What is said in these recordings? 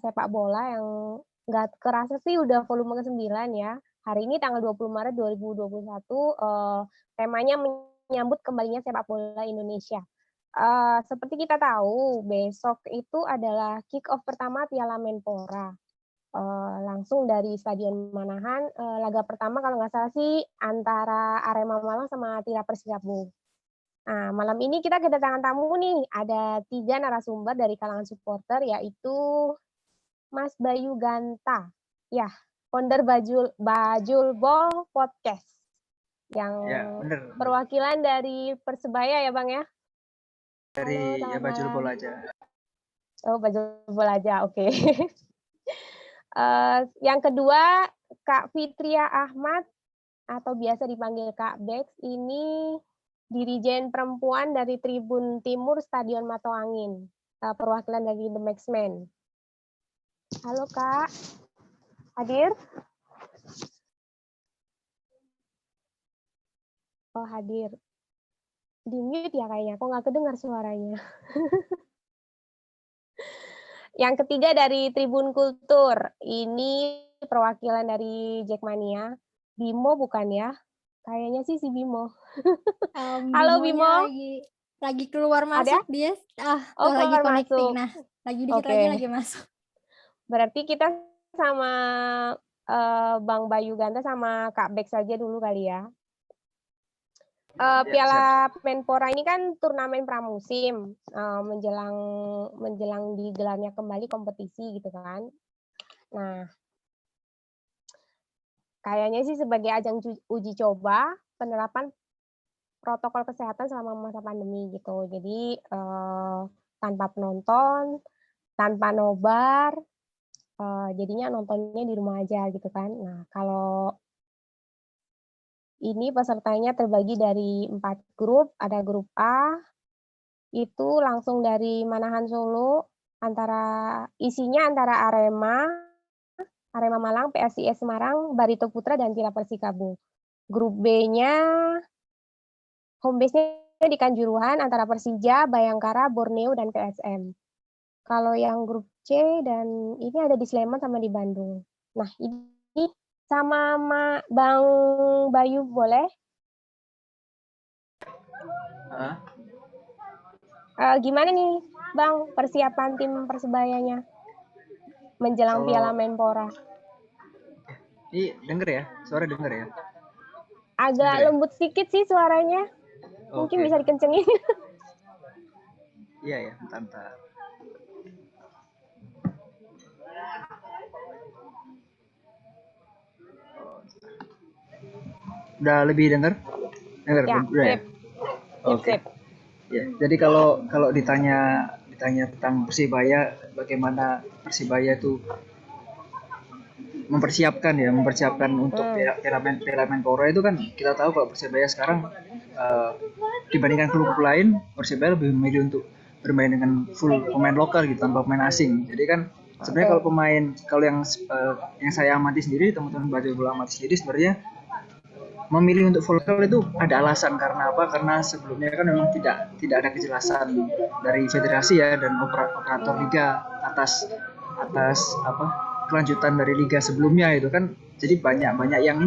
sepak bola yang nggak kerasa sih udah volume ke-9 ya. Hari ini tanggal 20 Maret 2021, temanya menyambut kembalinya sepak bola Indonesia. Seperti kita tahu, besok itu adalah kick off pertama Piala Menpora. Langsung dari Stadion Manahan, laga pertama kalau nggak salah sih antara Arema Malang sama Tira Persikabo. Nah, malam ini kita kedatangan tamu nih, ada 3 narasumber dari kalangan supporter, yaitu Mas Bayu Ganta, ya, founder Bajul Ball Podcast, yang Ya, bener. perwakilan dari Persebaya ya Bang ya? Dari Halo, ya selamat Bajul malam. Bol aja. Oh, Bajul Ball aja, oke. Yang kedua, Kak Fitria Ahmad, atau biasa dipanggil Kak Bex, ini Dirijen Perempuan dari Tribun Timur Stadion Mato Angin, perwakilan dari The Maxmen. Halo Kak, hadir? Oh hadir. Di mute ya kayaknya, kok nggak kedengar suaranya. Yang ketiga dari Tribun Kultur, ini perwakilan dari Jackmania. Bimo bukan ya? Kayaknya sih si Bimo. Halo Bimo. Lagi keluar masuk Ada? dia. Oh, lagi keluar connecting. masuk. Nah, lagi dikit Oke. lagi masuk. Berarti kita sama Bang Bayu Ganta sama Kak Bex saja dulu kali ya. Piala Menpora ini kan turnamen pramusim, menjelang digelarnya kembali kompetisi gitu kan. Nah, kayaknya sih sebagai ajang uji coba penerapan protokol kesehatan selama masa pandemi gitu. Jadi tanpa penonton, tanpa nobar, jadinya nontonnya di rumah aja gitu kan. Nah, kalau ini pesertanya terbagi dari 4 grup, ada grup A, itu langsung dari Manahan Solo, isinya antara Arema Malang, PSIS Semarang, Barito Putra, dan Tira Persikabo. Grup B-nya, home base-nya di Kanjuruhan, antara Persija, Bayangkara, Borneo, dan PSM. Kalau yang grup C, dan ini ada di Sleman sama di Bandung. Nah, ini sama Bang Bayu boleh? Gimana nih Bang persiapan tim Persebayanya menjelang Piala Menpora? Iya, denger ya? Suara denger ya? Agak lembut sedikit sih suaranya. Mungkin bisa dikencengin. Iya ya, bentar. Udah lebih denger? Denger Ya, udah ya? Oke. Ya, jadi kalau ditanya tentang Persibaya, bagaimana Persibaya itu mempersiapkan untuk Piala Menpora itu kan kita tahu kalau Persibaya sekarang dibandingkan klub lain, Persibaya lebih memilih untuk bermain dengan full pemain lokal gitu tanpa pemain asing. Jadi kan sebenarnya kalau yang saya amati sendiri, teman-teman Bajul Bola amati sendiri, sebenarnya memilih untuk full lokal itu ada alasan. Karena apa? Karena sebelumnya kan memang tidak ada kejelasan dari federasi ya dan operator liga atas kelanjutan dari liga sebelumnya itu kan. Jadi banyak yang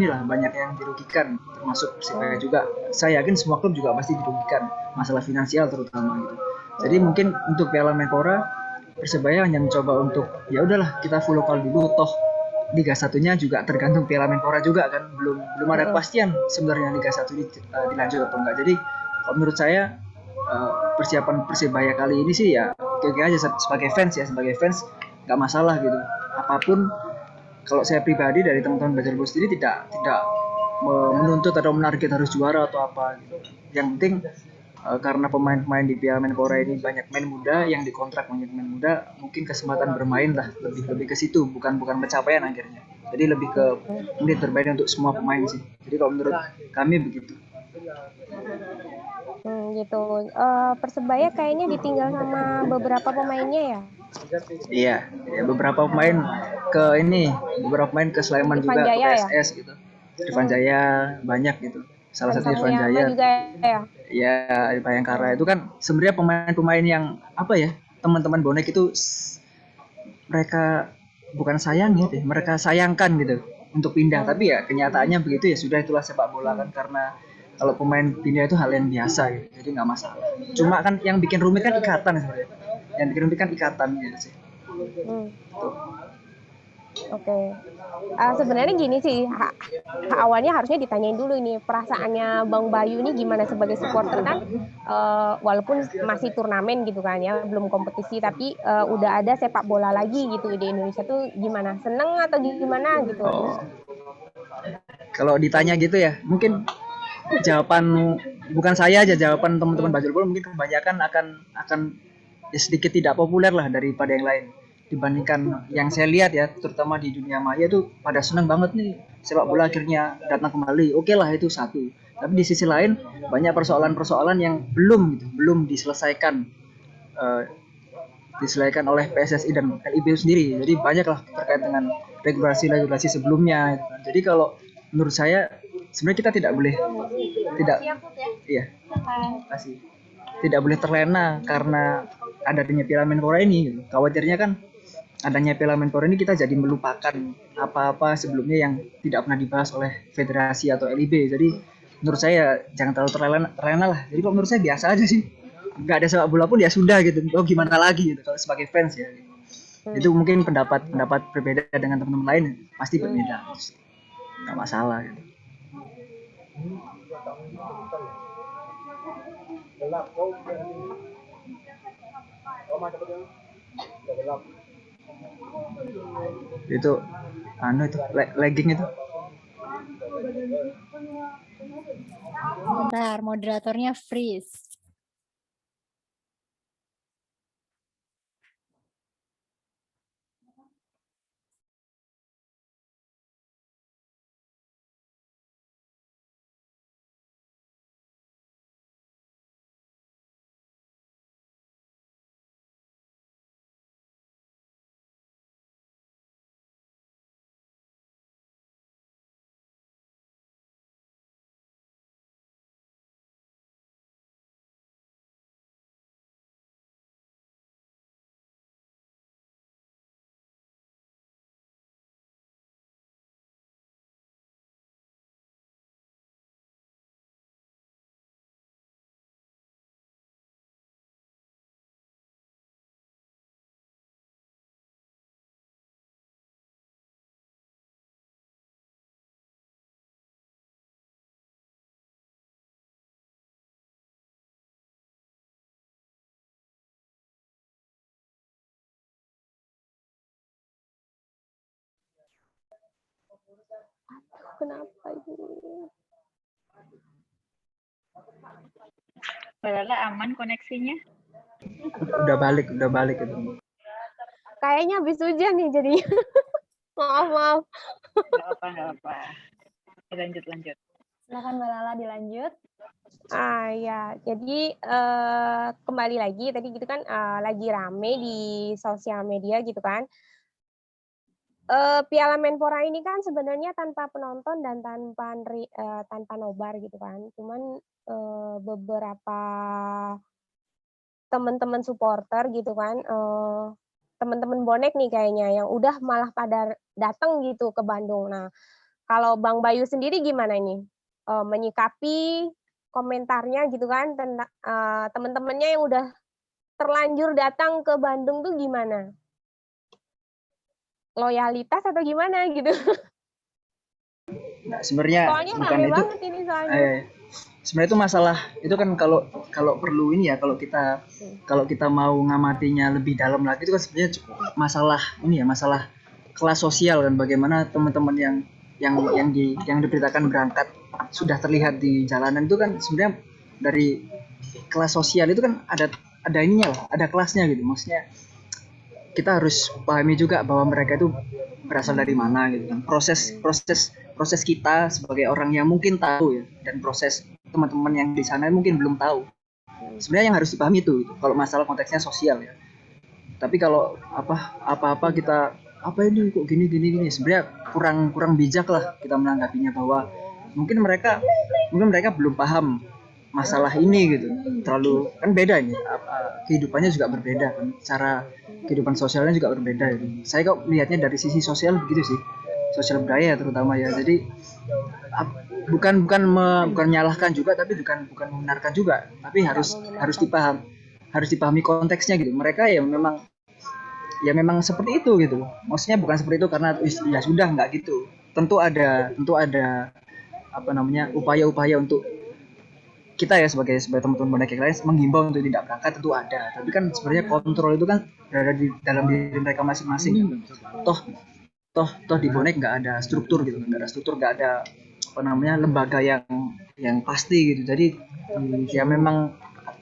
dirugikan, termasuk Persibaya juga. Saya yakin semua klub juga pasti dirugikan, masalah finansial terutama gitu. Jadi mungkin untuk Piala Menpora, Persebaya hanya mencoba untuk ya udahlah kita full lokal dulu, toh Liga 1-nya juga tergantung Piala Menpora juga kan, belum ada kepastian sebenarnya Liga 1 ini dilanjut atau enggak. Jadi kalau menurut saya persiapan Persebaya kali ini sih ya oke aja sebagai fans nggak masalah gitu. Apapun, kalau saya pribadi dari teman-teman Bajul Bol sendiri tidak menuntut atau menarget harus juara atau apa gitu. Yang penting karena pemain-pemain di Piala Menpora ini banyak pemain muda yang dikontrak, banyak pemain muda, mungkin kesempatan bermain lah, lebih ke situ, bukan pencapaian akhirnya. Jadi lebih ke menit terbaik untuk semua pemain sih. Jadi kalau menurut kami begitu. Gitu. Persebaya kayaknya ditinggal sama beberapa pemainnya ya? Iya, beberapa pemain ke Sleman Irfan juga, ke Jaya PSS gitu. Irfan Jaya banyak gitu. Salah satu Irfan Samuyama Jaya. juga ya? Ya, di Bayangkara itu kan sebenarnya pemain-pemain yang apa ya, teman-teman bonek itu mereka bukan sayang gitu, mereka sayangkan gitu untuk pindah. Tapi ya kenyataannya begitu, ya sudah, itulah sepak bola kan. Karena kalau pemain pindah itu hal yang biasa gitu, jadi nggak masalah. Cuma kan yang bikin rumit kan ikatan sebenarnya. Yang bikin rumit kan ikatan gitu sih. Oke. Sebenarnya gini sih, awalnya harusnya ditanyain dulu ini perasaannya Bang Bayu ini gimana sebagai supporter kan, walaupun masih turnamen gitu kan ya, belum kompetisi, tapi udah ada sepak bola lagi gitu di Indonesia tuh gimana? Seneng atau gimana gitu? Kalau ditanya gitu ya, mungkin jawaban bukan saya aja, jawaban teman-teman Bajul Bola mungkin kebanyakan akan ya sedikit tidak populer lah daripada yang lain. Dibandingkan yang saya lihat ya, terutama di dunia maya tuh pada seneng banget nih sepak bola akhirnya datang kembali. Oke lah, itu satu. Tapi di sisi lain banyak persoalan-persoalan yang belum diselesaikan diselesaikan oleh PSSI dan LIB sendiri. Jadi banyak lah terkait dengan regulasi sebelumnya. Jadi kalau menurut saya sebenarnya kita tidak boleh kasih tidak boleh terlena karena adanya Piala Menpora ini gitu. Khawatirnya kan adanya Piala Menpora ini kita jadi melupakan apa-apa sebelumnya yang tidak pernah dibahas oleh federasi atau LIB. Jadi menurut saya jangan terlalu terlena lah. Jadi kalau menurut saya biasa aja sih. Nggak ada sepak bola pun ya sudah gitu. Oh gimana lagi gitu kalau sebagai fans ya. Itu mungkin pendapat berbeda dengan teman-teman lain, pasti berbeda. Nggak masalah gitu. Itu itu lagging itu. Bentar, moderatornya freeze. Kenapa ini? Padahal aman koneksinya. Udah balik itu. Kayaknya habis hujan nih jadi. maaf. Nggak apa. Lanjut. Silakan Mbak Lala dilanjut. Ya, jadi kembali lagi tadi gitu kan lagi rame di sosial media gitu kan. Piala Menpora ini kan sebenarnya tanpa penonton dan tanpa nobar gitu kan. Cuman beberapa teman-teman supporter gitu kan, teman-teman bonek nih kayaknya yang udah malah pada datang gitu ke Bandung. Nah, kalau Bang Bayu sendiri gimana ini menyikapi komentarnya gitu kan tentang teman-temannya yang udah terlanjur datang ke Bandung tuh gimana? Loyalitas atau gimana gitu? Nah, sebenarnya Soalnya bukan rame itu. banget ini soalnya. Sebenarnya itu masalah itu kan kalau perlu ini ya, kalau kita mau ngamatinya lebih dalam lagi itu kan sebenarnya masalah ini ya, masalah kelas sosial kan, bagaimana teman-teman yang diberitakan berangkat sudah terlihat di jalanan itu kan sebenarnya dari kelas sosial itu kan ada ininya lah, ada kelasnya gitu. Maksudnya kita harus pahami juga bahwa mereka itu berasal dari mana gitu kan. Proses kita sebagai orang yang mungkin tahu ya, dan proses teman-teman yang di sana mungkin belum tahu. Sebenarnya yang harus dipahami itu kalau masalah konteksnya sosial ya. Tapi kalau apa kita apa ini kok gini sebenarnya kurang bijak lah kita menanggapinya, bahwa mungkin mereka belum paham masalah ini gitu. Terlalu kan beda ini, kehidupannya juga berbeda kan, cara kehidupan sosialnya juga berbeda gitu. Saya kok lihatnya dari sisi sosial begitu sih, sosial budaya terutama ya. Jadi bukan menyalahkan juga, tapi bukan membenarkan juga, tapi harus dipahami konteksnya gitu. Mereka ya memang seperti itu gitu. Maksudnya bukan seperti itu karena ya sudah nggak gitu. Tentu ada upaya-upaya untuk kita ya sebagai teman-teman bonek yang lain menghimbau untuk tidak berangkat, tentu ada. Tapi kan sebenarnya kontrol itu kan berada di dalam diri mereka masing-masing. Toh di bonek nggak ada struktur gitu, nggak ada lembaga yang pasti gitu. Jadi ya memang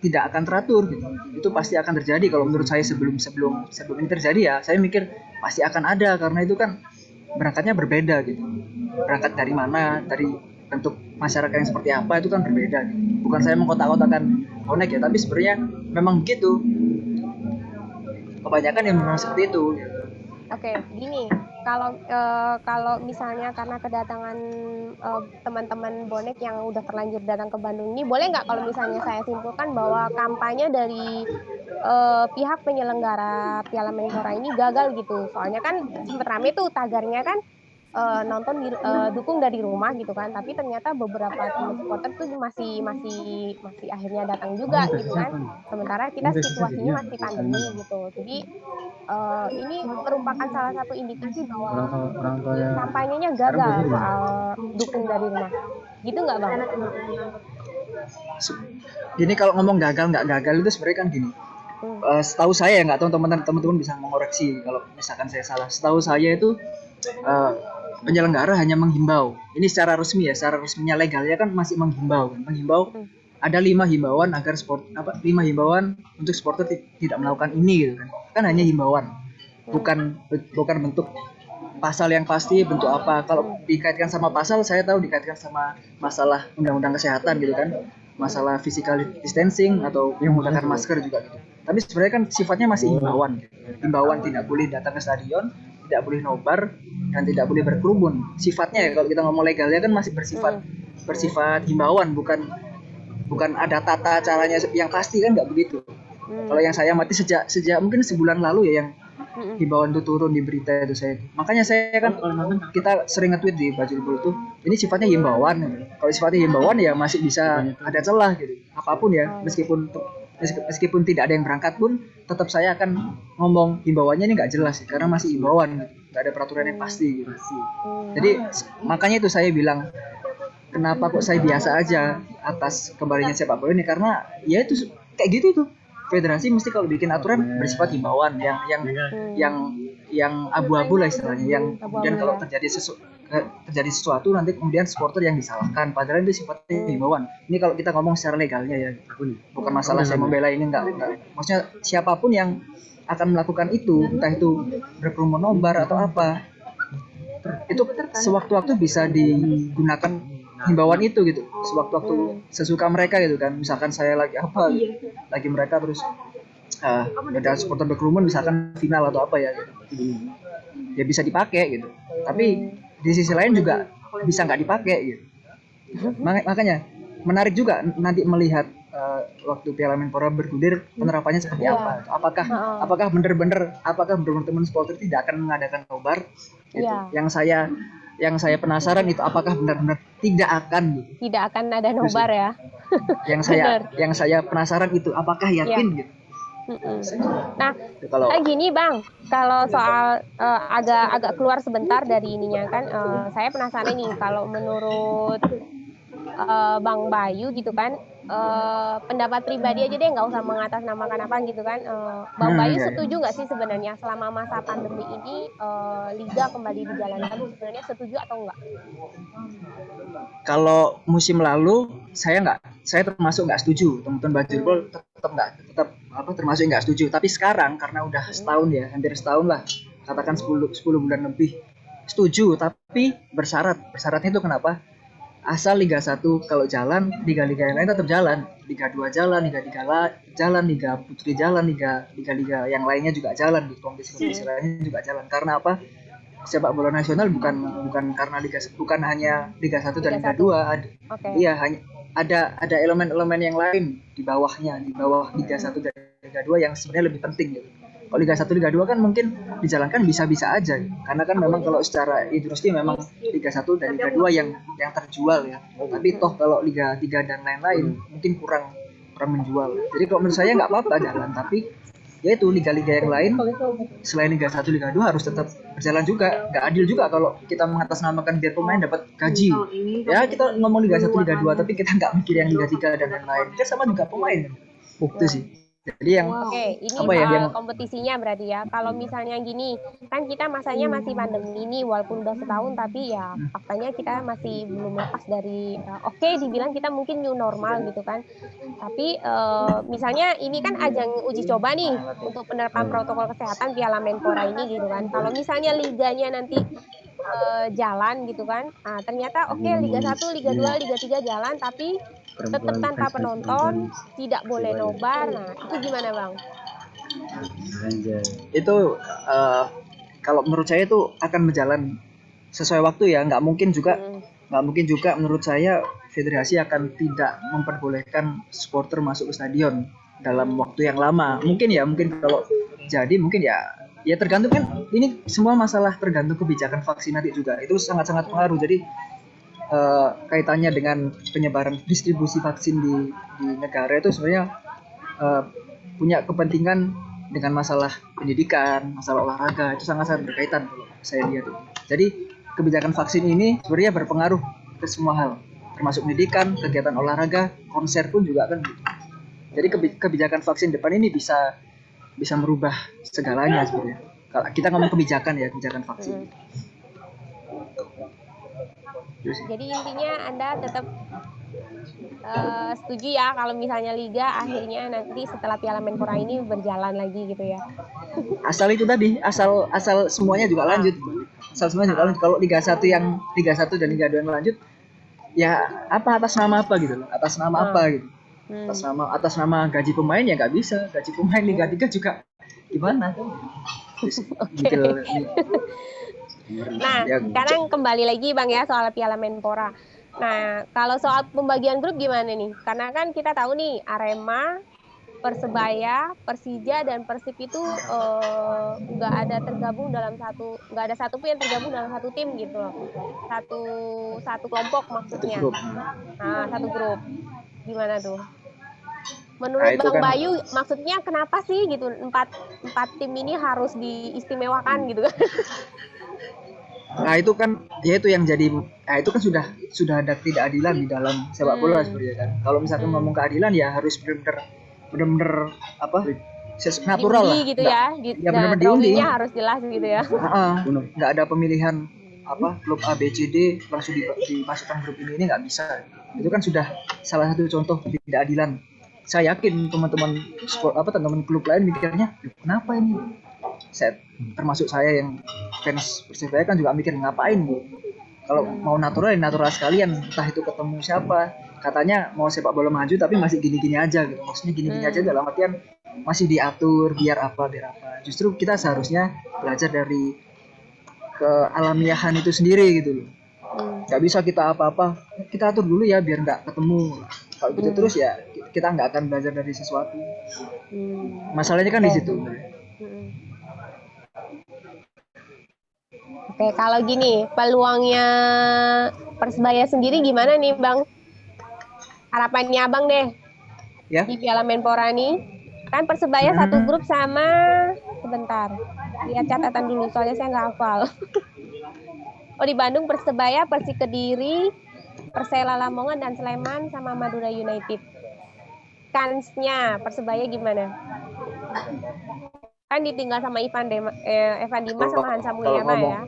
tidak akan teratur gitu. Itu pasti akan terjadi. Kalau menurut saya sebelum ini terjadi ya saya mikir pasti akan ada, karena itu kan berangkatnya berbeda gitu. Berangkat dari mana, dari bentuk masyarakat yang seperti apa, itu kan berbeda gitu. Bukan saya mengkotak-kotakan bonek ya, tapi sebenarnya memang begitu. Kebanyakan yang memang seperti itu gitu. Oke, gini, kalau misalnya karena kedatangan teman-teman bonek yang udah terlanjur datang ke Bandung ini, boleh nggak kalau misalnya saya simpulkan bahwa kampanye dari pihak penyelenggara Piala Menpora ini gagal gitu? Soalnya kan sempat rame tuh tagarnya kan dukung dari rumah gitu kan, tapi ternyata beberapa tim supporter tuh masih akhirnya datang juga gitu kan. Sementara kita situasinya masih pandemi gitu. Jadi ini merupakan salah satu indikasi bahwa kampanyenya gagal soal dukung dari rumah. Gitu nggak Bang? Gini, kalau ngomong gagal nggak gagal itu sebenarnya kan gini. Setahu saya, nggak tahu teman-teman bisa mengoreksi kalau misalkan saya salah. Setahu saya itu penyelenggara hanya menghimbau. Ini secara resmi ya, secara resminya legalnya kan masih menghimbau. Ada 5 himbauan agar 5 himbauan untuk supporter tidak melakukan ini gitu kan. Kan hanya himbauan. Bukan bentuk pasal yang pasti, bentuk apa. Kalau dikaitkan sama pasal, saya tahu dikaitkan sama masalah undang-undang kesehatan gitu kan. Masalah physical distancing atau yang menggunakan masker juga gitu. Tapi sebenarnya kan sifatnya masih himbauan. Himbauan tidak boleh datang ke stadion, tidak boleh nobar, dan tidak boleh berkerumun. Sifatnya ya, kalau kita ngomong legalnya kan masih bersifat himbauan, bukan ada tata caranya yang pasti, kan nggak begitu. Kalau yang saya amati sejak mungkin sebulan lalu ya, yang himbauan itu turun di berita itu makanya saya kan kita sering nge-tweet di Bajul tuh, ini sifatnya himbauan. Kalau sifatnya himbauan ya masih bisa ada celah gitu, apapun ya, meskipun tidak ada yang berangkat pun tetap saya akan ngomong himbauannya ini nggak jelas karena masih himbauan, nggak ada peraturan yang pasti gitu. Jadi makanya itu saya bilang kenapa kok saya biasa aja atas kembalinya sepak bola ini, karena ya itu kayak gitu tuh. Federasi mesti kalau bikin aturan bersifat himbauan yang abu-abu lah istilahnya, yang kemudian kalau terjadi sesuatu nanti kemudian supporter yang disalahkan, padahal itu sifatnya himbauan. Ini kalau kita ngomong secara legalnya ya, bukan masalah saya membela ini, enggak. Maksudnya siapapun yang akan melakukan itu, entah itu berkerumun nobar atau apa, itu sewaktu-waktu bisa digunakan himbauan itu gitu, sewaktu-waktu sesuka mereka gitu kan. Misalkan saya lagi lagi mereka terus ada supporter berkerumun, misalkan final atau apa ya gitu, ya bisa dipakai gitu. Tapi di sisi lain juga bisa nggak dipakai gitu. Makanya menarik juga nanti melihat waktu Piala Menpora bergulir penerapannya seperti apa. Apakah benar-benar teman supporter tidak akan mengadakan nobar gitu. Yang saya penasaran itu apakah benar-benar tidak akan ada nobar ya. Yang saya penasaran itu apakah yakin gitu. Nah, gini Bang, kalau soal agak keluar sebentar dari ininya kan, saya penasaran nih kalau menurut Bang Bayu gitu kan, pendapat pribadi aja deh, nggak usah mengatasnamakan apa gitu kan. Bang Bayu setuju nggak sih sebenarnya selama masa pandemi ini liga kembali dijalankan, sebenarnya setuju atau enggak? Kalau musim lalu saya termasuk nggak setuju, teman-teman Bajul tetap termasuk nggak setuju. Tapi sekarang karena udah setahun ya, hampir setahun lah, katakan 10 bulan lebih, setuju. Tapi bersyaratnya itu kenapa? Asal Liga 1 kalau jalan, liga-liga yang lain tetap jalan. Liga 2 jalan, Liga 3 jalan, Liga Putri jalan, liga yang lainnya juga jalan, di kompetisi lainnya juga jalan. Karena apa? Sepak bola nasional bukan karena bukan hanya Liga 1 dan Liga 2. Iya, ada elemen-elemen yang lain di bawahnya, di bawah Liga 1 dan Liga 2 yang sebenarnya lebih penting gitu. Kalau Liga 1 Liga 2 kan mungkin dijalankan bisa-bisa aja gitu. Karena kan memang kalau secara industri memang Liga 1 dan Liga 2 yang terjual ya. Tapi toh kalau Liga 3 dan lain-lain mungkin kurang menjual. Jadi kalau menurut saya nggak apa-apa jalan, tapi yaitu liga-liga yang lain selain Liga 1 Liga 2 harus tetap berjalan juga. Nggak adil juga kalau kita mengatasnamakan biar pemain dapat gaji. Ya kita ngomong Liga 1 Liga 2 tapi kita nggak mikir yang Liga 3 dan lain-lain. Kita sama juga pemain. Itu sih. Jadi yang Oke, ini apa ya, soal yang kompetisinya berarti ya. Kalau misalnya gini, kan kita masanya masih pandemi ini, walaupun udah setahun, tapi ya faktanya kita masih belum lepas dari, oke, dibilang kita mungkin new normal gitu kan. Tapi misalnya ini kan ajang uji coba nih untuk penerapan protokol kesehatan Piala Menpora ini gitu kan. Kalau misalnya liganya nanti jalan gitu kan, ternyata oke Liga 1, Liga 2, Liga 3 jalan, tapi tetap tanpa penonton, tidak boleh nobar. Nah, itu gimana Bang? itu kalau menurut saya itu akan berjalan sesuai waktu ya. Nggak mungkin juga menurut saya federasi akan tidak memperbolehkan supporter masuk ke stadion dalam waktu yang lama. Mungkin kalau jadi mungkin ya tergantung kan, ini semua masalah tergantung kebijakan vaksin nanti juga. Itu sangat-sangat pengaruh. Jadi kaitannya dengan penyebaran distribusi vaksin di negara itu sebenarnya punya kepentingan dengan masalah pendidikan, masalah olahraga. Itu sangat-sangat berkaitan kalau saya lihat. Jadi kebijakan vaksin ini sebenarnya berpengaruh ke semua hal, termasuk pendidikan, kegiatan olahraga, konser pun juga kan gitu. Jadi kebijakan vaksin depan ini bisa merubah segalanya sebenarnya. Kalau kita ngomong kebijakan vaksin. Jadi intinya Anda tetap setuju ya kalau misalnya Liga akhirnya nanti setelah Piala Menpora ini berjalan lagi gitu ya. Asal itu tadi, asal semuanya juga lanjut. Asal semuanya juga lanjut. Kalau Liga 1 dan Liga 2 yang lanjut, ya atas nama apa gitu loh. Atas nama apa gitu. Atas nama gaji pemain ya nggak bisa. Gaji pemain Liga 3 juga gimana? Oke. Nah, sekarang kembali lagi Bang ya soal Piala Menpora. Nah, kalau soal pembagian grup gimana nih? Karena kan kita tahu nih Arema, Persebaya, Persija dan Persib itu nggak ada satu pun yang tergabung dalam satu tim gitu loh. Satu kelompok maksudnya. Satu grup. Gimana tuh? Menurut Bang kan, Bayu, maksudnya kenapa sih gitu empat tim ini harus diistimewakan gitu kan? Nah itu kan, ya itu yang jadi, itu kan sudah ada ketidakadilan di dalam sepak bola sebenarnya kan. Kalau misalkan ngomong keadilan ya harus benar-benar natural lah. Gitu ya, benar-benar diundi. Harus jelas gitu ya. Nggak ada pemilihan klub A, B, C, D langsung dimasukkan grup ini nggak bisa. Itu kan sudah salah satu contoh ketidakadilan. Saya yakin teman-teman klub lain mikirnya, kenapa ini? Termasuk saya yang fans Persebaya kan juga mikir ngapain bu, kalau mau natural sekalian, entah itu ketemu siapa, katanya mau sepak bola maju tapi masih gini-gini aja gitu. Maksudnya gini-gini aja dalam artian masih diatur biar apa. Justru kita seharusnya belajar dari kealamiahan itu sendiri gitu loh. Nggak bisa kita apa-apa kita atur dulu ya biar nggak ketemu. Kalau gitu terus ya kita nggak akan belajar dari sesuatu. Masalahnya kan di situ. Oke, kalau gini, peluangnya Persebaya sendiri gimana nih, Bang? Harapannya Abang deh ya? Di Piala Menpora nih. Kan Persebaya satu grup sama, sebentar, lihat catatan dulu, soalnya saya nggak hafal. Di Bandung Persebaya, Persik Kediri, Persela Lamongan, dan Sleman, sama Madura United. Kansnya Persebaya gimana? Kan ditinggal sama Evan Dimas sama Hansa Mulyana ya.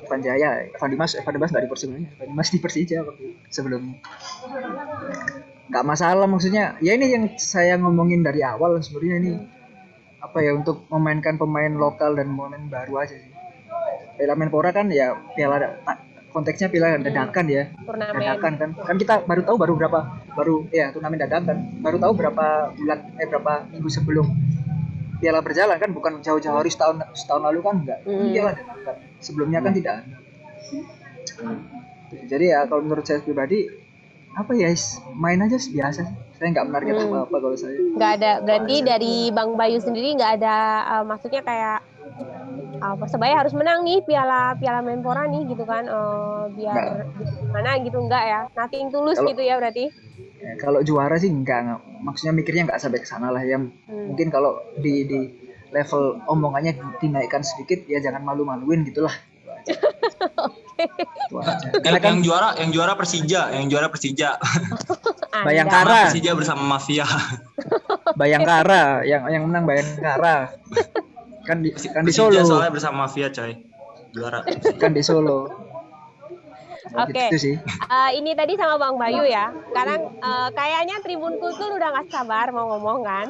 Evan Dimas nggak di Persibaya, Evan Dimas di Persija sebelumnya. Nggak masalah, maksudnya ya ini yang saya ngomongin dari awal sebenarnya, ini untuk memainkan pemain lokal dan pemain baru aja sih. Piala Menpora kan ya konteksnya piala dadakan ya, dadakan kan kita baru tahu turnamen dadakan baru tahu berapa minggu sebelum piala berjalan kan, bukan jauh-jauh hari setahun lalu kan, enggak. Piala dadakan sebelumnya kan tidak ada. Jadi ya kalau menurut saya pribadi apa ya, main aja biasa. Saya nggak menarget apa-apa kalau saya. Nggak ada, berarti dari Bang Bayu sendiri nggak ada maksudnya kayak Persebaya harus menang nih Piala Menpora nih gitu kan, Nggak. biar gimana gitu, enggak ya, nothing tulus Kalau gitu ya berarti. kalau juara sih enggak. Maksudnya mikirnya nggak sampai ke sana lah ya. Mungkin kalau di level omongannya dinaikkan sedikit ya, jangan malu-maluin gitulah. Itu aja. Karena kan yang juara Persija, Bayangkara, Persija bersama Mafia. Bayangkara yang menang Bayangkara. Kan di Persija Solo. soalnya bersama Mafia coy. Juara. Kan di Solo. Oke, Gitu sih. ini tadi sama Bang Bayu ya. Sekarang kayaknya Tribun Kultur udah nggak sabar mau ngomong kan.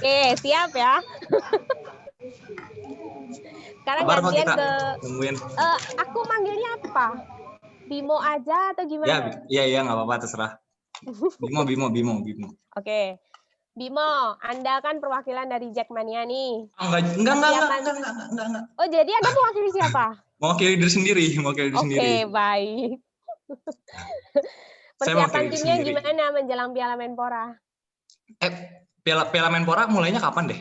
Oke, siap ya. Sekarang Sabar kok gantian kita ke nungguin. aku manggilnya apa? Bimo aja atau gimana? Ya nggak apa-apa, terserah. Bimo. Oke. Bimo, Anda kan perwakilan dari Jackmania nih. Enggak. Oh, jadi Anda mewakili siapa? Mewakili diri sendiri. Oke, baik. Saya Persiapan mewakili diri timnya sendiri. gimana menjelang Piala Menpora? Piala Menpora mulainya kapan deh?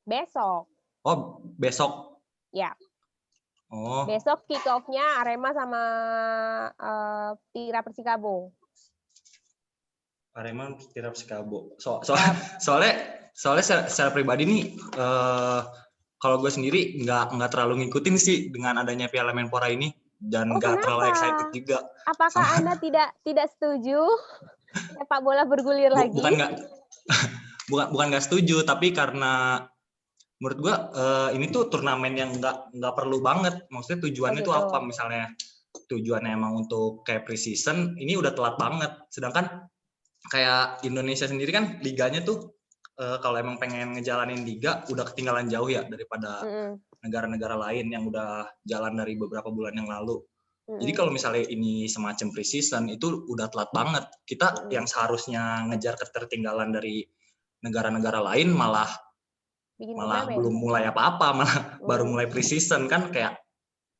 Besok. Oh, besok. Ya. Oh. Besok kick off-nya Arema sama Tira Persikabo. Arema Tira Persikabo. Soalnya secara pribadi nih, kalau gue sendiri nggak terlalu ngikutin sih dengan adanya Piala Menpora ini, dan nggak terlalu excited juga. Apakah Anda tidak setuju sepak bola bergulir lagi? Bukan nggak setuju, tapi karena menurut gue ini tuh turnamen yang nggak perlu banget. Maksudnya tujuannya tuh apa? Misalnya tujuannya emang untuk kayak pre-season, ini udah telat banget. Sedangkan kayak Indonesia sendiri kan liganya tuh kalau emang pengen ngejalanin liga udah ketinggalan jauh ya daripada negara-negara lain yang udah jalan dari beberapa bulan yang lalu. Jadi kalau misalnya ini semacam pre-season itu udah telat banget. Kita yang seharusnya ngejar ketertinggalan dari negara-negara lain malah belum mulai apa-apa, malah baru mulai pre-season, kan kayak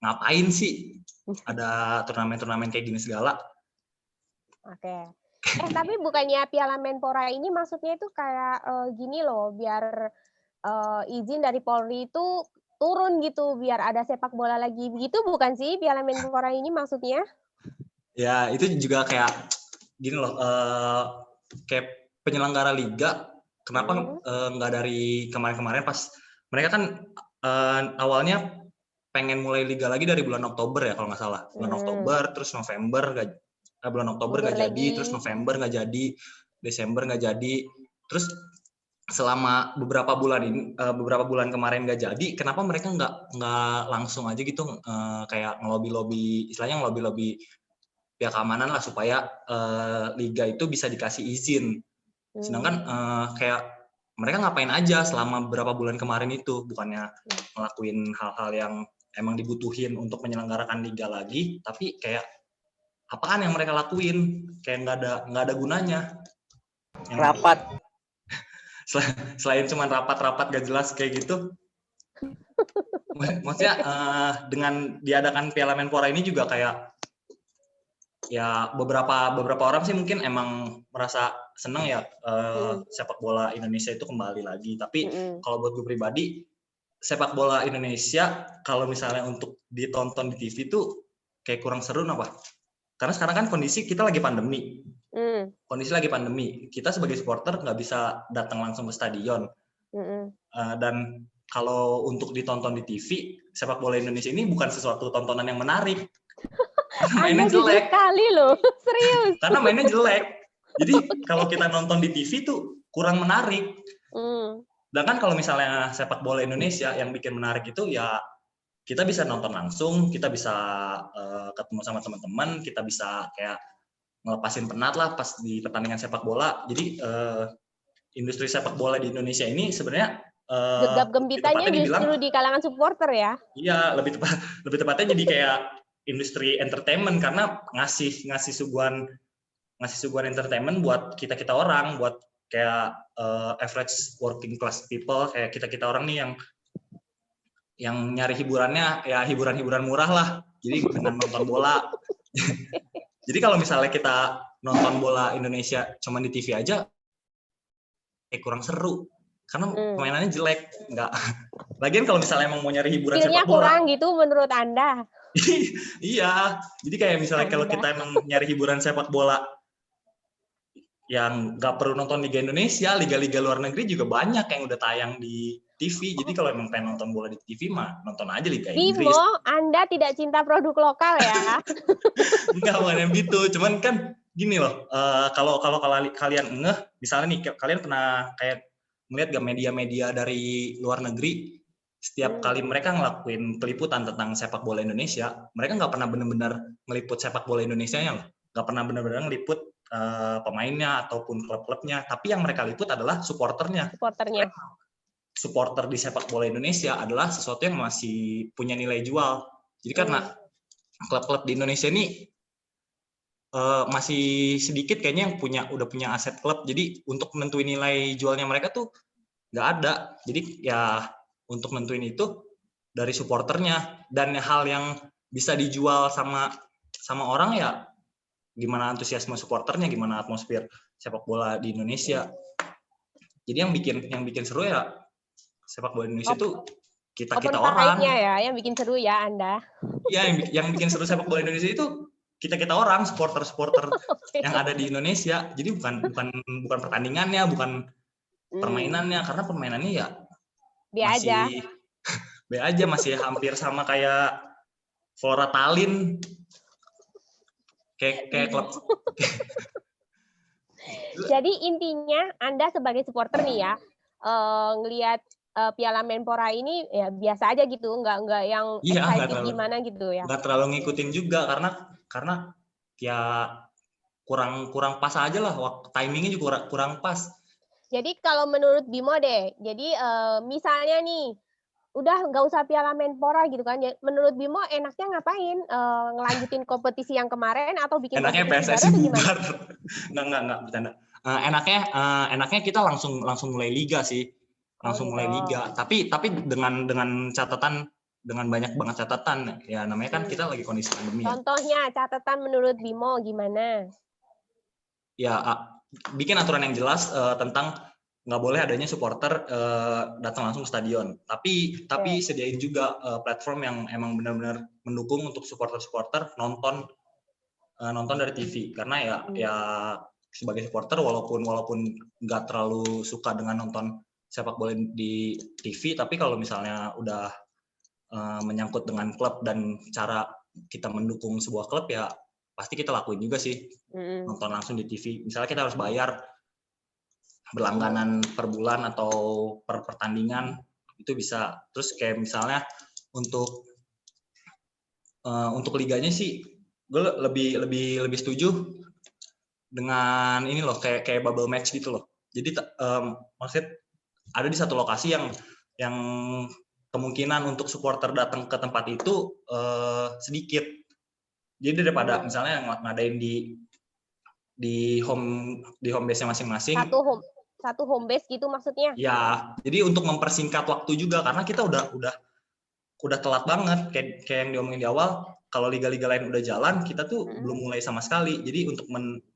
ngapain sih ada turnamen-turnamen kayak gini segala. Oke. Tapi bukannya Piala Menpora ini maksudnya itu kayak gini loh, biar izin dari Polri itu turun gitu, biar ada sepak bola lagi. Begitu bukan sih Piala Menpora ini maksudnya? Ya, itu juga kayak gini loh, kayak penyelenggara liga, kenapa nggak dari kemarin-kemarin pas mereka kan awalnya pengen mulai liga lagi dari bulan Oktober ya kalau nggak salah. Bulan Oktober, terus November bulan Oktober nggak jadi, terus November nggak jadi, Desember nggak jadi, terus selama beberapa bulan kemarin nggak jadi, kenapa mereka nggak langsung aja gitu kayak ngelobi pihak keamanan lah supaya liga itu bisa dikasih izin. Sedangkan kayak mereka ngapain aja selama beberapa bulan kemarin itu, bukannya ngelakuin hal-hal yang emang dibutuhin untuk menyelenggarakan liga lagi, tapi kayak apaan yang mereka lakuin, kayak nggak ada gunanya. Rapat. Selain cuma rapat-rapat gak jelas kayak gitu. Maksudnya dengan diadakan Piala Menpora ini juga kayak ya beberapa orang sih mungkin emang merasa seneng ya sepak bola Indonesia itu kembali lagi. Tapi kalau buat gue pribadi, sepak bola Indonesia kalau misalnya untuk ditonton di TV tuh kayak kurang seru apa? Karena sekarang kan kondisi kita lagi pandemi. Kondisi lagi pandemi. Kita sebagai supporter nggak bisa datang langsung ke stadion. Dan kalau untuk ditonton di TV, sepak bola Indonesia ini bukan sesuatu tontonan yang menarik. Mainnya jelek kali loh, serius. Karena mainnya jelek. Jadi kalau kita nonton di TV tuh kurang menarik. Sedangkan kalau misalnya sepak bola Indonesia yang bikin menarik itu ya kita bisa nonton langsung, kita bisa ketemu sama teman-teman, kita bisa kayak ngelepasin penat lah pas di pertandingan sepak bola. Jadi industri sepak bola di Indonesia ini sebenarnya gegap gempitanya justru di kalangan supporter ya. Iya, lebih tepatnya jadi kayak industri entertainment, karena ngasih suguhan entertainment buat kita orang, buat kayak average working class people kayak kita orang nih yang nyari hiburannya ya hiburan murah lah. Jadi dengan nonton bola Jadi kalau misalnya kita nonton bola Indonesia cuma di TV aja, kurang seru. Karena permainannya jelek. Nggak. Lagian kalau misalnya emang mau nyari hiburan Feel-nya sepak bola, kurang gitu menurut Anda? iya. Jadi kayak misalnya kalau kita emang nyari hiburan sepak bola yang nggak perlu nonton Liga Indonesia, liga-liga luar negeri juga banyak yang udah tayang di TV. Jadi kalau emang pengen nonton bola di TV mah nonton aja Liga Inggris. Bimo, Anda tidak cinta produk lokal ya? Enggak, bukan yang gitu. Cuman kan gini loh, kalau kalian ngeh, misalnya nih kalian pernah kayak melihat gak media-media dari luar negeri, setiap kali mereka ngelakuin peliputan tentang sepak bola Indonesia, mereka nggak pernah benar-benar ngeliput sepak bola Indonesianya loh. Nggak pernah benar-benar ngeliput pemainnya ataupun klub-klubnya, tapi yang mereka liput adalah supporternya. Supporter di sepak bola Indonesia adalah sesuatu yang masih punya nilai jual. Jadi karena klub-klub di Indonesia ini masih sedikit kayaknya yang udah punya aset klub. Jadi untuk menentuin nilai jualnya mereka tuh nggak ada. Jadi ya untuk nentuin itu dari supporternya, dan hal yang bisa dijual sama orang ya gimana antusiasme supporternya, gimana atmosfer sepak bola di Indonesia. Jadi yang bikin seru ya sepak bola Indonesia tuh kita orang. Ya, yang bikin seru ya Anda. Iya, yang bikin seru sepak bola Indonesia itu kita orang, supporter yang ada di Indonesia. Jadi bukan pertandingannya, bukan permainannya, karena permainannya ya B aja, masih hampir sama kayak Flora Tallinn. Kayak klub. Jadi intinya Anda sebagai supporter nih ya, ngelihat Piala Menpora ini ya biasa aja gitu, nggak yang excited gimana gitu ya. Nggak terlalu ngikutin juga karena ya kurang pas aja lah, timingnya juga kurang pas. Jadi kalau menurut Bimo deh, jadi misalnya nih udah nggak usah Piala Menpora gitu kan, menurut Bimo enaknya ngapain? Ngelanjutin kompetisi yang kemarin atau bikin enaknya PSSI bubar? Nggak bercanda. Enaknya kita langsung mulai liga sih, mulai liga. Tapi dengan catatan, dengan banyak banget catatan ya, namanya kan kita lagi kondisi pandemi. Contohnya catatan menurut Bimo gimana? Ya bikin aturan yang jelas tentang nggak boleh adanya supporter datang langsung ke stadion. Tapi sediain juga platform yang emang benar-benar mendukung untuk supporter nonton dari TV. Karena ya sebagai supporter walaupun nggak terlalu suka dengan nonton sepak bola di TV, tapi kalau misalnya udah menyangkut dengan klub dan cara kita mendukung sebuah klub ya pasti kita lakuin juga sih. Nonton langsung di TV. Misalnya kita harus bayar berlangganan per bulan atau per pertandingan, itu bisa. Terus kayak misalnya untuk liganya sih gue lebih setuju dengan ini loh, kayak bubble match gitu loh. Jadi maksudnya ada di satu lokasi yang kemungkinan untuk supporter datang ke tempat itu sedikit. Jadi daripada misalnya ngadain di home base-nya masing-masing. Satu home base gitu maksudnya? Ya, jadi untuk mempersingkat waktu juga, karena kita udah telat banget, kayak yang diomongin di awal. Kalau liga-liga lain udah jalan, kita tuh belum mulai sama sekali. Jadi untuk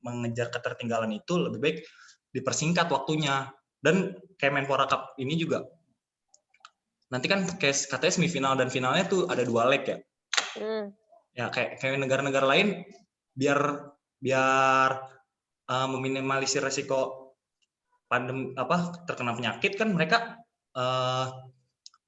mengejar ketertinggalan itu lebih baik dipersingkat waktunya. Dan kayak Menpora Cup ini juga, nanti kan katanya semifinal dan finalnya tuh ada 2 leg ya. Ya kayak negara-negara lain biar meminimalisir resiko pandemi terkena penyakit, kan mereka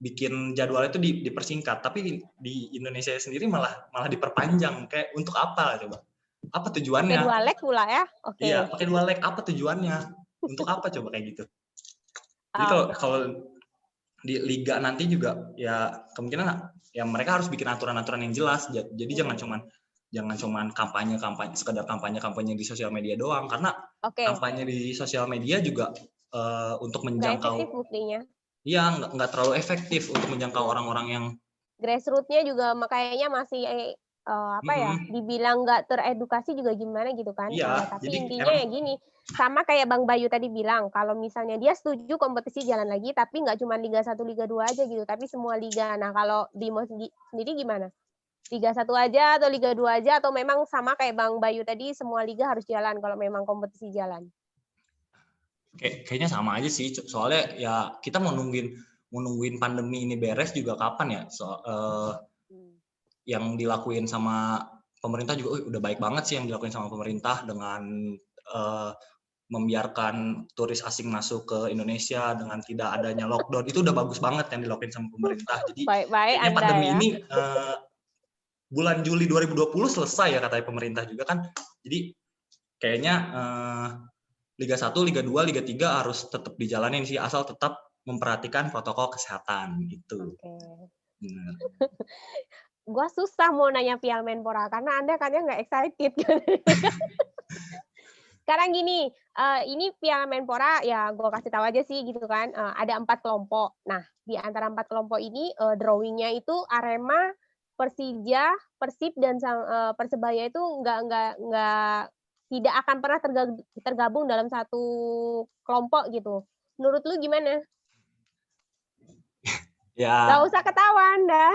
bikin jadwal itu dipersingkat. Tapi di Indonesia sendiri malah diperpanjang. Kayak untuk apa coba? Apa tujuannya? Pakai 2 leg pula ya? Oke. Iya, pakai 2 leg, apa tujuannya? Untuk apa coba kayak gitu? Jadi kalau di liga nanti juga ya kemungkinan ya mereka harus bikin aturan-aturan yang jelas. Jadi jangan cuman sekedar kampanye di sosial media doang, karena kampanye di sosial media juga untuk menjangkau. Nggak efektif buktinya. Iya, nggak terlalu efektif untuk menjangkau orang-orang yang grassroots-nya juga makanya masih dibilang nggak teredukasi juga gimana gitu kan. Iya, tapi intinya ya gini, sama kayak Bang Bayu tadi bilang, kalau misalnya dia setuju kompetisi jalan lagi, tapi nggak cuma Liga 1, Liga 2 aja gitu, tapi semua liga. Nah, kalau Bimo sendiri gimana? Liga 1 aja atau Liga 2 aja atau memang sama kayak Bang Bayu tadi semua liga harus jalan kalau memang kompetisi jalan? Kayaknya sama aja sih. Soalnya ya kita mau nungguin pandemi ini beres juga kapan ya? Yang dilakuin sama pemerintah juga udah baik banget sih yang dilakuin sama pemerintah dengan membiarkan turis asing masuk ke Indonesia dengan tidak adanya lockdown. Itu udah bagus banget yang dilakuin sama pemerintah. Jadi Baik-baik kayaknya Anda pandemi ya. ini bulan Juli 2020 selesai ya katanya pemerintah juga kan. Jadi kayaknya Liga 1, Liga 2, Liga 3 harus tetap dijalanin sih asal tetap memperhatikan protokol kesehatan gitu. Oke. Benar. Gua susah mau nanya Piala Menpora karena Anda kayaknya nggak excited. Sekarang gini, ini Piala Menpora ya gua kasih tahu aja sih gitu kan, ada 4 kelompok. Nah, di antara 4 kelompok ini drawing-nya itu Arema, Persija, Persib dan Persebaya itu nggak tidak akan pernah tergabung dalam satu kelompok gitu. Menurut lu gimana? Ya. Nggak usah ketawa Anda.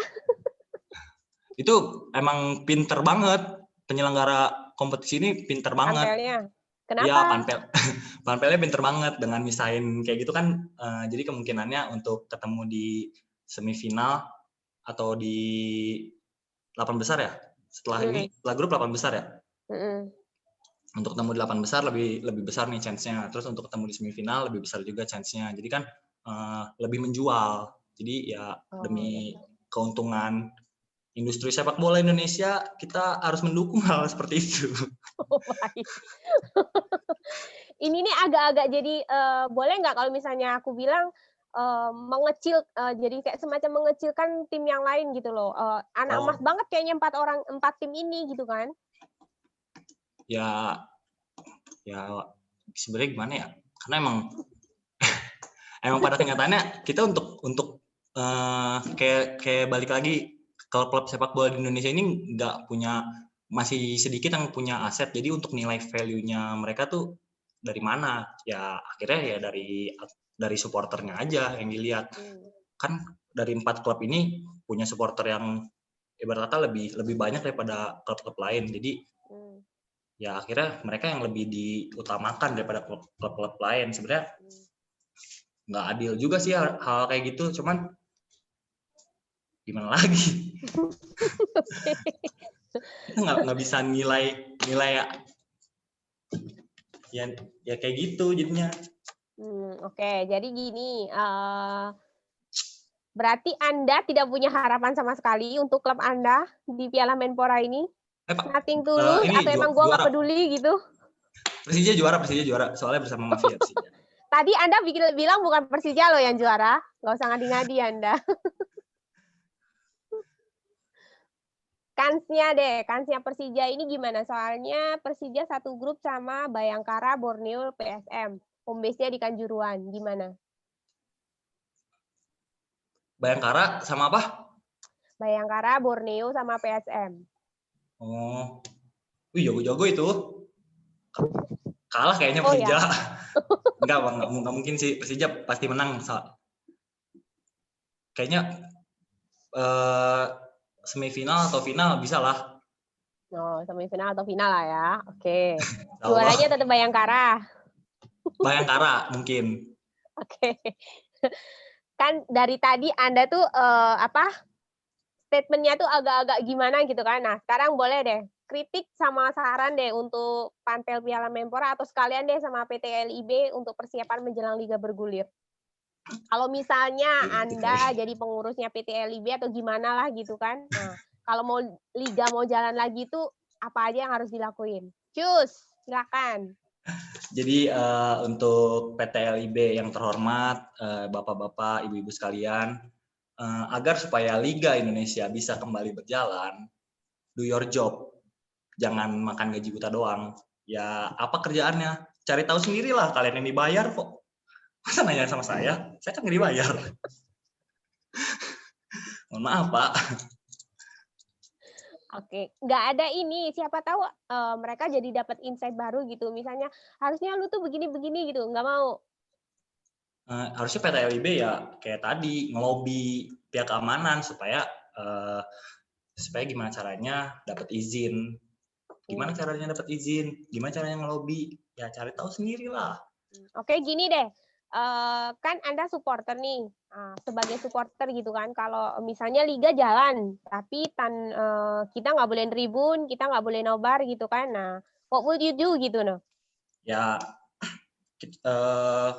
Itu emang pinter banget penyelenggara kompetisi ini, pinter banget. Panpelnya. Iya, Kenapa? panpelnya pinter banget dengan misain kayak gitu kan. Jadi kemungkinannya untuk ketemu di semifinal atau di 8 besar ya. Setelah grup 8 besar ya. Untuk ketemu di 8 besar lebih besar nih chance-nya. Terus untuk ketemu di semifinal lebih besar juga chance-nya. Jadi kan lebih menjual. Jadi ya demi keuntungan industri sepak bola Indonesia, kita harus mendukung hal seperti itu. Oh, baik. Ini nih agak-agak jadi boleh nggak kalau misalnya aku bilang mengecil, jadi kayak semacam mengecilkan tim yang lain gitu loh. Anak emas banget kayaknya 4 tim ini gitu kan? Ya sebenarnya gimana ya? Karena emang pada kenyataannya kita untuk kayak balik lagi klub sepak bola di Indonesia ini masih sedikit yang punya aset. Jadi untuk nilai value-nya mereka tuh dari mana? Ya akhirnya ya dari supporternya aja yang dilihat. Kan dari 4 klub ini punya supporter yang ibarat kata lebih banyak daripada klub-klub lain. Jadi ya akhirnya mereka yang lebih diutamakan daripada klub-klub lain. Sebenarnya nggak adil juga sih hal kayak gitu. Cuman gimana lagi? Kita nggak bisa nilai ya kayak gitu jadinya. Oke, jadi gini, berarti Anda tidak punya harapan sama sekali untuk klub Anda di Piala Menpora ini? Nothing tulus atau emang gua nggak peduli gitu? Persija juara, soalnya bersama Mafia Persija. Tadi Anda bilang bukan Persija loh yang juara, nggak usah ngadi-ngadi Anda. Kansnya Persija ini gimana? Soalnya Persija satu grup sama Bayangkara, Borneo, PSM. Home base-nya di Kanjuruhan. Gimana? Bayangkara sama apa? Bayangkara, Borneo, sama PSM. Oh. Wih, jago-jago itu. Kalah kayaknya Persija. Ya? Enggak mungkin sih. Persija pasti menang. Kayaknya semifinal atau final bisa lah. Oh, semifinal atau final lah ya. Oke. Juaranya tetap Bayangkara. Bayangkara mungkin. Oke. Kan dari tadi Anda tuh statementnya tuh agak-agak gimana gitu kan. Nah, sekarang boleh deh kritik sama saran deh untuk panpel Piala Menpora atau sekalian deh sama PT LIB untuk persiapan menjelang liga bergulir. Kalau misalnya Anda jadi pengurusnya PT LIB atau gimana lah gitu kan. Nah, kalau mau liga mau jalan lagi tuh apa aja yang harus dilakuin? Cus, silakan. Jadi untuk PT LIB yang terhormat, Bapak-bapak, Ibu-ibu sekalian, agar supaya Liga Indonesia bisa kembali berjalan, do your job. Jangan makan gaji buta doang. Ya apa kerjaannya? Cari tahu sendirilah, kalian yang dibayar kok. Masa nanya sama saya? Saya kan nggak dibayar. Mohon maaf, Pak. Oke, nggak ada ini. Siapa tahu mereka jadi dapat insight baru gitu. Misalnya, harusnya lu tuh begini-begini gitu. Nggak mau. Harusnya PT LIB ya kayak tadi, ngelobi pihak keamanan supaya supaya gimana caranya dapat izin. Gimana caranya dapat izin? Gimana caranya ngelobi? Ya cari tahu sendiri lah. Oke, gini deh. Kan Anda supporter nih. Sebagai supporter gitu kan, kalau misalnya liga jalan, tapi kita nggak boleh tribun, kita nggak boleh nobar gitu kan. Nah, what would you do gitu no? Ya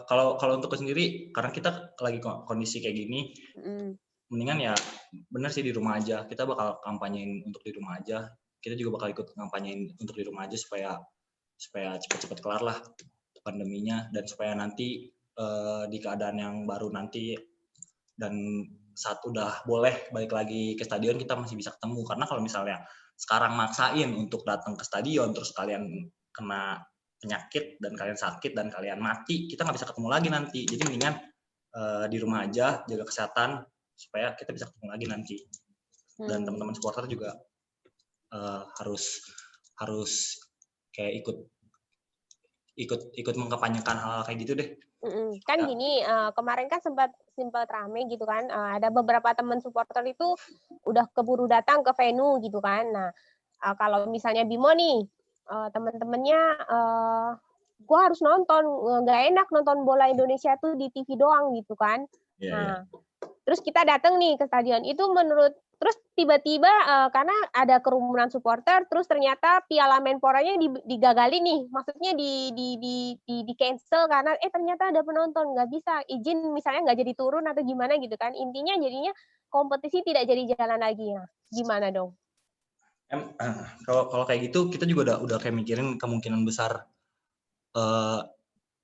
kalau untuk aku sendiri, karena kita lagi kondisi kayak gini, mendingan ya bener sih di rumah aja. Kita bakal kampanyein untuk di rumah aja. Kita juga bakal ikut kampanyein untuk di rumah aja supaya cepat-cepat kelar lah pandeminya, dan supaya nanti di keadaan yang baru nanti dan saat udah boleh balik lagi ke stadion kita masih bisa ketemu. Karena kalau misalnya sekarang maksain untuk datang ke stadion terus kalian kena penyakit dan kalian sakit dan kalian mati, kita nggak bisa ketemu lagi nanti. Jadi mendingan di rumah aja, jaga kesehatan supaya kita bisa ketemu lagi nanti. Dan teman-teman supporter juga harus kayak ikut mengkampanyekan hal kayak gitu deh. Kan gini, kemarin kan sempat rame gitu kan, ada beberapa teman supporter itu udah keburu datang ke venue gitu kan. Nah, kalau misalnya Bimo nih, teman-temannya, gue harus nonton, nggak enak nonton bola Indonesia tuh di TV doang gitu kan. Nah, terus kita datang nih ke stadion, itu terus tiba-tiba karena ada kerumunan supporter, terus ternyata Piala Menporanya digagali nih, maksudnya di cancel karena ternyata ada penonton, nggak bisa izin, misalnya nggak jadi turun atau gimana gitu kan. Intinya jadinya kompetisi tidak jadi jalan lagi. Nah, gimana dong? Kalau kayak gitu kita juga udah kayak mikirin kemungkinan besar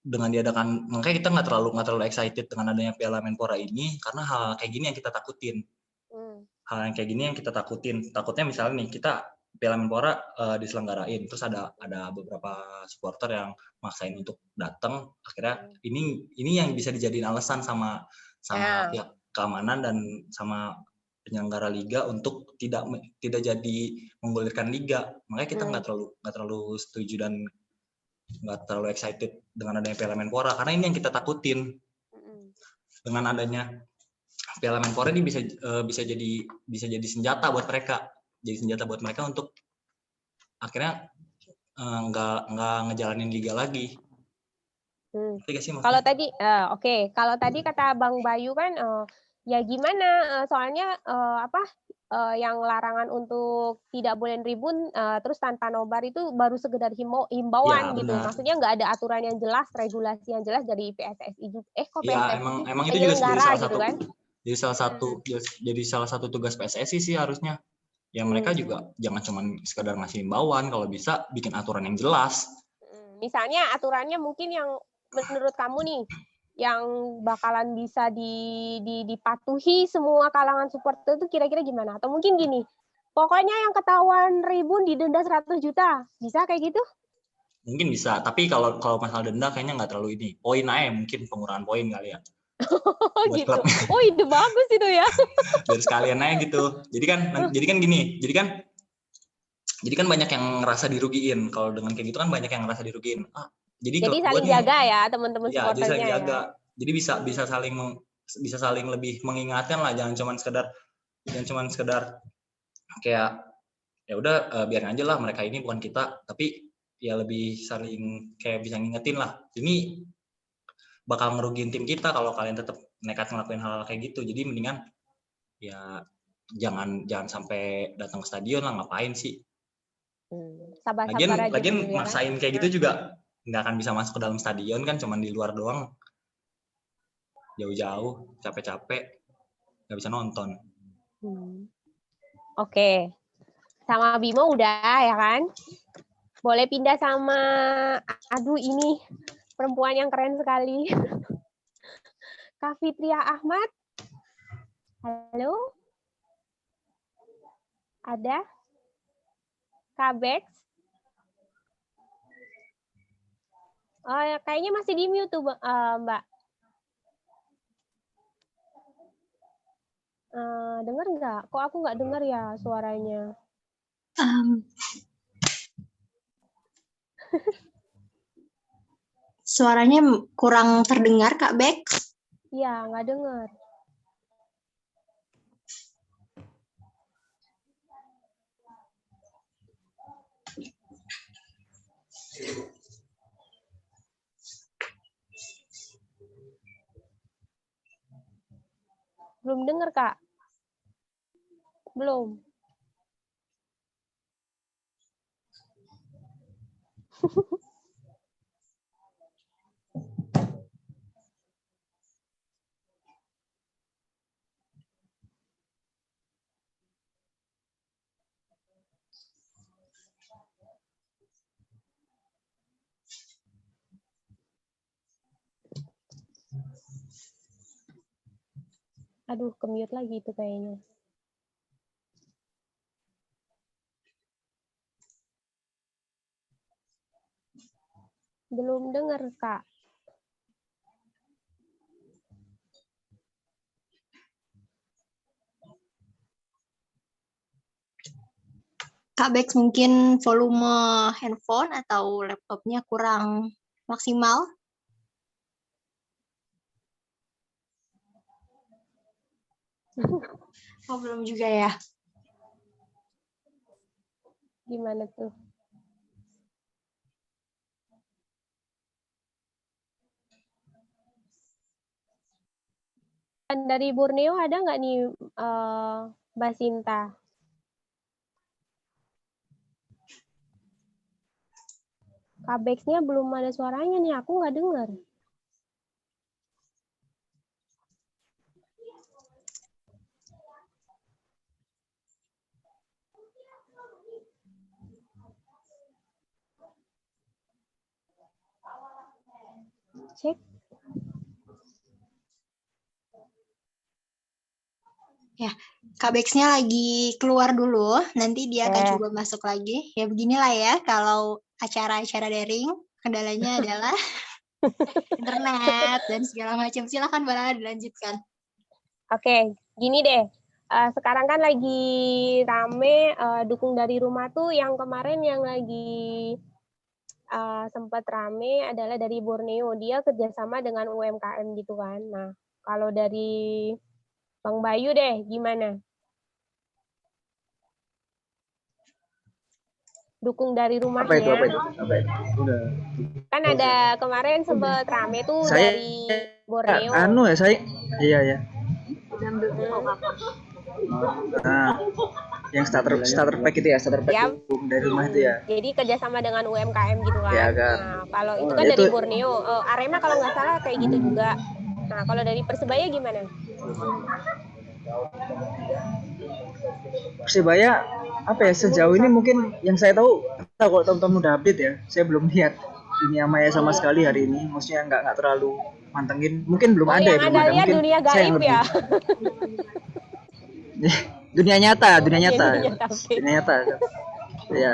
dengan diadakan, makanya kita nggak terlalu excited dengan adanya Piala Menpora ini, karena hal kayak gini yang kita takutin. Hal yang kayak gini yang kita takutin. Takutnya misalnya nih kita Piala Menpora diselenggarain, terus ada beberapa supporter yang maksain untuk datang, akhirnya ini yang bisa dijadiin alasan sama pihak keamanan dan sama penyelenggara liga untuk tidak jadi menggulirkan liga. Makanya kita nggak terlalu setuju dan nggak terlalu excited dengan adanya Piala Menpora, karena ini yang kita takutin. Dengan adanya Piala Menpora ini bisa jadi senjata buat mereka, untuk akhirnya nggak ngejalanin liga lagi. Kalau tadi, kalau tadi kata Bang Bayu kan, ya gimana? Soalnya yang larangan untuk tidak boleh tribun terus tanpa nobar itu baru sekedar himbauan Ya, gitu. Maksudnya nggak ada aturan yang jelas, regulasi yang jelas dari PSSI juga. Kok PSSI? Ya, emang itu juga jadi salah satu kan? Jadi salah satu tugas PSSI sih harusnya. Ya mereka juga jangan cuma sekedar ngasih himbauan, kalau bisa bikin aturan yang jelas. Misalnya aturannya mungkin yang menurut kamu nih yang bakalan bisa dipatuhi semua kalangan supporter itu kira-kira gimana? Atau mungkin gini, pokoknya yang ketahuan tribun didenda 100 juta. Bisa kayak gitu? Mungkin bisa, tapi kalau masalah denda kayaknya nggak terlalu ini. Poin aja mungkin, pengurangan poin kali ya. Oh gitu. Oh itu bagus itu ya. Dari sekalian aja gitu. Jadi kan gini, jadi kan banyak yang ngerasa dirugiin. Kalau dengan kayak gitu kan banyak yang ngerasa dirugiin. Jadi saling jaga ya teman-teman supporternya. Jadi saling jaga. Jadi bisa saling lebih mengingatkan lah, jangan cuma sekedar kayak ya udah biarin aja lah, mereka ini bukan kita, tapi ya lebih saling kayak bisa ngingetin lah. Ini bakal ngerugiin tim kita kalau kalian tetap nekat ngelakuin hal kayak gitu. Jadi mendingan ya jangan sampai datang ke stadion lah, ngapain sih? Sabar-sabar aja. Lagian maksain kayak gitu juga nggak akan bisa masuk ke dalam stadion kan, cuman di luar doang, jauh-jauh, capek-capek, nggak bisa nonton. Oke. Sama Bimo udah ya kan? Boleh pindah sama, aduh ini perempuan yang keren sekali. Kak Fitria Ahmad. Halo? Ada? Kak Bex? Kayaknya masih di mute tuh, Mbak. Dengar nggak? Kok aku nggak dengar ya suaranya? Suaranya kurang terdengar, Kak Bex. Iya, nggak dengar. belum dengar, Kak? Belum. Aduh, ke-mute lagi itu kayaknya. Belum dengar, Kak. Kak Bex mungkin volume handphone atau laptopnya kurang maksimal. Oh, belum juga ya. Gimana tuh? Dan dari Borneo ada nggak nih Mbak Sinta? Kabeksnya belum ada suaranya nih, aku nggak dengar. Cek. Ya, Kak Bex-nya lagi keluar dulu, nanti dia akan Oke. coba masuk lagi. Ya beginilah ya, kalau acara-acara daring, kendalanya adalah internet dan segala macam. Silakan Mbak Lala dilanjutkan. Oke, gini deh. Sekarang kan lagi rame dukung dari rumah tuh yang kemarin yang lagi sempat rame adalah dari Borneo. Dia kerjasama dengan UMKM gitu kan. Nah, kalau dari Bang Bayu deh, gimana? Dukung dari Apa itu? rumahnya. Apa itu? Udah. Kan ada kemarin sempat rame tuh Saya dari Borneo. iya ya. Hmm. Nah, yang starter pack itu ya, starter pack Ya. dari rumah itu ya. Jadi kerjasama dengan UMKM gitu kan. Ya kan. Nah, kalau itu kan Ya, dari itu- Borneo. Arema kalau nggak salah kayak gitu juga. Nah, kalau dari Persebaya gimana? Persibaya apa ya, sejauh ini mungkin yang saya tahu kalau teman-teman udah update ya, saya belum lihat dunia maya sama sekali hari ini, maksudnya nggak terlalu mantengin, mungkin belum Oh, ada ya, yang belum Anda ada, lihat mungkin dunia saya yang gaib lebih ya? dunia nyata Dunia nyata, oke. dunia nyata. Iya,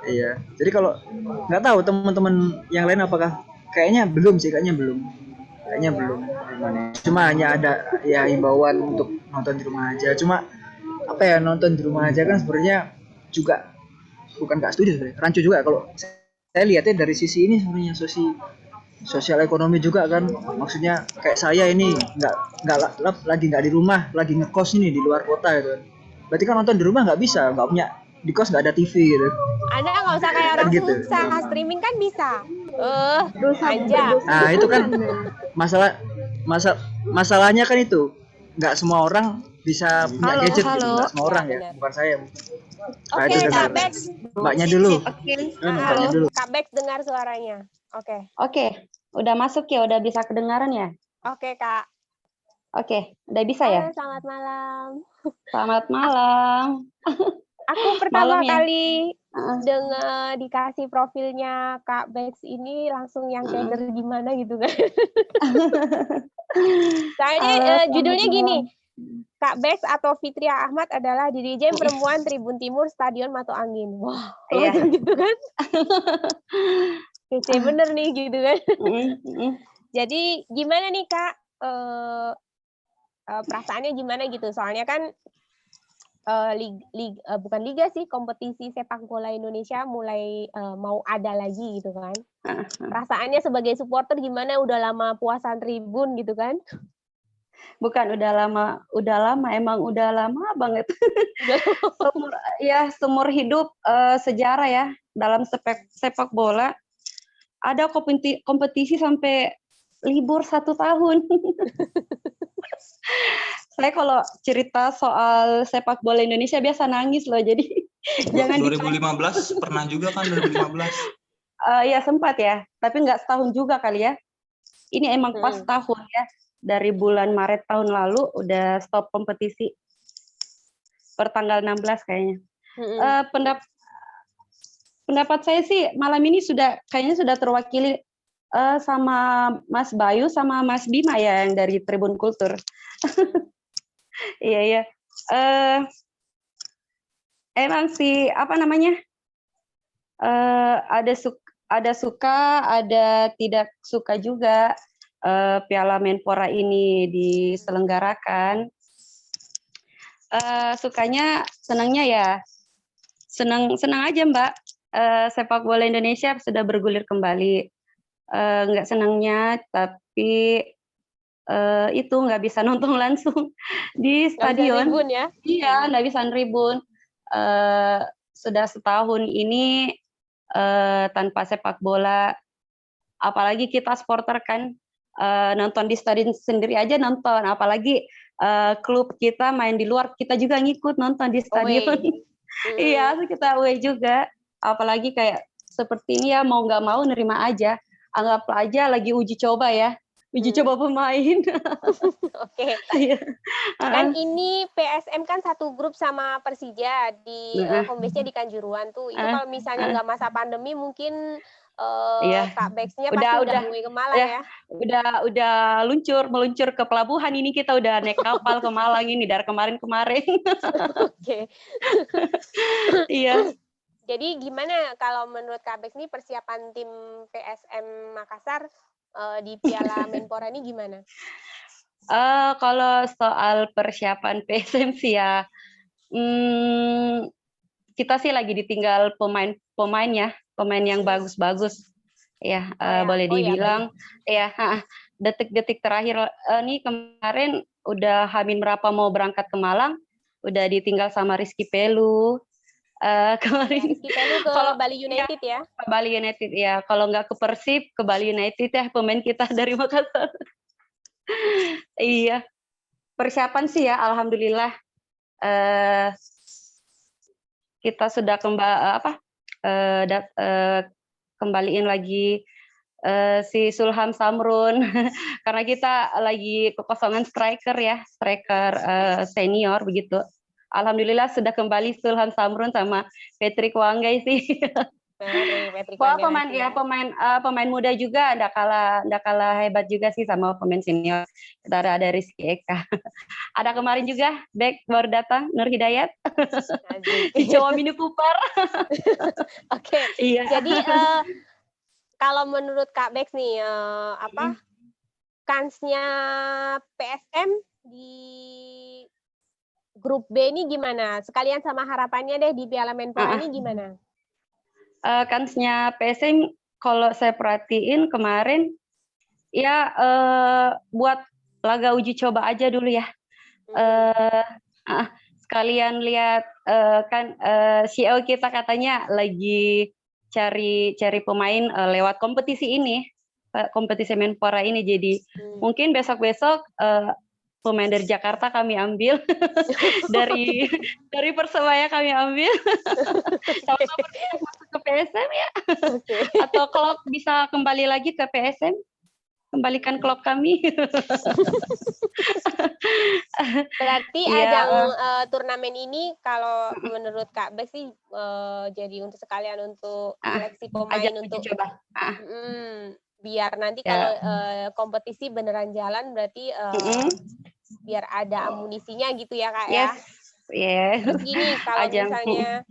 iya, jadi kalau nggak tahu teman-teman yang lain apakah, kayaknya belum gimana, cuma hanya ada ya himbauan untuk nonton di rumah aja. Cuma apa ya, nonton di rumah aja kan sebenarnya juga bukan nggak setuju sebenarnya, rancu juga kalau saya lihatnya dari sisi ini, sebenarnya sosial ekonomi juga kan, maksudnya kayak saya ini lagi nggak di rumah, lagi ngekos ini di luar kota gitu kan, berarti kan nonton di rumah nggak bisa, nggak punya, di kos nggak ada TV gitu. Anda nggak usah kayak orang Gitu. susah, streaming kan bisa. Anja. Nah itu kan masalahnya kan itu, nggak semua orang bisa punya Halo, gadget gitu, halo. nggak semua orang ya, benar. bukan saya. Nah, Oke, itu dengar. Kak Bex. Mbaknya dulu. Oke. Mbaknya dulu. Kak Bex dengar suaranya. Oke. Oke, udah masuk ya, udah bisa kedengaran ya? Oke, Kak. Oke, udah bisa ya? Halo, selamat malam. Selamat malam. Aku pertama Malam ya? kali dengar dikasih profilnya Kak Bex ini langsung yang keder gimana gitu kan. Soalnya Halo, selamat judulnya gini, malam. Kak Bex atau Fitria Ahmad adalah Dirijen Perempuan Tribun Timur Stadion Mato Angin. Wah, Iya. macam gitu kan. Kece bener nih gitu kan. Jadi gimana nih Kak, perasaannya gimana gitu? Soalnya kan bukan liga sih, kompetisi sepak bola Indonesia mulai mau ada lagi gitu kan. Perasaannya sebagai supporter gimana? Udah lama puasan tribun gitu kan? Bukan udah lama, emang udah lama banget. Seumur hidup sejarah ya dalam sepak bola. Ada kompetisi sampai libur 1 tahun. saya kalau cerita soal sepak bola Indonesia biasa nangis loh, jadi jangan 2015 pernah juga kan 2015. Ya sempat ya, tapi nggak setahun juga kali ya. Ini emang pas tahun ya, dari bulan Maret tahun lalu udah stop kompetisi per tanggal 16 kayaknya. Pendapat saya sih malam ini kayaknya sudah terwakili sama Mas Bayu sama Mas Bima ya yang dari Tribun Kultur. Iya. Emang sih apa namanya? Ada suka, ada tidak suka juga Piala Menpora ini diselenggarakan. Sukanya, senangnya ya, senang aja Mbak. Sepak bola Indonesia sudah bergulir kembali. Nggak senangnya, tapi itu nggak bisa nonton langsung di stadion. Nggak bisa tribun ya? Iya, nggak bisa tribun. Sudah setahun ini tanpa sepak bola, apalagi kita supporter kan, nonton di stadion sendiri aja nonton, apalagi klub kita main di luar, kita juga ngikut nonton di stadion. Iya, kita away juga, apalagi kayak seperti ini ya, mau nggak mau nerima aja, anggaplah aja lagi uji coba ya, uji coba pemain. Oke. Kan ini PSM kan satu grup sama Persija di home base-nya di Kanjuruhan tuh. Itu kalau misalnya nggak masa pandemi mungkin Kak Bex-nya pasti udah mulai ke Malang ya. Udah meluncur ke pelabuhan ini, kita udah naik kapal ke Malang ini dari kemarin-kemarin. Oke. Iya. Jadi gimana kalau menurut Kak Bex nih persiapan tim PSM Makassar di Piala Menpora ini gimana? Kalau soal persiapan PSM sih ya, kita sih lagi ditinggal pemain yang bagus-bagus ya, boleh dibilang ya. Detik-detik terakhir nih kemarin udah Hamin berapa mau berangkat ke Malang, udah ditinggal sama Rizky Pelu. Kemarin Rizky Pelu ke Bali United ya? Ke Bali United ya. Kalau nggak ke Persib, ke Bali United ya pemain kita dari Makassar. Iya. Persiapan sih ya, alhamdulillah kita sudah kembaliin lagi si Sulham Samrun karena kita lagi kekosongan striker senior begitu. Alhamdulillah sudah kembali Sulham Samrun sama Patrick Wanggai sih. Pemain muda juga ndak kalah hebat juga sih sama pemain senior. Kita ada Rizky Eka. Ada kemarin juga back baru datang Nur Hidayat. Si Jawa Mini Cooper. Oke. Iya. Jadi kalau menurut Kak Bex nih kansnya PSM di grup B ini gimana? Sekalian sama harapannya deh di Piala Menpora ini gimana? Kansnya PSM kalau saya perhatiin kemarin ya buat laga uji coba aja dulu ya. Sekalian lihat kan CEO kita katanya lagi cari pemain lewat kompetisi ini, kompetisi Menpora ini. Jadi mungkin besok-besok pemain dari Jakarta kami ambil, dari Persebaya kami ambil, sama-sama masuk ke PSM ya. Atau kalau bisa kembali lagi ke PSM, kembalikan klub kami. Berarti ajang turnamen ini kalau menurut Kak Bex sih jadi untuk sekalian untuk seleksi pemain untuk coba. Biar nanti kalau kompetisi beneran jalan berarti biar ada amunisinya gitu ya Kak ya. Terus gini kalau misalnya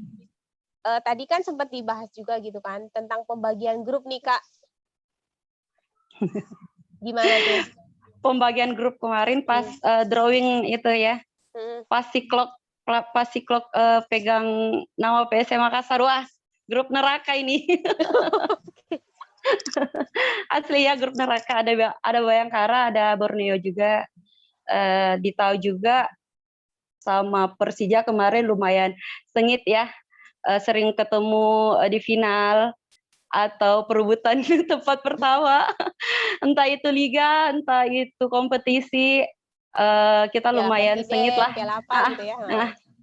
tadi kan sempat dibahas juga gitu kan tentang pembagian grup nih Kak. Gimana tuh? Pembagian grup kemarin pas drawing itu ya. Pas si Klok pegang nama PSM Makassar, wah grup neraka ini. Asli ya grup neraka, ada Bayangkara, ada Borneo juga, Ditau juga, sama Persija kemarin lumayan sengit ya, sering ketemu di final atau perebutan tempat pertama, entah itu liga, entah itu kompetisi, kita Piala lumayan Presiden, sengit lah. Piala apa gitu ya.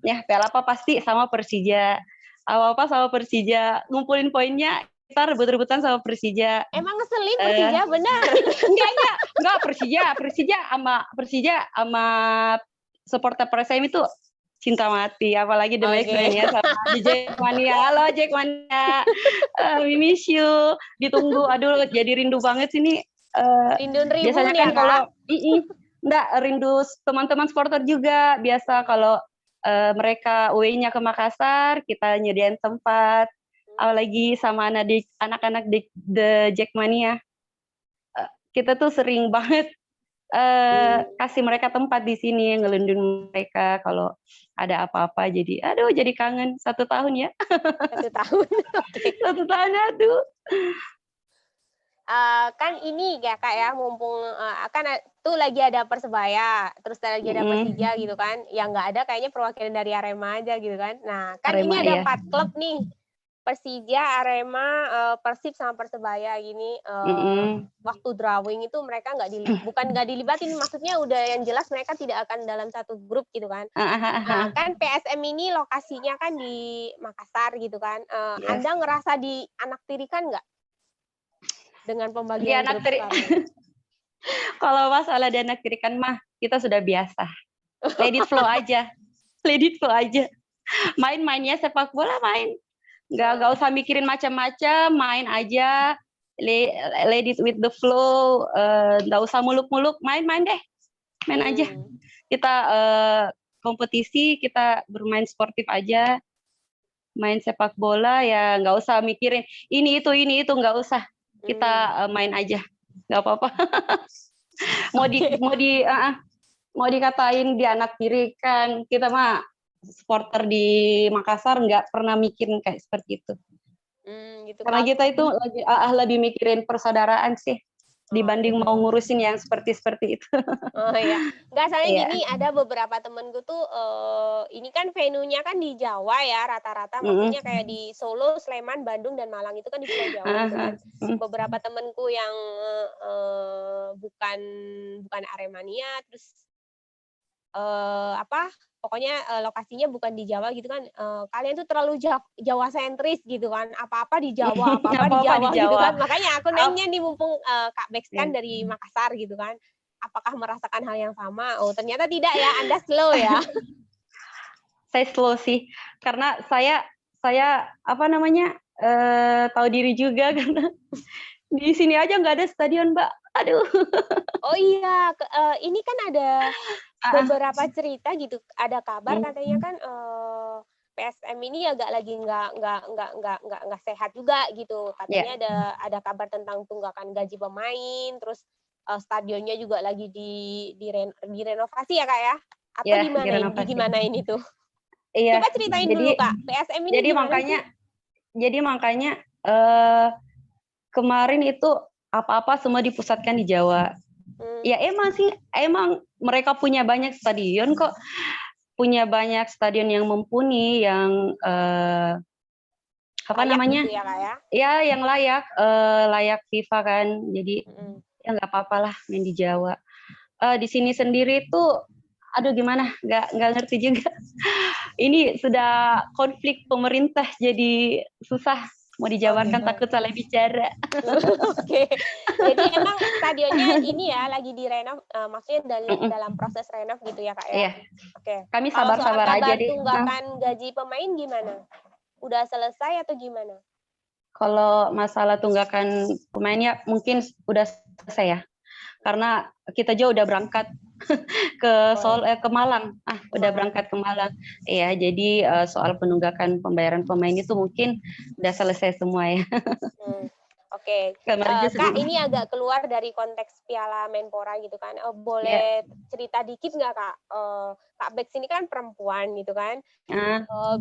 Ya piala apa pasti sama Persija. Apa sama Persija, ngumpulin poinnya kita rebut-rebutan sama Persija. Emang ngeselin Persija benar. Enggak Persija sama supporter Persib itu cinta mati, apalagi The Max ya sama di Jackmania. Halo Jackmania, we miss you. Ditunggu, aduh jadi rindu banget sini. Rindu ribun Biasanya ya kan kalau enggak rindu teman-teman supporter juga. Biasa kalau mereka away-nya ke Makassar, kita nyediain tempat. Apalagi sama anak-anak di The Jackmania. Kita tuh sering banget kasih mereka tempat di sini, ngelindungin mereka kalau ada apa-apa. Jadi, aduh, jadi kangen 1 tahun ya. 1 tahun. 1 tahun, aduh. Kan ini ya Kak ya, mumpung kan tuh lagi ada Persebaya, terus lagi ada Persija gitu kan, yang nggak ada kayaknya perwakilan dari Arema aja gitu kan. Nah kan Arema, ini ada iya. 4 klub nih, Persija, Arema, Persib sama Persebaya gini. Waktu drawing itu mereka bukan nggak dilibatin, maksudnya udah yang jelas mereka tidak akan dalam satu grup gitu kan. Nah kan PSM ini lokasinya kan di Makassar gitu kan. Yes. Anda ngerasa dianaktirikan nggak dengan pembagian grup sekarang? Kalau masalah dianaktirikan mah kita sudah biasa. Let it flow aja. Let it flow aja. Main-mainnya sepak bola main. Nggak usah mikirin macam-macam, main aja. Let it with the flow. Nggak usah muluk-muluk, main-main deh. Main aja. Kita kompetisi, kita bermain sportif aja. Main sepak bola ya nggak usah mikirin ini itu nggak usah. Kita main aja, nggak apa-apa. Mau dikatain dianaktirikan, kita mah supporter di Makassar nggak pernah mikirin kayak seperti itu. Gitu. Karena kita itu lebih mikirin persaudaraan sih dibanding mau ngurusin yang seperti itu. Oh iya, nggak soalnya gini, ada beberapa temenku tuh ini kan venue-nya kan di Jawa ya rata-rata, maksudnya kayak di Solo, Sleman, Bandung dan Malang itu kan di Pulau Jawa gitu kan. Beberapa temenku yang bukan Aremania, terus pokoknya lokasinya bukan di Jawa gitu kan. Kalian tuh terlalu Jawa sentris gitu kan, apa-apa di Jawa, apa-apa di Jawa gitu kan. Makanya aku nanya nih, mumpung Kak Bex kan dari Makassar gitu kan, apakah merasakan hal yang sama? Oh ternyata tidak ya, Anda slow ya. Saya slow sih, karena saya tahu diri juga karena di sini aja nggak ada stadion, Mbak. Aduh. Oh iya, ini kan ada beberapa cerita gitu, ada kabar katanya kan PSM ini agak lagi nggak sehat juga gitu. Katanya ada kabar tentang tunggakan gaji pemain, terus stadionnya juga lagi direnovasi ya Kak ya? Atau gimana ini tuh? Iya. Coba ceritain dulu Kak, PSM ini jadi makanya kemarin itu apa-apa semua dipusatkan di Jawa. Ya emang mereka punya banyak stadion kok, punya banyak stadion yang mumpuni, yang namanya? Gitu ya, Kak, ya? Ya yang layak FIFA kan. Jadi ya nggak apa-apa lah main di Jawa. Di sini sendiri tuh, aduh gimana? Nggak ngerti juga. Ini sudah konflik pemerintah, jadi susah. Mau dijabarkan takut salah bicara. Oke. Jadi emang stadionnya ini ya lagi direnov, maksudnya dalam proses renov gitu ya Kak ya? Iya. Oke. Kami sabar-sabar aja deh. Tunggakan gaji pemain gimana? Udah selesai atau gimana? Kalau masalah tunggakan pemainnya mungkin udah selesai ya. Karena kita juga udah berangkat ke Malang. Udah berangkat ke Malang. Iya, jadi soal penunggakan pembayaran pemain itu mungkin udah selesai semua ya. Oke. Kak, ini agak keluar dari konteks Piala Menpora gitu kan. Boleh cerita dikit nggak Kak? Kak Bex ini kan perempuan gitu kan.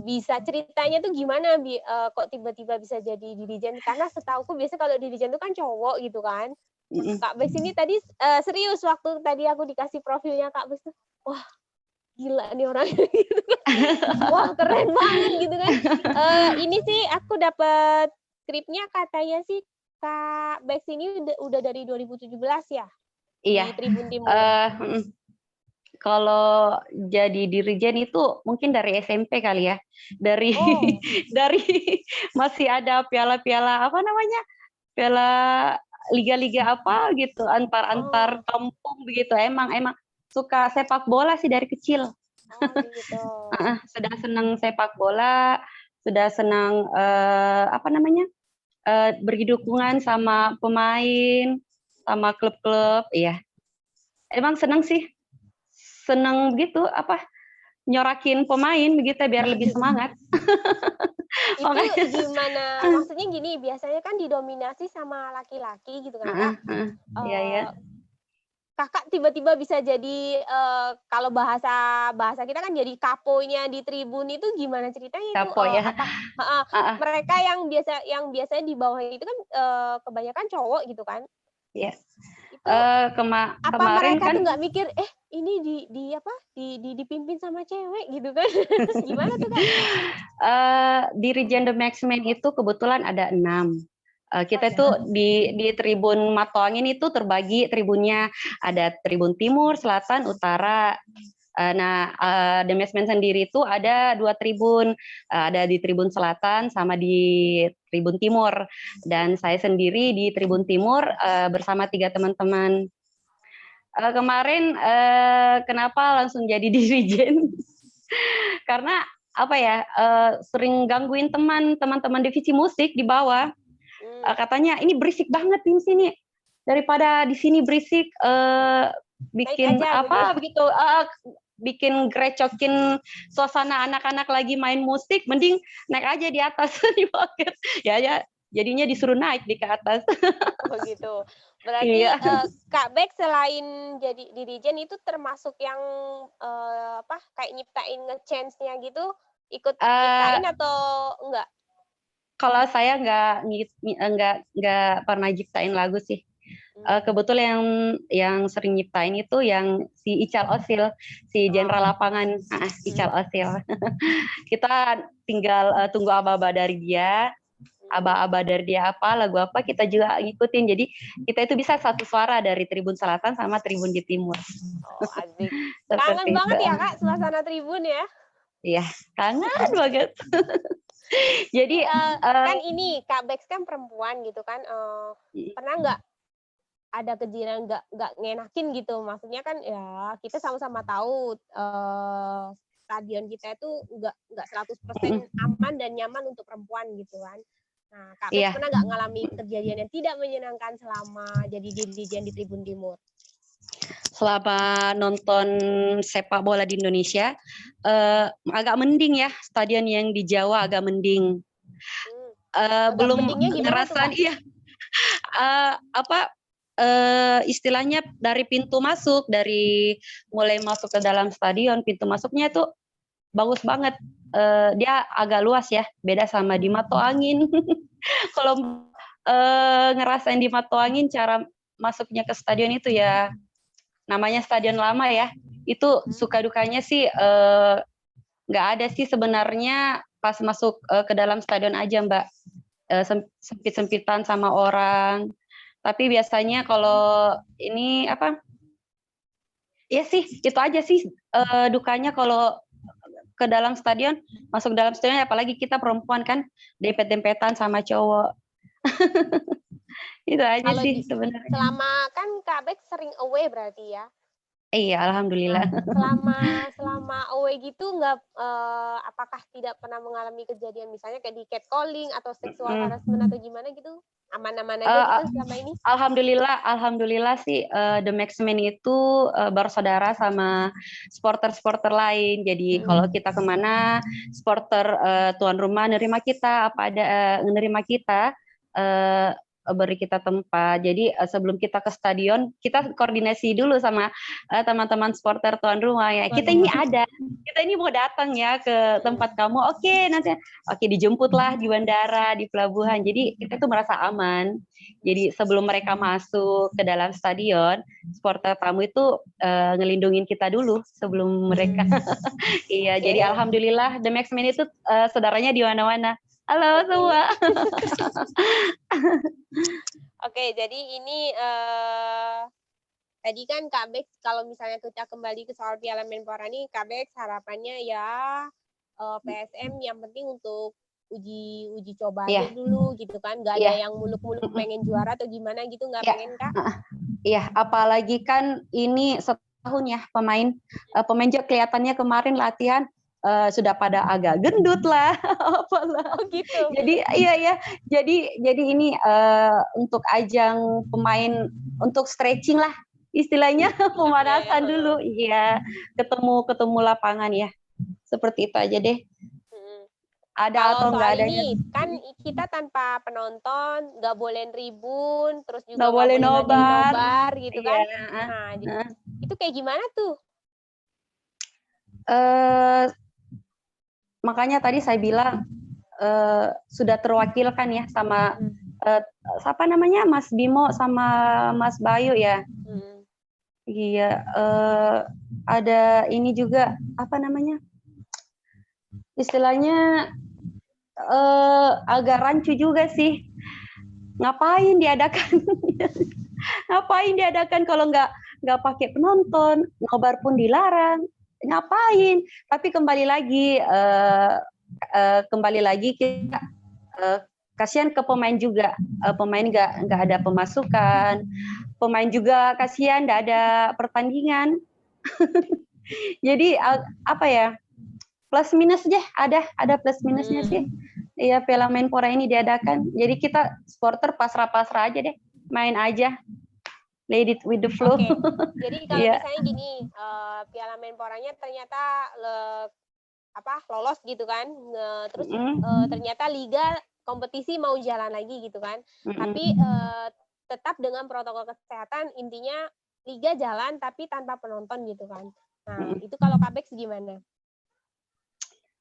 Bisa ceritanya tuh gimana kok tiba-tiba bisa jadi dirijen? Karena setauku biasanya kalau dirijen itu kan cowok gitu kan. Kak Bex ini tadi serius, waktu tadi aku dikasih profilnya Kak Bex tuh, wah gila nih orang gitu kan. Wah keren banget gitu kan. Ini sih aku dapat skripnya katanya sih Kak Bex ini udah dari 2017 ya? Iya. Di Tribun Timur. kalau jadi dirijen itu mungkin dari SMP kali ya. Dari Oh. dari masih ada piala-piala apa namanya? Piala liga-liga apa gitu antar kampung begitu. Emang suka sepak bola sih dari kecil. Oh gitu. Sudah senang sepak bola, sudah senang apa namanya? Berdukungan sama pemain, sama klub-klub, iya. Emang senang sih. Senang gitu apa nyorakin pemain begitu biar lebih semangat. Itu gimana? Maksudnya gini, biasanya kan didominasi sama laki-laki gitu kan, Kak. Iya. Kakak tiba-tiba bisa jadi kalau bahasa kita kan jadi kaponya di tribun itu gimana ceritanya itu? Kapo ya. Mereka yang biasanya di bawah itu kan kebanyakan cowok gitu kan? Iya. Itu apa Kemarin mereka kan tuh nggak mikir ini dipimpin sama cewek gitu kan? Gimana tuh, Kak? Dirijen The Maxman itu kebetulan ada 6. Kita itu di Tribun Matoangin itu terbagi tribunnya, ada Tribun Timur, Selatan, Utara. The Maxman sendiri itu ada 2 tribun, ada di Tribun Selatan sama di Tribun Timur. Dan saya sendiri di Tribun Timur bersama 3 teman-teman. Kemarin kenapa langsung jadi dirijen? Karena apa ya, sering gangguin teman-teman divisi musik di bawah. Katanya ini berisik banget di sini, daripada di sini berisik, bikin apa begitu, bikin grecokin suasana anak-anak lagi main musik, mending naik aja di atas di bawah. Ya jadinya disuruh naik ke atas. Oh gitu. Berarti Iya. Kak Bek selain jadi dirijen itu termasuk yang kayak nyiptain nge-change-nya gitu, ikut nyiptain atau enggak? Kalau saya nggak pernah nyiptain lagu sih. Kebetulan yang sering nyiptain itu yang si Ical Osil, si jenderal lapangan, Ical Osil. Kita tinggal tunggu aba-aba dari dia, dari dia apa, lagu apa, kita juga ngikutin. Jadi kita itu bisa satu suara dari Tribun Selatan sama Tribun di Timur. Oh, asik. Kangen banget ya, Kak, suasana tribun ya? Iya, kangen banget. Jadi kan ini Kak Bex kan perempuan gitu kan, pernah nggak ada kejadian nggak ngenakin gitu? Maksudnya kan ya kita sama-sama tahu stadion kita itu nggak 100% aman dan nyaman untuk perempuan gitu kan. Nah, Kak Bex pernah nggak ngalami kejadian yang tidak menyenangkan selama jadi dirijen di Tribun Timur? Selama nonton sepak bola di Indonesia, agak mending ya, stadion yang di Jawa agak mending. Belum ngerasain, iya. Istilahnya dari pintu masuk, dari mulai masuk ke dalam stadion, pintu masuknya itu bagus banget. Dia agak luas ya, beda sama di Matoangin. Kalau ngerasain di Matoangin, cara masuknya ke stadion itu ya, namanya stadion lama ya, itu suka dukanya sih nggak ada sih sebenarnya pas masuk ke dalam stadion aja Mbak, sempit-sempitan sama orang. Tapi biasanya kalau ini apa, ya sih itu aja sih dukanya kalau ke dalam stadion, masuk dalam stadion, apalagi kita perempuan kan, dempet-dempetan sama cowok. Itu aja kalau sih sebenarnya. Selama kan Kak Bek sering away berarti ya? Iya, alhamdulillah. Selama away gitu nggak, apakah tidak pernah mengalami kejadian misalnya kayak di catcalling atau seksual harassment atau gimana gitu? Aman-aman aja gitu selama ini? Alhamdulillah sih The Maxman itu bersaudara sama supporter lain. Jadi kalau kita kemana, supporter tuan rumah nerima kita, apa ada nerima kita, beri kita tempat. Jadi sebelum kita ke stadion, kita koordinasi dulu sama teman-teman supporter tuan rumah ya. Kita ini mau datang ya ke tempat kamu. Oke, nanti dijemputlah di bandara, di pelabuhan. Jadi kita tuh merasa aman. Jadi sebelum mereka masuk ke dalam stadion, supporter tamu itu ngelindungin kita dulu sebelum mereka. Iya, jadi alhamdulillah The Maxman itu saudaranya di mana-mana. Halo semua. Oke, jadi ini Tadi kan Kak Bex, kalau misalnya kita kembali ke soal Piala Menpora nih, Kak Bex harapannya ya PSM yang penting untuk uji coba aja dulu gitu kan, nggak ada yang muluk-muluk pengen juara atau gimana gitu, nggak pengen Kak? Iya, apalagi kan ini setahun ya pemain juga kelihatannya kemarin latihan sudah pada agak gendut lah, apalah. Oh gitu. Jadi iya, jadi ini untuk ajang pemain untuk stretching lah istilahnya, pemanasan dulu, iya, ketemu lapangan ya, seperti itu aja deh. Ada kalau atau nggak soal adanya? ini kan kita tanpa penonton, nggak boleh tribun, terus juga Nggak boleh nobar gitu kan. Iya. Itu kayak gimana tuh? Makanya tadi saya bilang sudah terwakilkan ya sama siapa namanya, Mas Bimo sama Mas Bayu ya. Iya, ada ini juga apa namanya? Istilahnya agak rancu juga sih. Ngapain diadakan? Ngapain diadakan kalau nggak pakai penonton, nobar pun dilarang. Ngapain? Tapi kembali lagi kita kasihan ke pemain juga. Pemain nggak ada pemasukan. Pemain juga kasihan nggak ada pertandingan. Jadi apa ya? Plus minus aja, ada plus minusnya sih. Iya, Piala Menpora ini diadakan. Jadi kita supporter pasrah-pasrah aja deh, main aja. Let it with the flow. Okay. Jadi kalau misalnya gini, Piala Menporanya ternyata lolos gitu kan, terus ternyata liga kompetisi mau jalan lagi gitu kan, tapi tetap dengan protokol kesehatan, intinya liga jalan tapi tanpa penonton gitu kan. Nah itu kalau Kak Bex gimana?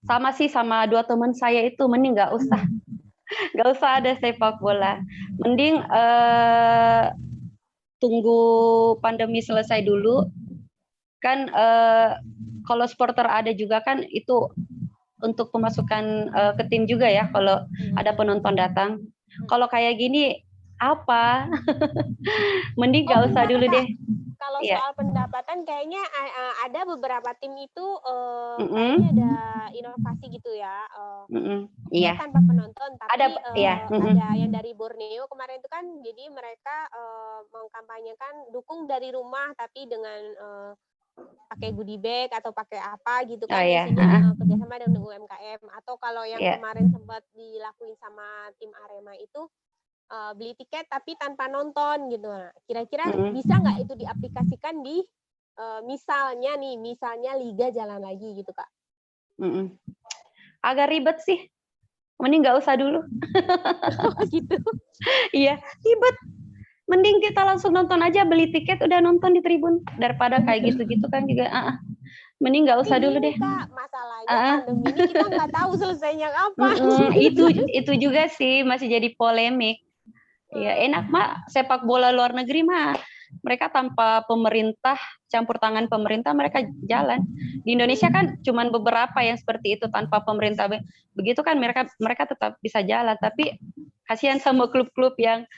Sama sih, sama dua teman saya itu, mending nggak usah ada sepak bola, mending tunggu pandemi selesai dulu kan. Kalau supporter ada juga kan itu untuk pemasukan ke tim juga ya kalau ada penonton datang. Kalau kayak gini apa mending nggak usah dulu deh. Kalau soal pendapatan kayaknya ada beberapa tim itu kayaknya ada inovasi gitu ya. Iya. Tanpa penonton, tapi ada yang dari Borneo kemarin itu kan, jadi mereka mengkampanyekan dukung dari rumah tapi dengan pakai goodie bag atau pakai apa gitu kan, isinya kerjasama dengan UMKM. Atau kalau yang kemarin sempat dilakuin sama tim Arema itu beli tiket tapi tanpa nonton gitu. Nah, kira-kira bisa nggak itu diaplikasikan di misalnya liga jalan lagi gitu Kak? Agak ribet sih, mending nggak usah dulu. Gitu. Iya, ribet. Mending kita langsung nonton aja, beli tiket udah nonton di tribun daripada kayak gitu-gitu kan juga. Mending nggak usah dulu deh. Kak, masalahnya pandemi ini kita nggak tahu selesainya kapan. Itu juga sih masih jadi polemik. Ya enak mak sepak bola luar negeri mah mereka tanpa pemerintah, campur tangan pemerintah mereka jalan. Di Indonesia kan cuman beberapa yang seperti itu tanpa pemerintah. Begitu kan mereka tetap bisa jalan. Tapi kasihan sama klub-klub yang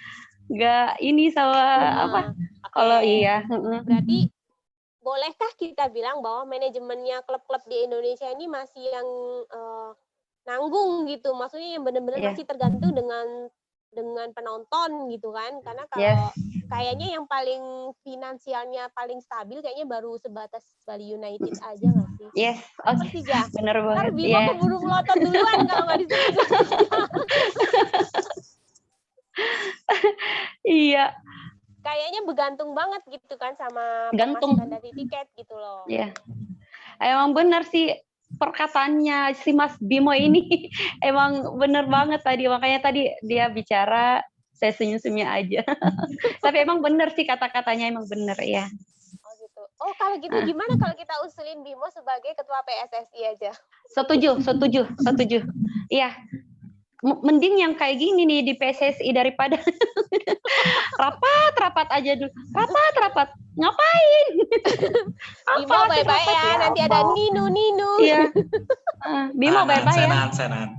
nggak ini sama apa? Kalau iya. Berarti bolehkah kita bilang bahwa manajemennya klub-klub di Indonesia ini masih yang nanggung gitu? Maksudnya yang benar-benar masih tergantung dengan penonton gitu kan, karena kalau kayaknya yang paling finansialnya paling stabil kayaknya baru sebatas Bali United aja nggak sih? Yes, oke. Bener banget. Ntar Bimo keburu melotot duluan kalau nggak disebut. Iya. Kayaknya bergantung banget gitu kan sama gantung dari tiket gitu loh. Iya. Emang benar sih perkataannya si Mas Bimo ini emang bener banget tadi, makanya tadi dia bicara saya senyum-senyum aja. Tapi emang bener sih kata-katanya, emang bener ya. Oh gitu. Oh kalau gitu gimana kalau kita usulin Bimo sebagai ketua PSSI aja? Setuju. Iya. Mending yang kayak gini nih di PSSI daripada rapat aja dulu. Rapat. Ngapain? Bimo baik-baik ya, nanti ada Nino. Iya. Bimo baik-baik ya. Senan.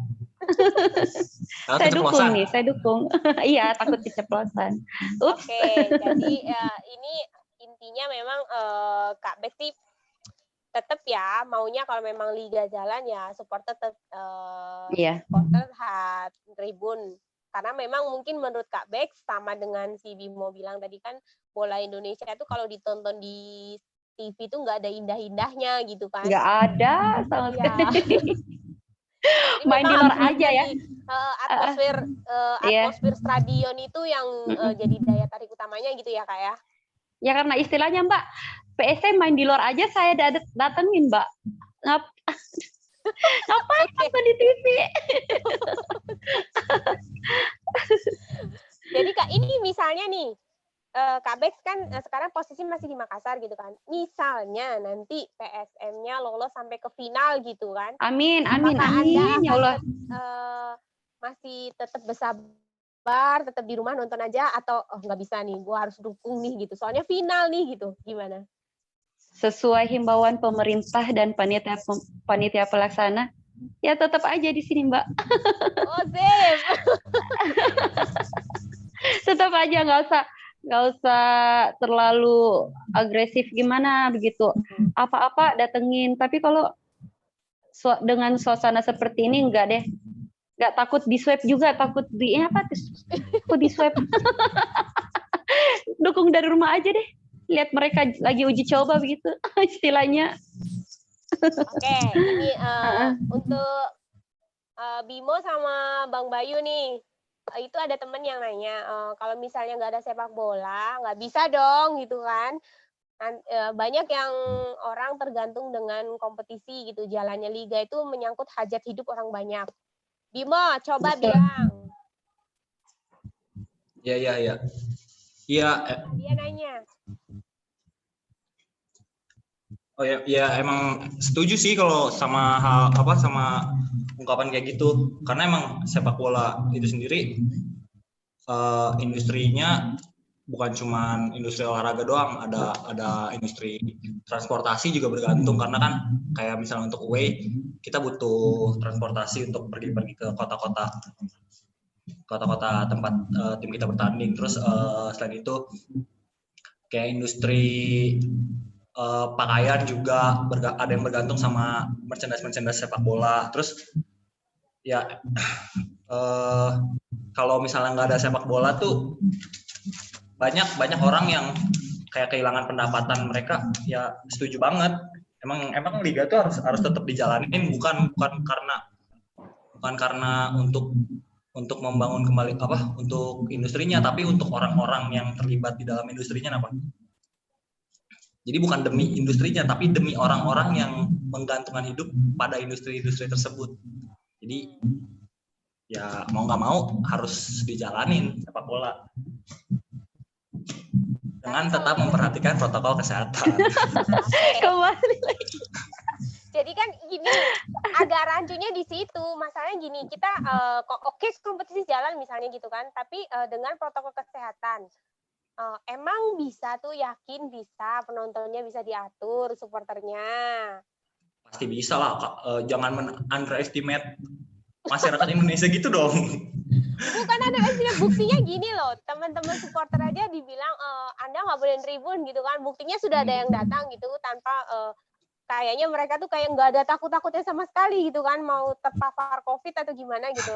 Saya dukung. Iya, takut keceplosan. Oke, jadi ini intinya memang Kak Bek sih tetap ya maunya kalau memang liga jalan ya supporter Iya. supporter tribun. Karena memang mungkin menurut Kak Bek sama dengan si Bimo bilang tadi kan bola Indonesia itu kalau ditonton di TV itu nggak ada indah-indahnya gitu kan. Nggak ada sama Iya. sekali. Jadi Main di memang luar harus aja ya. dari, atmosfer Iya. atmosfer stadion itu yang jadi daya tarik utamanya gitu ya Kak ya. Ya karena istilahnya Mbak, PSM main di luar aja saya datengin Mbak. Ngapain nonton di TV? Jadi Kak, ini misalnya nih, Kak Bex kan sekarang posisi masih di Makassar gitu kan. Misalnya nanti PSM-nya lolos sampai ke final gitu kan. Amin, Apakah Anda ya Allah. masih tetap bersabar, tetap di rumah nonton aja, atau oh nggak bisa nih, gue harus dukung nih gitu. Soalnya final nih gitu, gimana? Sesuai himbauan pemerintah dan panitia pelaksana, ya tetap aja di sini Mbak. Oh sip. Tetap aja nggak usah terlalu agresif gimana begitu. Apa-apa datengin. Tapi kalau dengan suasana seperti ini enggak deh. Nggak takut di swab juga, takut di takut di swab. Dukung dari rumah aja deh. Lihat mereka lagi uji coba begitu istilahnya. Oke, ini untuk Bimo sama Bang Bayu nih. Itu ada temen yang nanya, kalau misalnya nggak ada sepak bola, nggak bisa dong gitu kan. Banyak yang orang tergantung dengan kompetisi gitu. Jalannya liga itu menyangkut hajat hidup orang banyak. Bimo, coba bilang. Iya. Dia nanya. Oh ya emang setuju sih kalau sama sama ungkapan kayak gitu, karena emang sepak bola itu sendiri industrinya bukan cuma industri olahraga doang, ada industri transportasi juga bergantung, karena kan kayak misalnya untuk away kita butuh transportasi untuk pergi ke kota-kota tempat tim kita bertanding. Terus selain itu kayak industri pakaian juga ada yang bergantung sama merchandise sepak bola. Terus ya kalau misalnya nggak ada sepak bola tuh banyak orang yang kayak kehilangan pendapatan mereka. Ya setuju banget. Emang liga tuh harus tetap dijalanin, bukan karena untuk membangun kembali untuk industrinya, tapi untuk orang-orang yang terlibat di dalam industrinya apa. Jadi bukan demi industrinya, tapi demi orang-orang yang menggantungkan hidup pada industri-industri tersebut. Jadi ya mau nggak mau harus dijalanin sepak bola dengan tetap memperhatikan protokol kesehatan. Kembali lagi. Jadi kan gini, agak rancunya di situ. Masalahnya gini, kita oke kompetisi jalan misalnya gitu kan, tapi dengan protokol kesehatan. Emang bisa tuh, yakin bisa, penontonnya bisa diatur, supporternya. Pasti bisa lah, Kak. Jangan underestimate masyarakat Indonesia gitu dong. Bukan underestimate, buktinya gini loh, teman-teman supporter aja dibilang Anda nggak boleh tribun gitu kan, buktinya sudah ada yang datang gitu tanpa kayaknya mereka tuh kayak nggak ada takut-takutnya sama sekali gitu kan, mau terpapar COVID atau gimana gitu.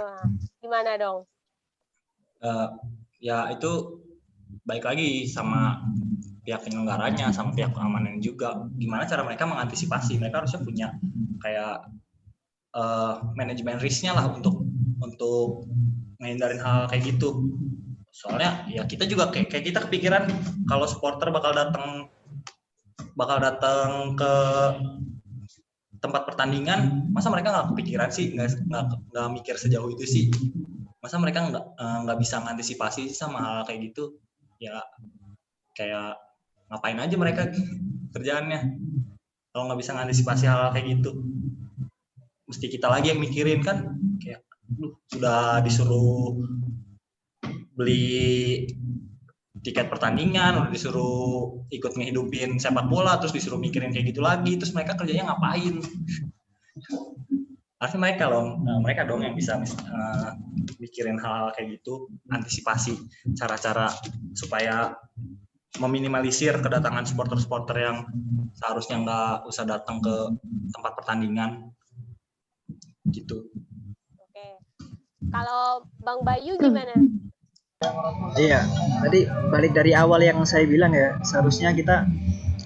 Gimana dong? Ya itu baik lagi sama pihak penyelenggaranya, sama pihak pengamanan juga. Gimana cara mereka mengantisipasi? Mereka harusnya punya kayak manajemen risknya lah untuk menghindarin hal kayak gitu. Soalnya ya kita juga kayak kita kepikiran kalau supporter bakal datang ke tempat pertandingan, masa mereka nggak kepikiran sih, nggak mikir sejauh itu sih. Masa mereka nggak bisa mengantisipasi sama hal kayak gitu? Ya kayak ngapain aja mereka kerjaannya kalau nggak bisa mengantisipasi hal kayak gitu. Mesti kita lagi yang mikirin kan, kayak sudah disuruh beli tiket pertandingan, disuruh ikut ngehidupin sepak bola, terus disuruh mikirin kayak gitu lagi, terus mereka kerjanya ngapain? Harusnya mereka dong yang bisa mikirin hal kayak gitu, antisipasi cara-cara supaya meminimalisir kedatangan supporter-supporter yang seharusnya nggak usah datang ke tempat pertandingan gitu. Oke. Kalau Bang Bayu gimana? Iya, tadi balik dari awal yang saya bilang ya, seharusnya kita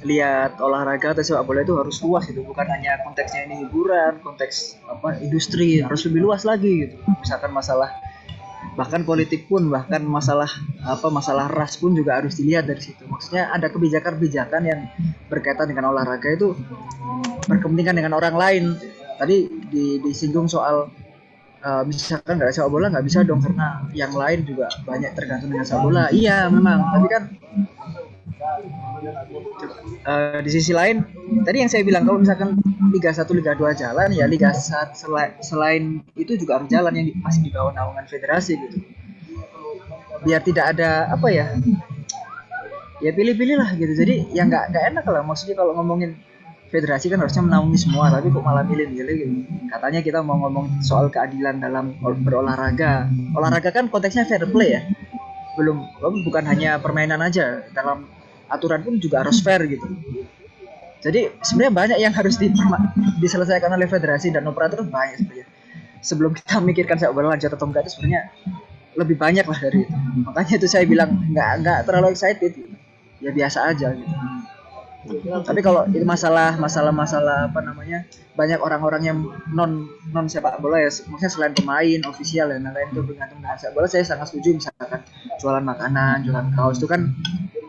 lihat olahraga atau sepak bola itu harus luas gitu, bukan hanya konteksnya ini hiburan, konteks industri, harus lebih luas lagi gitu. Misalkan masalah bahkan politik pun, bahkan masalah ras pun juga harus dilihat dari situ. Maksudnya ada kebijakan-kebijakan yang berkaitan dengan olahraga itu berkepentingan dengan orang lain. Tadi disinggung soal misalkan nggak ada sepak bola, nggak bisa dong karena yang lain juga banyak tergantung dengan sepak bola. Iya memang, tapi kan di sisi lain tadi yang saya bilang, kalau misalkan Liga 1, Liga 2 jalan, ya Liga 1 selain itu juga harus jalan yang masih di bawah naungan federasi gitu. Biar tidak ada ya pilih-pilih lah gitu. Jadi ya nggak enak lah, maksudnya kalau ngomongin federasi kan harusnya menaungi semua, tapi kok malah milih-milih gitu. Katanya kita mau ngomong soal keadilan dalam berolahraga. Olahraga kan konteksnya fair play ya. Bukan hanya permainan aja, dalam aturan pun juga harus fair gitu. Jadi sebenarnya banyak yang harus diselesaikan oleh federasi dan operator, banyak sebenarnya. Sebelum kita memikirkan sepak bola lanjut atau enggak, itu sebenarnya lebih banyak lah dari itu. Makanya itu saya bilang nggak terlalu excited gitu. Ya biasa aja gitu. Tapi kalau itu masalah banyak orang-orang yang non sepak bola ya, maksudnya selain pemain, ofisial dan lain-lain itu bergantung dengan sepak bola, saya sangat setuju. Misalkan jualan makanan, jualan kaos itu kan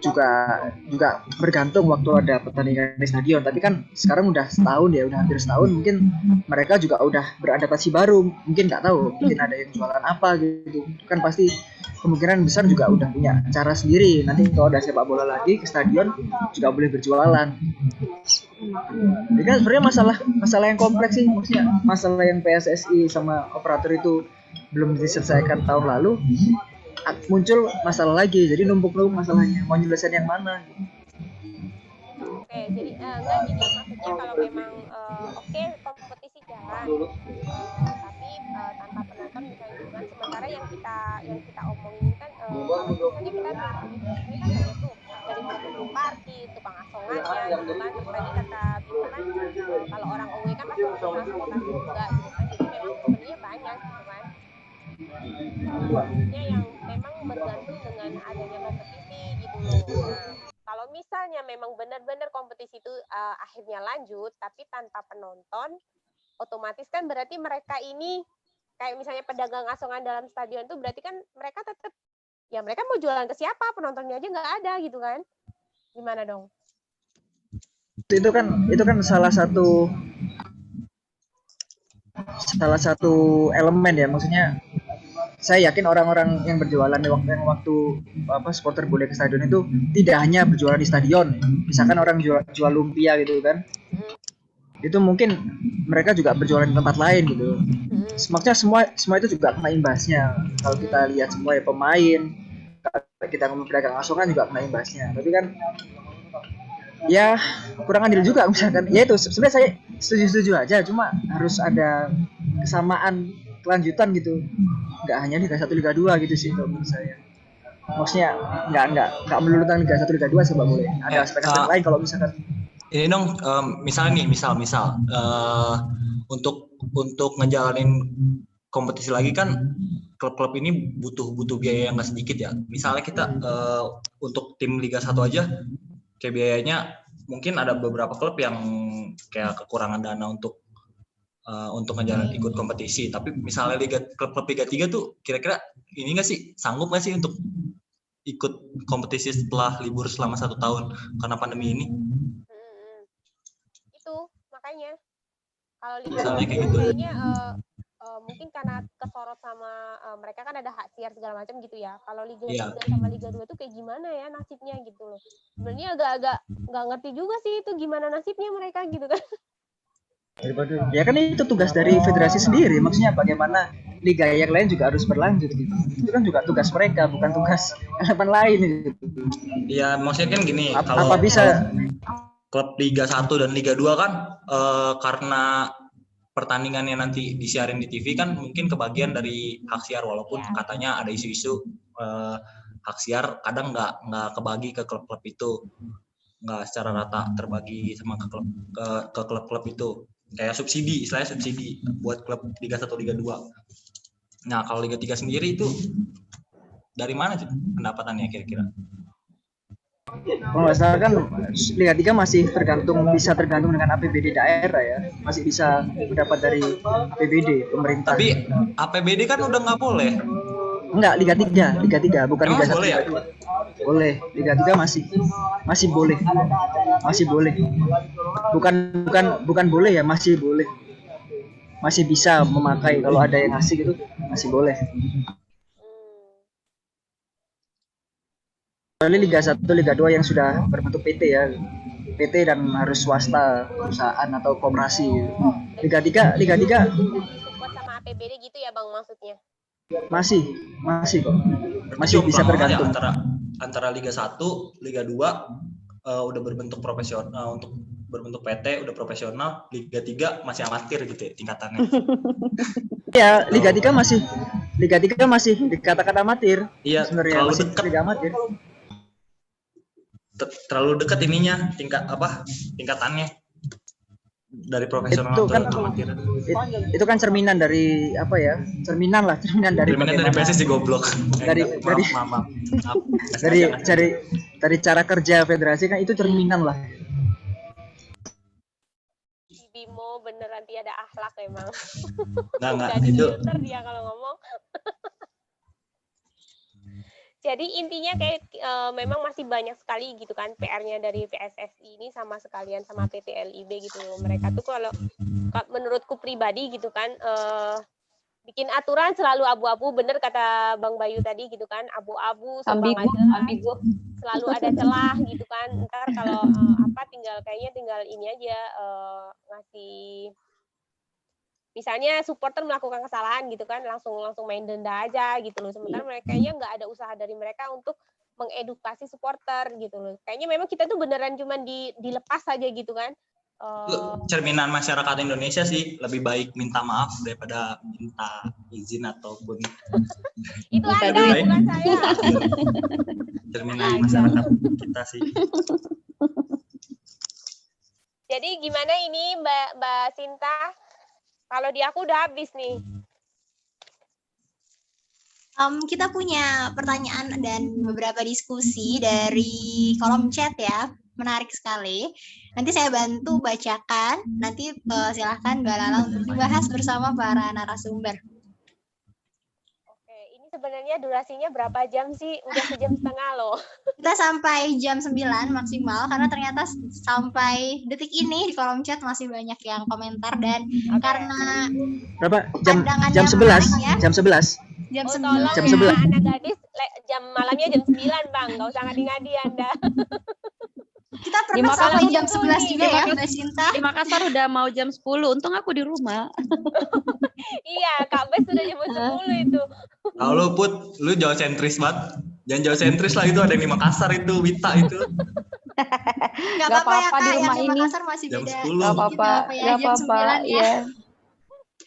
juga bergantung waktu ada pertandingan di stadion. Tapi kan sekarang udah hampir setahun, mungkin mereka juga udah beradaptasi baru, mungkin nggak tahu, mungkin ada yang jualan apa gitu, kan pasti kemungkinan besar juga udah punya cara sendiri. Nanti kalau ada sepak bola lagi ke stadion juga boleh berjualan. Jadi kan sebenarnya masalah yang kompleks sih, maksudnya masalah yang PSSI sama operator itu belum diselesaikan tahun lalu, muncul masalah lagi, jadi numpuk-numpuk masalahnya, mau nyelesain yang mana? Oke, jadi enggak gini, maksudnya kalau memang kompetisi jalan, tapi tanpa penonton misalnya gitu kan. Sementara yang kita omongin kan, misalnya kita ini kan banyak tuh dari mulai parkir, tukang asongannya gitu kan. Terus tadi kata Bimo kan, kalau orang away kan pasti butuh transportasi juga gitu kan. Jadi memang sebenarnya banyak gitu kan. Maksudnya yang memang bergantung dengan adanya kompetisi gitu loh. Nah, kalau misalnya memang benar-benar kompetisi itu akhirnya lanjut tapi tanpa penonton, otomatis kan berarti mereka ini kayak misalnya pedagang asongan dalam stadion itu berarti kan mereka tetap ya mereka mau jualan ke siapa, penontonnya aja nggak ada gitu kan. Gimana dong? Itu kan salah satu elemen ya, maksudnya saya yakin orang-orang yang berjualan di waktu supporter boleh ke stadion itu tidak hanya berjualan di stadion. Misalkan orang jual lumpia gitu kan, itu mungkin mereka juga berjualan di tempat lain gitu. Maksudnya semua itu juga kena imbasnya. Kalau kita lihat semua ya, pemain, kita ngomong pedagang asongan juga kena imbasnya. Tapi kan ya kurang adil juga, misalkan ya itu sebenarnya saya setuju aja, cuma harus ada kesamaan kelanjutan gitu, nggak hanya Liga 1, Liga 2 gitu sih kalau menurut saya. Maksudnya nggak melulu tentang Liga 1, Liga 2 sepak bola, ada aspek-aspek lain. Kalau misalkan ini dong, misalnya nih misal untuk ngejalanin kompetisi lagi kan klub-klub ini butuh biaya yang nggak sedikit ya. Misalnya kita untuk tim Liga 1 aja kayak biayanya mungkin ada beberapa klub yang kayak kekurangan dana untuk ngejalanin ikut kompetisi. Tapi misalnya klub Liga 3 tuh kira-kira ini nggak sih, sanggup nggak sih untuk ikut kompetisi setelah libur selama 1 tahun karena pandemi ini? Itu makanya kalau Liga Misalnya 1 kayak gitu. kayaknya mungkin karena kesorot sama mereka kan ada hak siar segala macam gitu ya. Kalau Liga 3 sama Liga 2 tuh kayak gimana ya nasibnya gitu loh. Sebenarnya agak nggak ngerti juga sih itu gimana nasibnya mereka gitu kan. Ya kan itu tugas dari federasi sendiri, maksudnya bagaimana liga yang lain juga harus berlanjut gitu. Itu kan juga tugas mereka, bukan tugas elemen lain gitu. Iya, maksudnya kan gini, apa bisa klub Liga 1 dan Liga 2 kan karena pertandingannya nanti disiarin di TV kan mungkin kebagian dari hak siar, walaupun katanya ada isu-isu hak siar kadang nggak kebagi ke klub-klub itu, nggak secara rata terbagi sama ke klub-klub itu. Kayak subsidi, istilahnya subsidi buat klub Liga 1, Liga 2. Nah, kalau Liga 3 sendiri itu dari mana sih pendapatannya kira-kira? Kalau nggak salah kan Liga 3 masih bisa tergantung dengan APBD daerah ya, masih bisa mendapat dari APBD pemerintah. Tapi APBD kan udah nggak boleh. Enggak, Liga 3 bukan Emang Liga 1. boleh ya? Boleh, Liga 3 masih boleh. Masih boleh. Bukan boleh ya, masih boleh. Masih bisa memakai kalau ada yang ngasih gitu, masih boleh. Kecuali Liga 1, Liga 2 yang sudah berbentuk PT ya. PT dan harus swasta, perusahaan atau koperasi. Liga 3 Support sama APBD gitu ya Bang maksudnya? masih kok. Masih bisa jomplang banget ya tergantung. antara Liga 1, Liga 2 udah berbentuk profesional, untuk berbentuk PT udah profesional, Liga 3 masih amatir gitu ya tingkatannya. Ya, Liga 3 masih dikatakan amatir. Iya, Sebenarnya terlalu masih dekat. Liga amatir. Terlalu dekat ininya tingkatannya dari profesional Itu ke kan amatir. itu kan cerminan dari apa ya? Cerminan dari Dari PSSI goblok. Maaf. dari cara kerja federasi kan itu cerminan lah. Bimo beneran tiada akhlak emang. Enggak Jadi itu. filter dia kalau ngomong. Jadi intinya kayak memang masih banyak sekali gitu kan PR-nya dari PSSI ini sama sekalian sama PT LIB gitu loh. Mereka tuh kalau menurutku pribadi gitu kan bikin aturan selalu abu-abu, bener kata Bang Bayu tadi gitu kan, abu-abu, Ambigu. selalu ada celah gitu kan. Ntar kalau tinggal ini aja ngasih, misalnya supporter melakukan kesalahan gitu kan, langsung main denda aja gitu loh. Sementara mereka nggak ada usaha dari mereka untuk mengedukasi supporter gitu loh. Kayaknya memang kita tuh beneran cuman dilepas aja gitu kan. Cerminan masyarakat Indonesia sih, lebih baik minta maaf daripada minta izin ataupun itu Anda, bukan saya. Cerminan masyarakat kita sih. Jadi gimana ini Mbak Sinta? Kalau di aku udah habis nih. Kita punya pertanyaan dan beberapa diskusi dari kolom chat ya. Menarik sekali. Nanti saya bantu bacakan. Nanti silahkan Mbak Lala untuk dibahas bersama para narasumber. Oke, ini sebenarnya durasinya berapa jam sih? Udah sejam setengah loh. Kita sampai jam 9 maksimal karena ternyata sampai detik ini di kolom chat masih banyak yang komentar dan karena Berapa? pandangannya Jam 11. menarik ya. Jam 11. Jam 9. Tolong Jam ya 11. anak gadis jam malamnya jam 9 Bang, nggak usah ngadi-ngadi Anda. Kita pernah sampai jam 11 juga ya Makassar. Mbak Sinta. Di Makassar udah mau jam 10. Untung aku di rumah. Iya, Kak Bes sudah jam 10 itu. Tahu lu Put, lu jauh sentris banget. Jangan jauh sentris lah, itu ada yang di Makassar itu, Wita itu. Nggak apa-apa ya Kak, di yang rumah di ini. Makassar masih Jam beda. 10. Gak apa-apa, ya, gak jam apa-apa. 9 ya. Iya.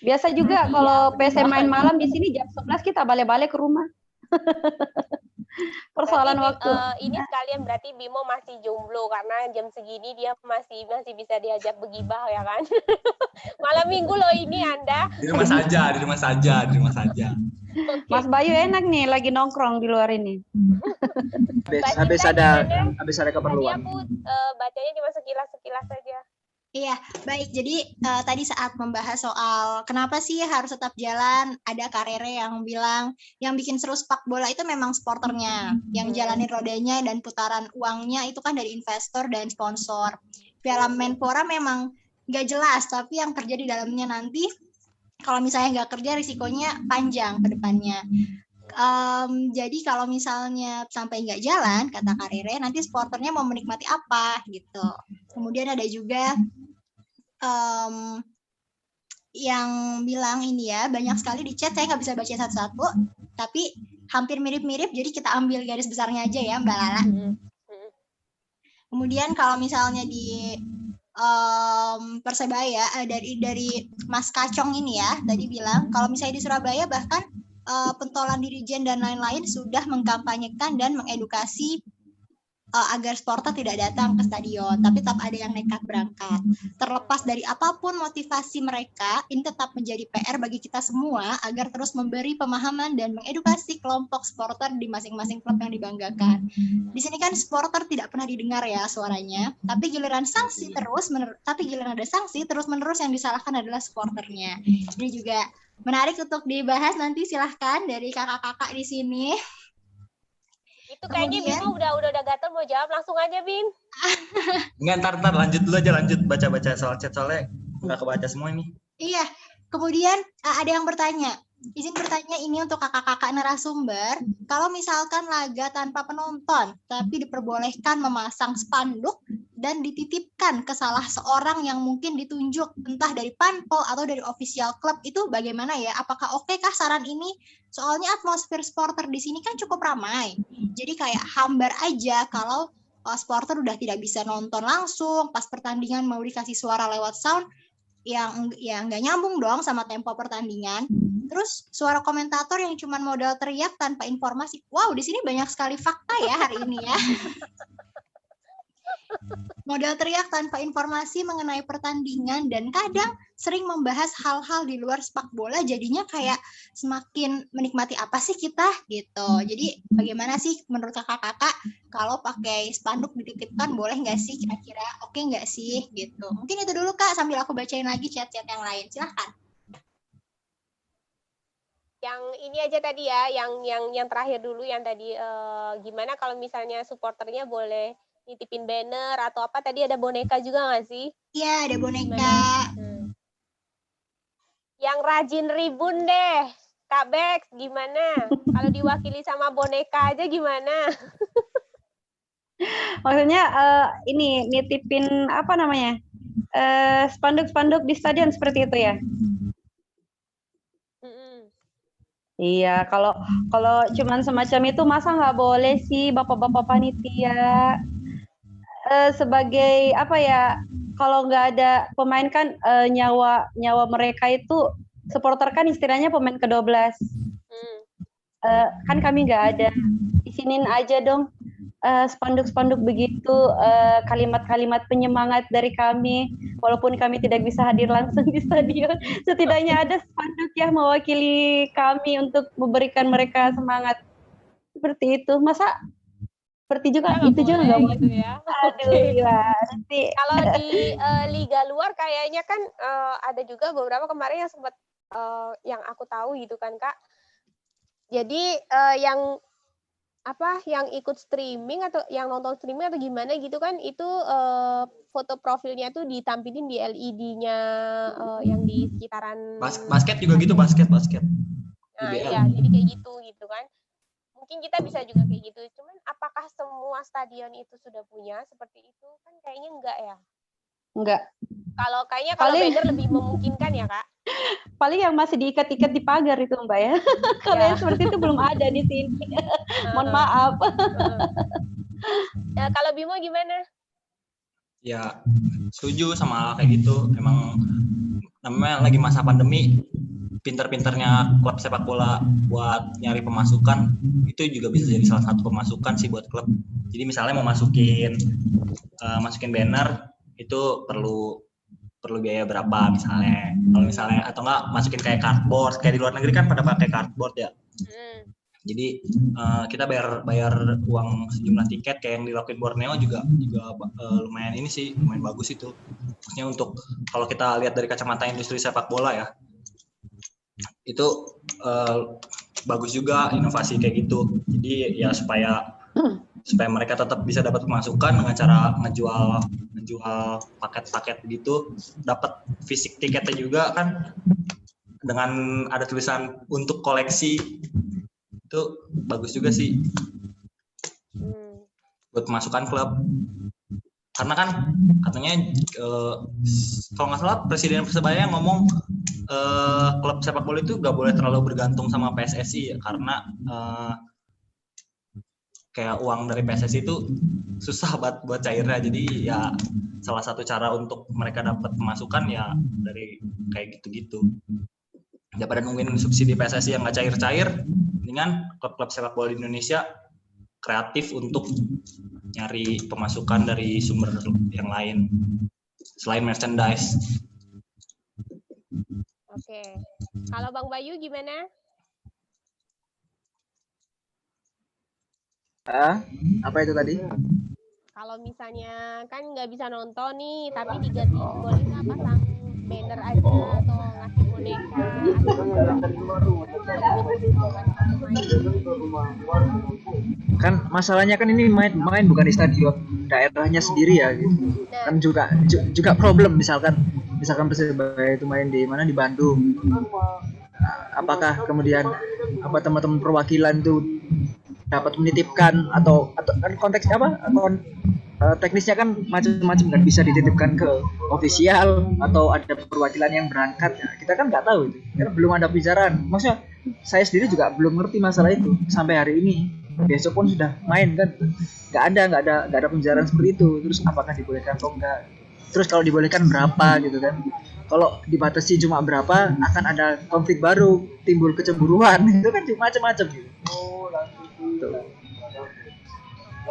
Biasa juga kalau PC main malam di sini jam 11 kita balik-balik ke rumah. Persoalan Berarti, waktu. ini sekalian berarti Bimo masih jomblo karena jam segini dia masih bisa diajak begibah ya kan. Malam minggu loh ini Anda. Di rumah saja. Okay. Mas Bayu enak nih lagi nongkrong di luar ini. Habis ada keperluan. Tadi aku bacanya cuma sekilas saja. Iya, baik. Jadi tadi saat membahas soal kenapa sih harus tetap jalan, ada Karere yang bilang yang bikin seru sepak bola itu memang supporternya, yang jalanin rodanya dan putaran uangnya itu kan dari investor dan sponsor. Piala Menpora memang nggak jelas, tapi yang kerja di dalamnya nanti kalau misalnya nggak kerja risikonya panjang ke depannya. Jadi kalau misalnya sampai nggak jalan, kata Karere, nanti supporternya mau menikmati apa gitu. Kemudian ada juga yang bilang ini ya, banyak sekali di chat, saya nggak bisa baca satu-satu, tapi hampir mirip-mirip, jadi kita ambil garis besarnya aja ya Mbak Lala. Kemudian kalau misalnya di Persebaya dari Mas Kacong ini ya, tadi bilang kalau misalnya di Surabaya bahkan pentolan dirijen dan lain-lain sudah mengkampanyekan dan mengedukasi agar supporter tidak datang ke stadion, tapi tetap ada yang nekat berangkat. Terlepas dari apapun motivasi mereka, ini tetap menjadi PR bagi kita semua agar terus memberi pemahaman dan mengedukasi kelompok supporter di masing-masing klub yang dibanggakan. Di sini kan supporter tidak pernah didengar ya suaranya, tapi giliran ada sanksi terus-menerus yang disalahkan adalah supporternya. Ini juga menarik untuk dibahas nanti, silahkan dari kakak-kakak di sini. Itu kayaknya Bimo udah gatel mau jawab, langsung aja Bim. Enggak, ntar lanjut dulu aja, lanjut baca-baca soal chat, soalnya nggak kebaca semua ini. Iya, kemudian ada yang bertanya, izin bertanya ini untuk kakak-kakak narasumber, kalau misalkan laga tanpa penonton, tapi diperbolehkan memasang spanduk dan dititipkan ke salah seorang yang mungkin ditunjuk, entah dari panpel atau dari official klub, itu bagaimana ya? Apakah oke kah saran ini? Soalnya atmosfer supporter di sini kan cukup ramai, jadi kayak hambar aja kalau supporter udah tidak bisa nonton langsung, pas pertandingan mau dikasih suara lewat sound, yang nggak nyambung dong sama tempo pertandingan. Terus suara komentator yang cuma modal teriak tanpa informasi. Wow, di sini banyak sekali fakta ya hari ini ya. Modal teriak tanpa informasi mengenai pertandingan dan kadang sering membahas hal-hal di luar sepak bola, jadinya kayak semakin menikmati apa sih kita gitu. Jadi bagaimana sih menurut kakak-kakak kalau pakai spanduk dititipkan, boleh nggak sih kira-kira, oke nggak sih gitu. Mungkin itu dulu Kak, sambil aku bacain lagi chat-chat yang lain, silahkan. Yang ini aja tadi ya, yang terakhir dulu, yang tadi gimana kalau misalnya supporternya boleh nitipin banner atau apa, tadi ada boneka juga nggak sih? Iya, ada boneka. Yang rajin ribun deh, Kak Bex, gimana? Kalau diwakili sama boneka aja gimana? Maksudnya ini nitipin apa namanya? Spanduk-spanduk di stadion seperti itu ya? Iya, kalau cuman semacam itu masa nggak boleh sih bapak-bapak panitia? Sebagai apa ya? Kalau nggak ada pemain kan nyawa mereka itu, supporter kan istilahnya pemain ke-12. Kan kami nggak ada. Isinin aja dong spanduk-spanduk begitu, kalimat-kalimat penyemangat dari kami, walaupun kami tidak bisa hadir langsung di stadion, setidaknya ada spanduk ya mewakili kami untuk memberikan mereka semangat seperti itu. Masa seperti juga itu juga nggak boleh gitu ya? Aduh, gila. Nanti kalau di liga luar kayaknya kan ada juga beberapa kemarin yang sempat yang aku tahu gitu kan Kak. Jadi yang ikut streaming atau yang nonton streaming atau gimana gitu kan, itu foto profilnya tuh ditampilin di LED-nya yang di sekitaran basket juga gitu, basket. Nah, iya, jadi kayak gitu kan. Mungkin kita bisa juga kayak gitu. Cuman apakah semua stadion itu sudah punya seperti itu? Kan kayaknya enggak ya. enggak. Kalau Paling- banner lebih memungkinkan ya, Kak. Paling yang masih diikat-ikat di pagar itu Mbak ya. Kalau yang seperti itu belum ada di sini. Mohon maaf. Ya, kalau Bimo gimana? Ya, setuju sama kayak gitu. Emang namanya lagi masa pandemi, pinter-pinternya klub sepak bola buat nyari pemasukan, itu juga bisa jadi salah satu pemasukan sih buat klub. Jadi misalnya mau masukin banner, itu perlu biaya berapa misalnya. Kalau misalnya atau enggak masukin kayak cardboard, kayak di luar negeri kan pada pakai cardboard ya. Jadi kita bayar uang sejumlah tiket kayak yang dilakuin Borneo juga lumayan ini sih, lumayan bagus itu. Maksudnya untuk kalau kita lihat dari kacamata industri sepak bola ya, itu bagus juga inovasi kayak gitu. Jadi ya supaya mereka tetap bisa dapat pemasukan dengan cara ngejual paket-paket gitu, dapat fisik tiketnya juga kan, dengan ada tulisan untuk koleksi, itu bagus juga sih buat pemasukan klub. Karena kan katanya kalau nggak salah Presiden Persebaya ngomong klub sepak bola itu nggak boleh terlalu bergantung sama PSSI ya, karena kayak uang dari PSSI itu susah buat cairnya. Jadi ya salah satu cara untuk mereka dapat pemasukan ya dari kayak gitu-gitu. daripada nungguin subsidi PSSI yang nggak cair-cair, mendingan klub-klub sepak bola di Indonesia kreatif untuk nyari pemasukan dari sumber yang lain selain merchandise. Oke. Kalau Bang Bayu gimana? Apa itu tadi? Kalau misalnya kan nggak bisa nonton nih, tapi diganti boleh nggak pasang banner aja atau ngasih boneka Kan masalahnya kan ini main bukan di stadion daerahnya sendiri ya gitu. Kan juga problem misalkan Persebaya itu main di mana, di Bandung. Apakah kemudian teman-teman perwakilan itu dapat menitipkan atau kan konteksnya teknisnya kan macam-macam, kan bisa dititipkan ke ofisial atau ada perwakilan yang berangkat. Ya, kita kan nggak tahu itu, karena belum ada pembicaraan. Maksudnya saya sendiri juga belum ngerti masalah itu sampai hari ini. Besok pun sudah main kan, nggak ada pembicaraan seperti itu. Terus apakah dibolehkan atau enggak? Terus kalau dibolehkan berapa gitu kan? Kalau dibatasi cuma berapa, akan ada konflik baru, timbul kecemburuan. Itu kan macam-macam gitu.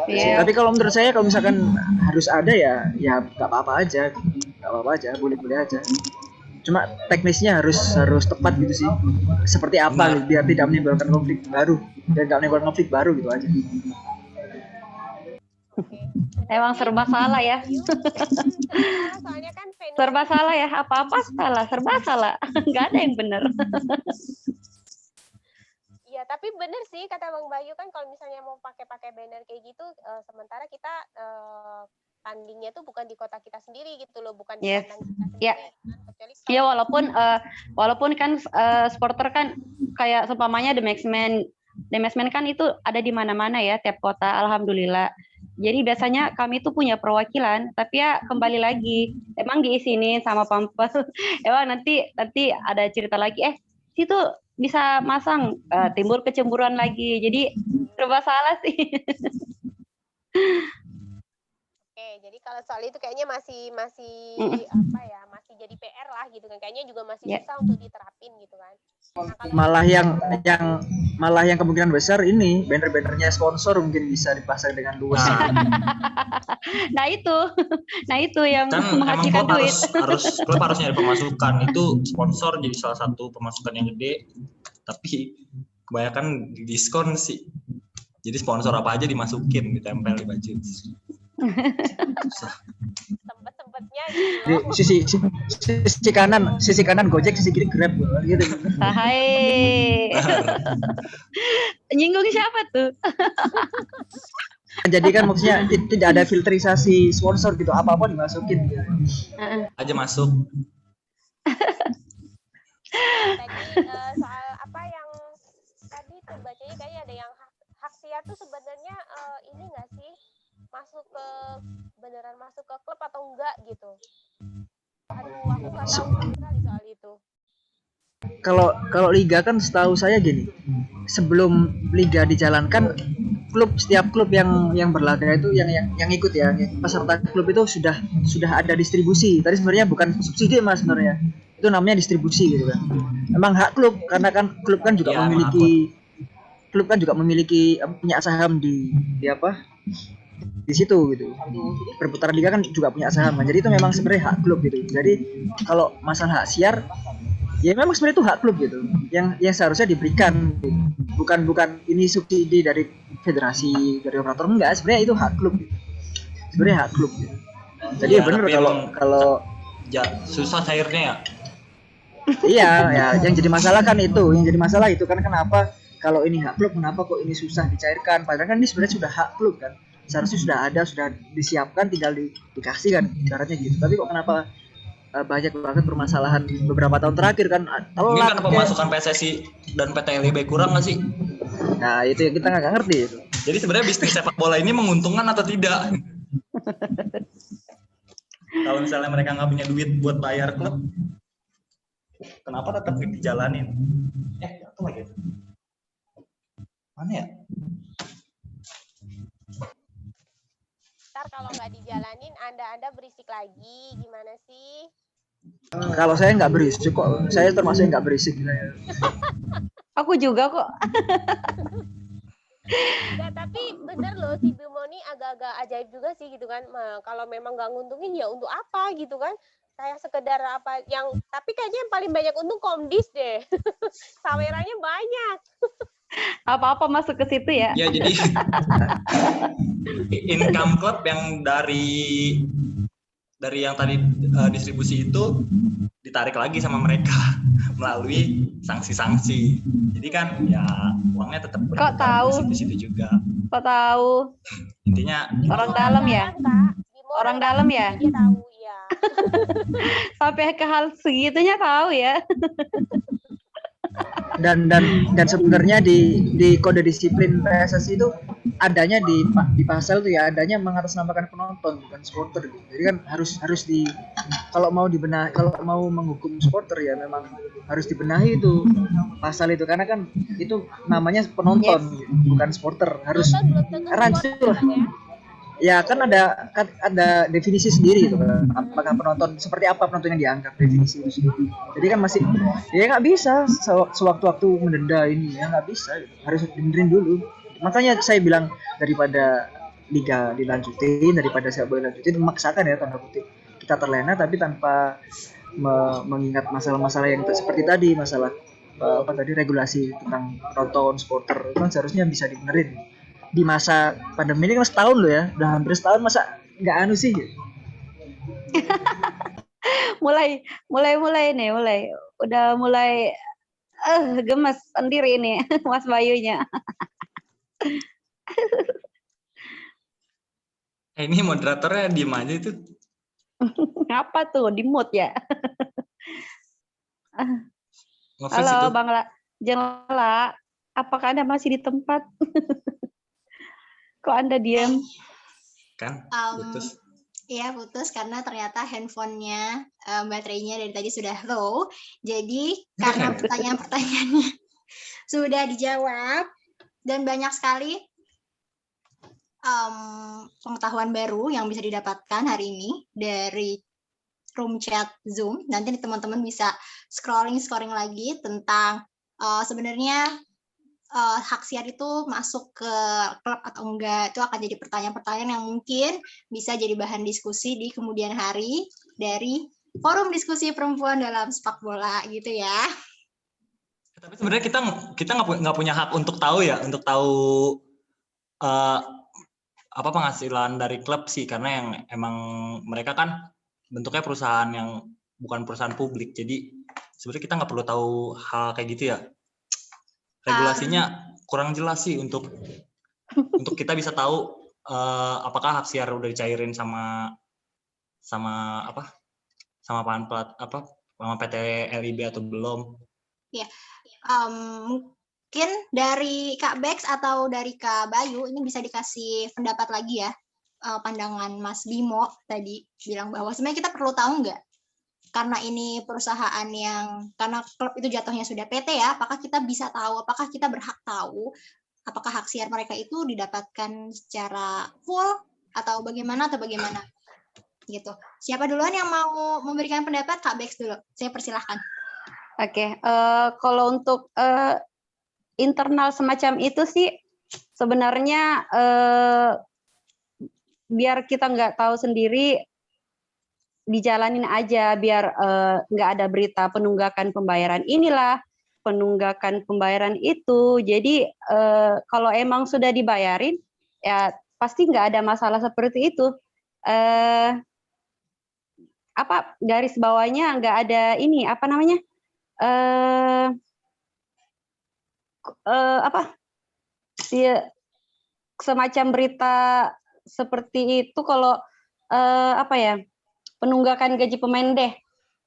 Iya. Tapi kalau menurut saya, kalau misalkan harus ada ya nggak apa-apa aja, boleh-boleh aja. Cuma teknisnya harus tepat gitu sih. Seperti apa gitu, biar tidak menimbulkan konflik baru dan nggak menimbulkan konflik baru gitu aja. Emang serba salah ya. soalnya kan Serba salah ya, apa-apa salah, serba salah. Nggak ada yang benar. Iya, tapi bener sih kata Bang Bayu, kan kalau misalnya mau pakai banner kayak gitu, sementara kita tandingnya tuh bukan di kota kita sendiri gitu loh, bukan di Yes. kandang kita sendiri. Ya. Kecuali Ya walaupun kan supporter kan kayak seumpamanya The Maxman kan itu ada di mana-mana ya, tiap kota, alhamdulillah. Jadi biasanya kami tuh punya perwakilan, tapi ya kembali lagi emang diisinin sama Pampel. Emang nanti ada cerita lagi, situ bisa masang, timbul kecemburuan lagi. Jadi serba salah sih. Oke, jadi kalau soal itu kayaknya masih apa ya, masih jadi PR lah gitu kan. Kayaknya juga masih susah untuk diterapin gitu kan. Nah, kalau Malah yang kemungkinan besar ini banner-bannernya sponsor mungkin bisa dipasang dengan luas. Nah itu yang Kan emang menghasilkan klub duit. klub harus nyari pemasukan. Itu sponsor jadi salah satu pemasukan yang gede, tapi kebanyakan diskon sih. Jadi sponsor apa aja dimasukin, ditempel di baju. sempet-sempetnya gitu loh. Sisi kanan Gojek, sisi kiri Grab gitu. Hai. Nyinggung siapa tuh? Jadi kan maksudnya tidak ada filterisasi sponsor gitu, apa-apa dimasukin gitu. Aja masuk. Tadi soal apa yang tadi tuh bacanya kayaknya ada yang hak siar tuh sebenarnya ini nggak sih, beneran masuk ke klub atau enggak gitu. Aduh, aku nggak tahu sekali soal itu. Kalau liga kan setahu saya gini, sebelum liga dijalankan, setiap klub yang berlaga itu yang ikut ya, peserta klub itu sudah ada distribusi. Tadi sebenarnya bukan subsidi Mas, sebenarnya itu namanya distribusi gitu kan. Memang hak klub, karena kan klub kan juga memiliki punya saham di situ gitu. Perputaran liga kan juga punya saham. Jadi itu memang sebenarnya hak klub gitu. Jadi kalau masalah hak siar, ya memang sebenarnya itu hak klub gitu. Yang seharusnya diberikan gitu. Bukan ini subsidi dari federasi, dari operator, enggak, sebenarnya itu hak klub gitu. Sebenarnya hak klub gitu. Jadi ya, benar kalau ya susah cairnya ya. Iya, ya yang jadi masalah itu kan kenapa kalau ini hak klub, kenapa kok ini susah dicairkan? Padahal kan ini sebenarnya sudah hak klub kan. Seharusnya sudah disiapkan, tinggal dikasih kan, ibaratnya gitu. Tapi kok kenapa banyak banget permasalahan beberapa tahun terakhir kan? Mungkin karena pemasukan PSSI dan PT LIB kurang nggak sih? Nah itu yang kita nggak ngerti itu. Jadi sebenarnya bisnis sepak bola ini menguntungkan atau tidak? Kalau misalnya mereka nggak punya duit buat bayar klub, kenapa tetap dijalanin? Jatuh lagi. Mana ya? Ntar kalau nggak dijalanin, Anda berisik lagi, gimana sih? Kalau saya nggak berisik kok, saya termasuk yang nggak berisik. Aku juga kok. Enggak, tapi bener loh si Bimo nih agak-agak ajaib juga sih gitu kan. Kalau memang nggak nguntungin ya untuk apa gitu kan. Kayak sekedar apa yang, tapi kayaknya yang paling banyak untung Komdis deh. Sawerannya banyak. Apa-apa masuk ke situ ya. Ya jadi income klub yang dari yang tadi distribusi itu ditarik lagi sama mereka melalui sanksi-sanksi. Jadi kan ya uangnya tetap Kok tahu? di situ juga. Kok tahu? Intinya Orang dalam ya? Orang dalam ya? Dia tahu ya. Sampai ke hal segitunya tahu ya. Dan sebenarnya di kode disiplin PSSI itu adanya di pasal tuh ya, adanya mengatasnamakan penonton bukan supporter gitu. Jadi kan harus kalau mau menghukum supporter ya memang harus dibenahi itu pasal itu, karena kan itu namanya penonton bukan supporter, harus rancu lah. Ya kan ada definisi sendiri gitu kan. Apakah penonton seperti apa penonton yang dianggap, definisi itu sendiri. Jadi kan masih ya nggak bisa sewaktu-waktu mendenda ini ya, nggak bisa gitu. Harus dibenerin dulu. Makanya saya bilang daripada liga dilanjutin, daripada sepak bola dilanjutin, memaksakan ya tanda kutip kita terlena tapi tanpa mengingat masalah-masalah yang seperti tadi, masalah regulasi tentang penonton supporter itu kan seharusnya bisa dibenerin. Di masa pandemi ini kan setahun loh ya, udah hampir setahun, masa nggak anu sih? mulai udah mulai gemes sendiri nih Mas Bayunya. ini moderatornya diem aja itu. Apa tuh di mood ya? Nge-freeze Halo itu. Bang Jela, apakah Anda masih di tempat? Kok Anda diam? Kan putus. Iya putus karena ternyata handphonenya baterainya dari tadi sudah low. Jadi karena pertanyaan-pertanyaannya sudah dijawab dan banyak sekali pengetahuan baru yang bisa didapatkan hari ini dari room chat Zoom. Nanti teman-teman bisa scrolling lagi tentang sebenarnya hak siar itu masuk ke klub atau enggak. Itu akan jadi pertanyaan-pertanyaan yang mungkin bisa jadi bahan diskusi di kemudian hari dari forum diskusi perempuan dalam sepak bola gitu ya. Tapi sebenarnya kita nggak punya hak untuk tahu ya, untuk tahu apa penghasilan dari klub sih, karena yang emang mereka kan bentuknya perusahaan yang bukan perusahaan publik. Jadi sebenarnya kita nggak perlu tahu hal kayak gitu ya. Regulasinya kurang jelas sih untuk kita bisa tahu apakah hak siar udah dicairin sama PT LIB atau belum. Ya, mungkin dari Kak Bex atau dari Kak Bayu ini bisa dikasih pendapat lagi ya, pandangan Mas Bimo tadi bilang bahwa sebenarnya kita perlu tahu nggak, karena ini perusahaan karena klub itu jatuhnya sudah PT ya, apakah kita bisa tahu, apakah kita berhak tahu apakah hak siar mereka itu didapatkan secara full atau bagaimana gitu. Siapa duluan yang mau memberikan pendapat? Kak Bex dulu, saya persilahkan. Oke, kalau untuk internal semacam itu sih sebenarnya biar kita nggak tahu sendiri, dijalanin aja biar nggak ada berita penunggakan pembayaran inilah, penunggakan pembayaran itu. Jadi kalau emang sudah dibayarin ya pasti nggak ada masalah seperti itu. Garis bawahnya nggak ada ini apa namanya semacam berita seperti itu kalau penunggakan gaji pemain deh.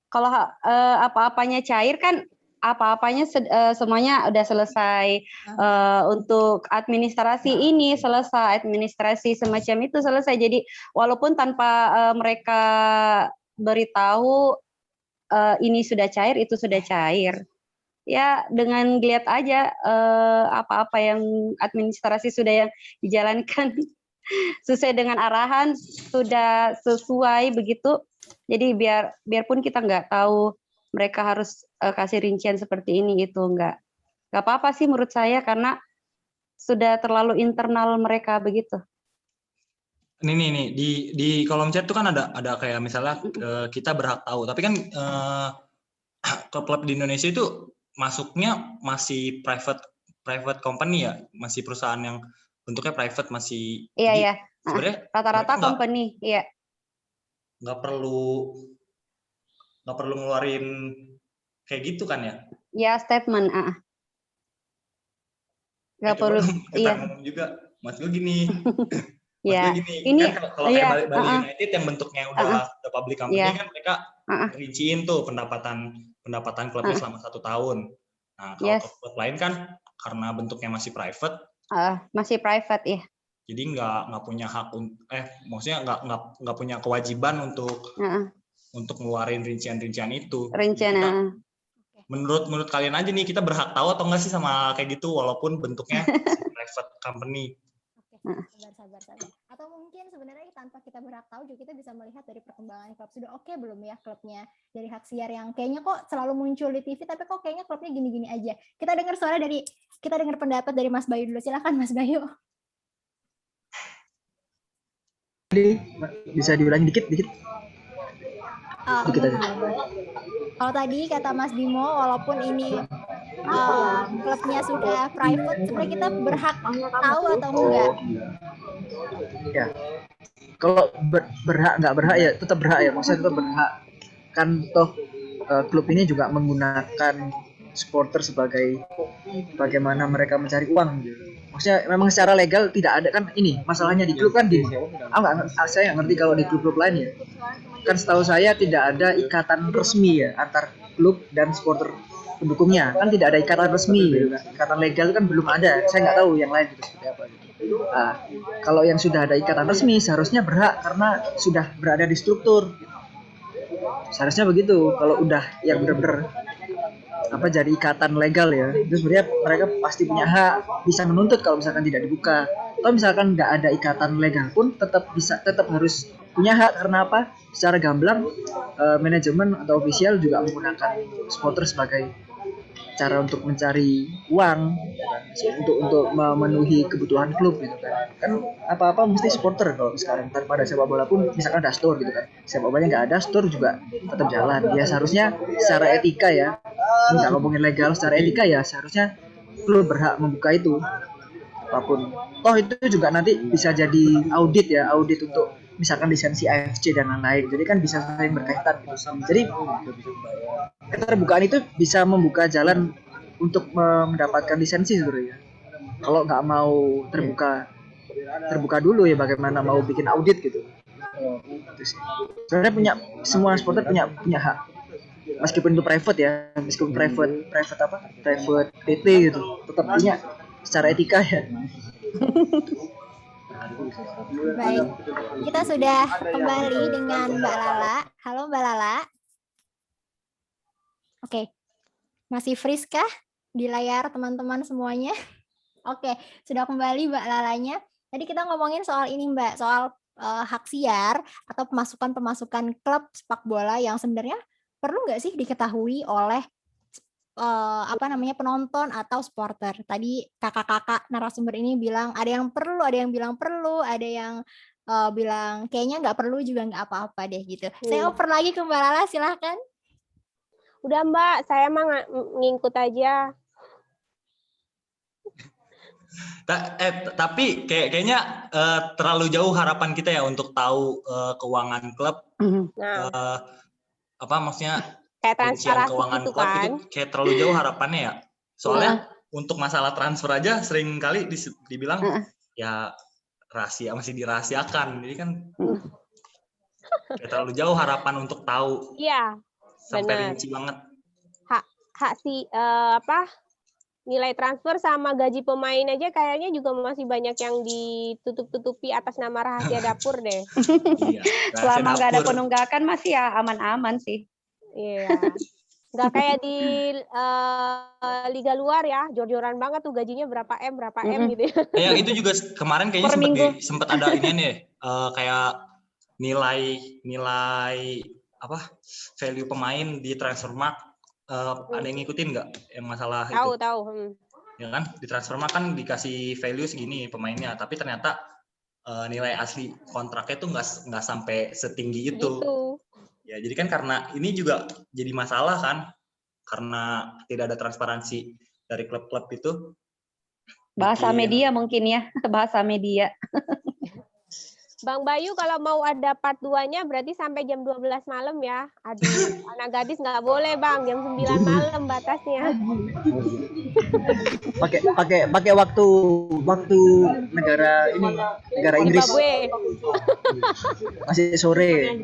Kalau apa-apanya cair kan, apa-apanya semuanya udah selesai. Untuk administrasi ini selesai, administrasi semacam itu selesai. Jadi walaupun tanpa mereka beritahu ini sudah cair, itu sudah cair. Ya dengan lihat aja apa-apa yang administrasi sudah yang dijalankan sesuai dengan arahan, sudah sesuai begitu, Jadi biarpun kita nggak tahu mereka harus kasih rincian seperti ini itu nggak apa-apa sih menurut saya karena sudah terlalu internal mereka begitu. Nih di kolom chat tuh kan ada kayak misalnya kita berhak tahu, tapi kan klub-klub di Indonesia itu masuknya masih private company ya, masih perusahaan yang bentuknya private masih. Iya. Sebenarnya Rata-rata company, iya. Nggak perlu ngeluarin kayak gitu kan ya? Ya statement, nggak perlu. Iya. Ngomong juga, Mas gue gini. Ya, ini kan kalau kayak Bali United yang bentuknya udah public company kan mereka rinciin tuh pendapatan klubnya selama 1 tahun. Nah kalau klub lain kan karena bentuknya masih private. Masih private ya. Jadi nggak punya hak maksudnya nggak punya kewajiban untuk ngeluarin rincian itu. Menurut kalian aja nih kita berhak tahu atau nggak sih sama kayak gitu walaupun bentuknya private company. Sabar. Atau mungkin sebenarnya tanpa kita berhak tahu juga kita bisa melihat dari perkembangan klub sudah oke belum ya klubnya dari hak siar yang kayaknya kok selalu muncul di TV tapi kok kayaknya klubnya gini-gini aja. Kita dengar pendapat dari Mas Bayu dulu. Silakan Mas Bayu. Bisa diulangi dikit. Dikit aja. Kalau tadi kata Mas Bimo, walaupun ini klubnya sudah private, sebenarnya kita berhak tahu atau enggak? Ya, kalau berhak nggak berhak ya tetap berhak ya, maksudnya tetap berhak. Kan toh klub ini juga menggunakan supporter sebagai bagaimana mereka mencari uang gitu. Maksudnya memang secara legal tidak ada kan ini masalahnya di klub kan saya nggak ngerti kalau di klub-klub lain ya. Kan setahu saya tidak ada ikatan resmi ya antar klub dan supporter pendukungnya, kan tidak ada ikatan resmi gitu kan. Ikatan legal kan belum ada, saya nggak tahu yang lain gitu seperti apa gitu. Nah, kalau yang sudah ada ikatan resmi seharusnya berhak karena sudah berada di struktur gitu. Seharusnya begitu. Kalau udah yang benar-benar jadi ikatan legal ya, itu sebenarnya mereka pasti punya hak bisa menuntut kalau misalkan tidak dibuka. Atau misalkan nggak ada ikatan legal pun tetap harus punya hak karena apa? Secara gamblang manajemen atau ofisial juga menggunakan supporter sebagai cara untuk mencari uang untuk memenuhi kebutuhan klub gitu kan. Kan apa-apa mesti supporter kalau sekarang tanpa ada sepak bola pun misalkan ada store gitu kan. Sepak bolanya nggak ada, store juga tetap jalan. Ya seharusnya secara etika ya, nggak ngomongin legal, secara etika ya seharusnya klub berhak membuka itu apapun. Toh itu juga nanti bisa jadi audit untuk misalkan lisensi AFC dan lain-lain. Jadi kan bisa saling berkaitan gitu. Jadi keterbukaan itu bisa membuka jalan untuk mendapatkan lisensi sebenarnya. Kalau nggak mau terbuka dulu ya bagaimana mau bikin audit gitu. Itu sih. Sebenarnya semua supporter punya hak. Meskipun itu private ya, private PT gitu, tetap punya secara etika ya. Baik, kita sudah kembali dengan Mbak Lala. Halo Mbak Lala. Oke, masih freeze kah di layar teman-teman semuanya? Oke, sudah kembali Mbak Lalanya. Tadi kita ngomongin soal ini Mbak, soal hak siar atau pemasukan klub sepak bola yang sebenarnya perlu nggak sih diketahui oleh penonton atau supporter. Tadi kakak-kakak narasumber ini bilang ada yang perlu, ada yang bilang perlu, ada yang bilang kayaknya nggak perlu juga nggak apa-apa deh gitu. Saya oper lagi ke Mbak Lala, silahkan. Udah Mbak, saya mah ngikut aja. Tapi kayaknya terlalu jauh harapan kita ya untuk tahu keuangan klub. Maksudnya kayak transparansi keuangan gitu klub kan. itu kayak terlalu jauh harapannya ya. Soalnya untuk masalah transfer aja sering kali dibilang ya masih dirahasiakan. Jadi kan kayak terlalu jauh harapan untuk tahu. Iya. Sampai Benar. rinci banget. Hak nilai transfer sama gaji pemain aja kayaknya juga masih banyak yang ditutup-tutupi atas nama rahasia dapur deh. Iya, selama nggak ada penunggakan masih ya aman-aman sih. Iya. Nggak kayak di liga luar ya, jor-joran banget tuh gajinya berapa M gitu ya. Kayak itu juga kemarin kayaknya sempat ada ini nih kayak nilai value pemain di Transfermarkt. Ada yang ngikutin nggak yang masalah Tahu, itu? tahu. Ya kan di Transfermarkt kan dikasih value segini pemainnya, tapi ternyata nilai asli kontraknya tuh nggak sampai setinggi itu. Gitu. Ya jadi kan karena ini juga jadi masalah kan, karena tidak ada transparansi dari klub-klub itu. Bahasa Bikin- media mungkin ya, bahasa media. Bang Bayu kalau mau ada part 2-nya berarti sampai jam 12 malam ya. Aduh, anak gadis nggak boleh Bang, jam 9 malam batasnya. pakai waktu negara ini, negara Inggris. Zimbabwe. Masih sore.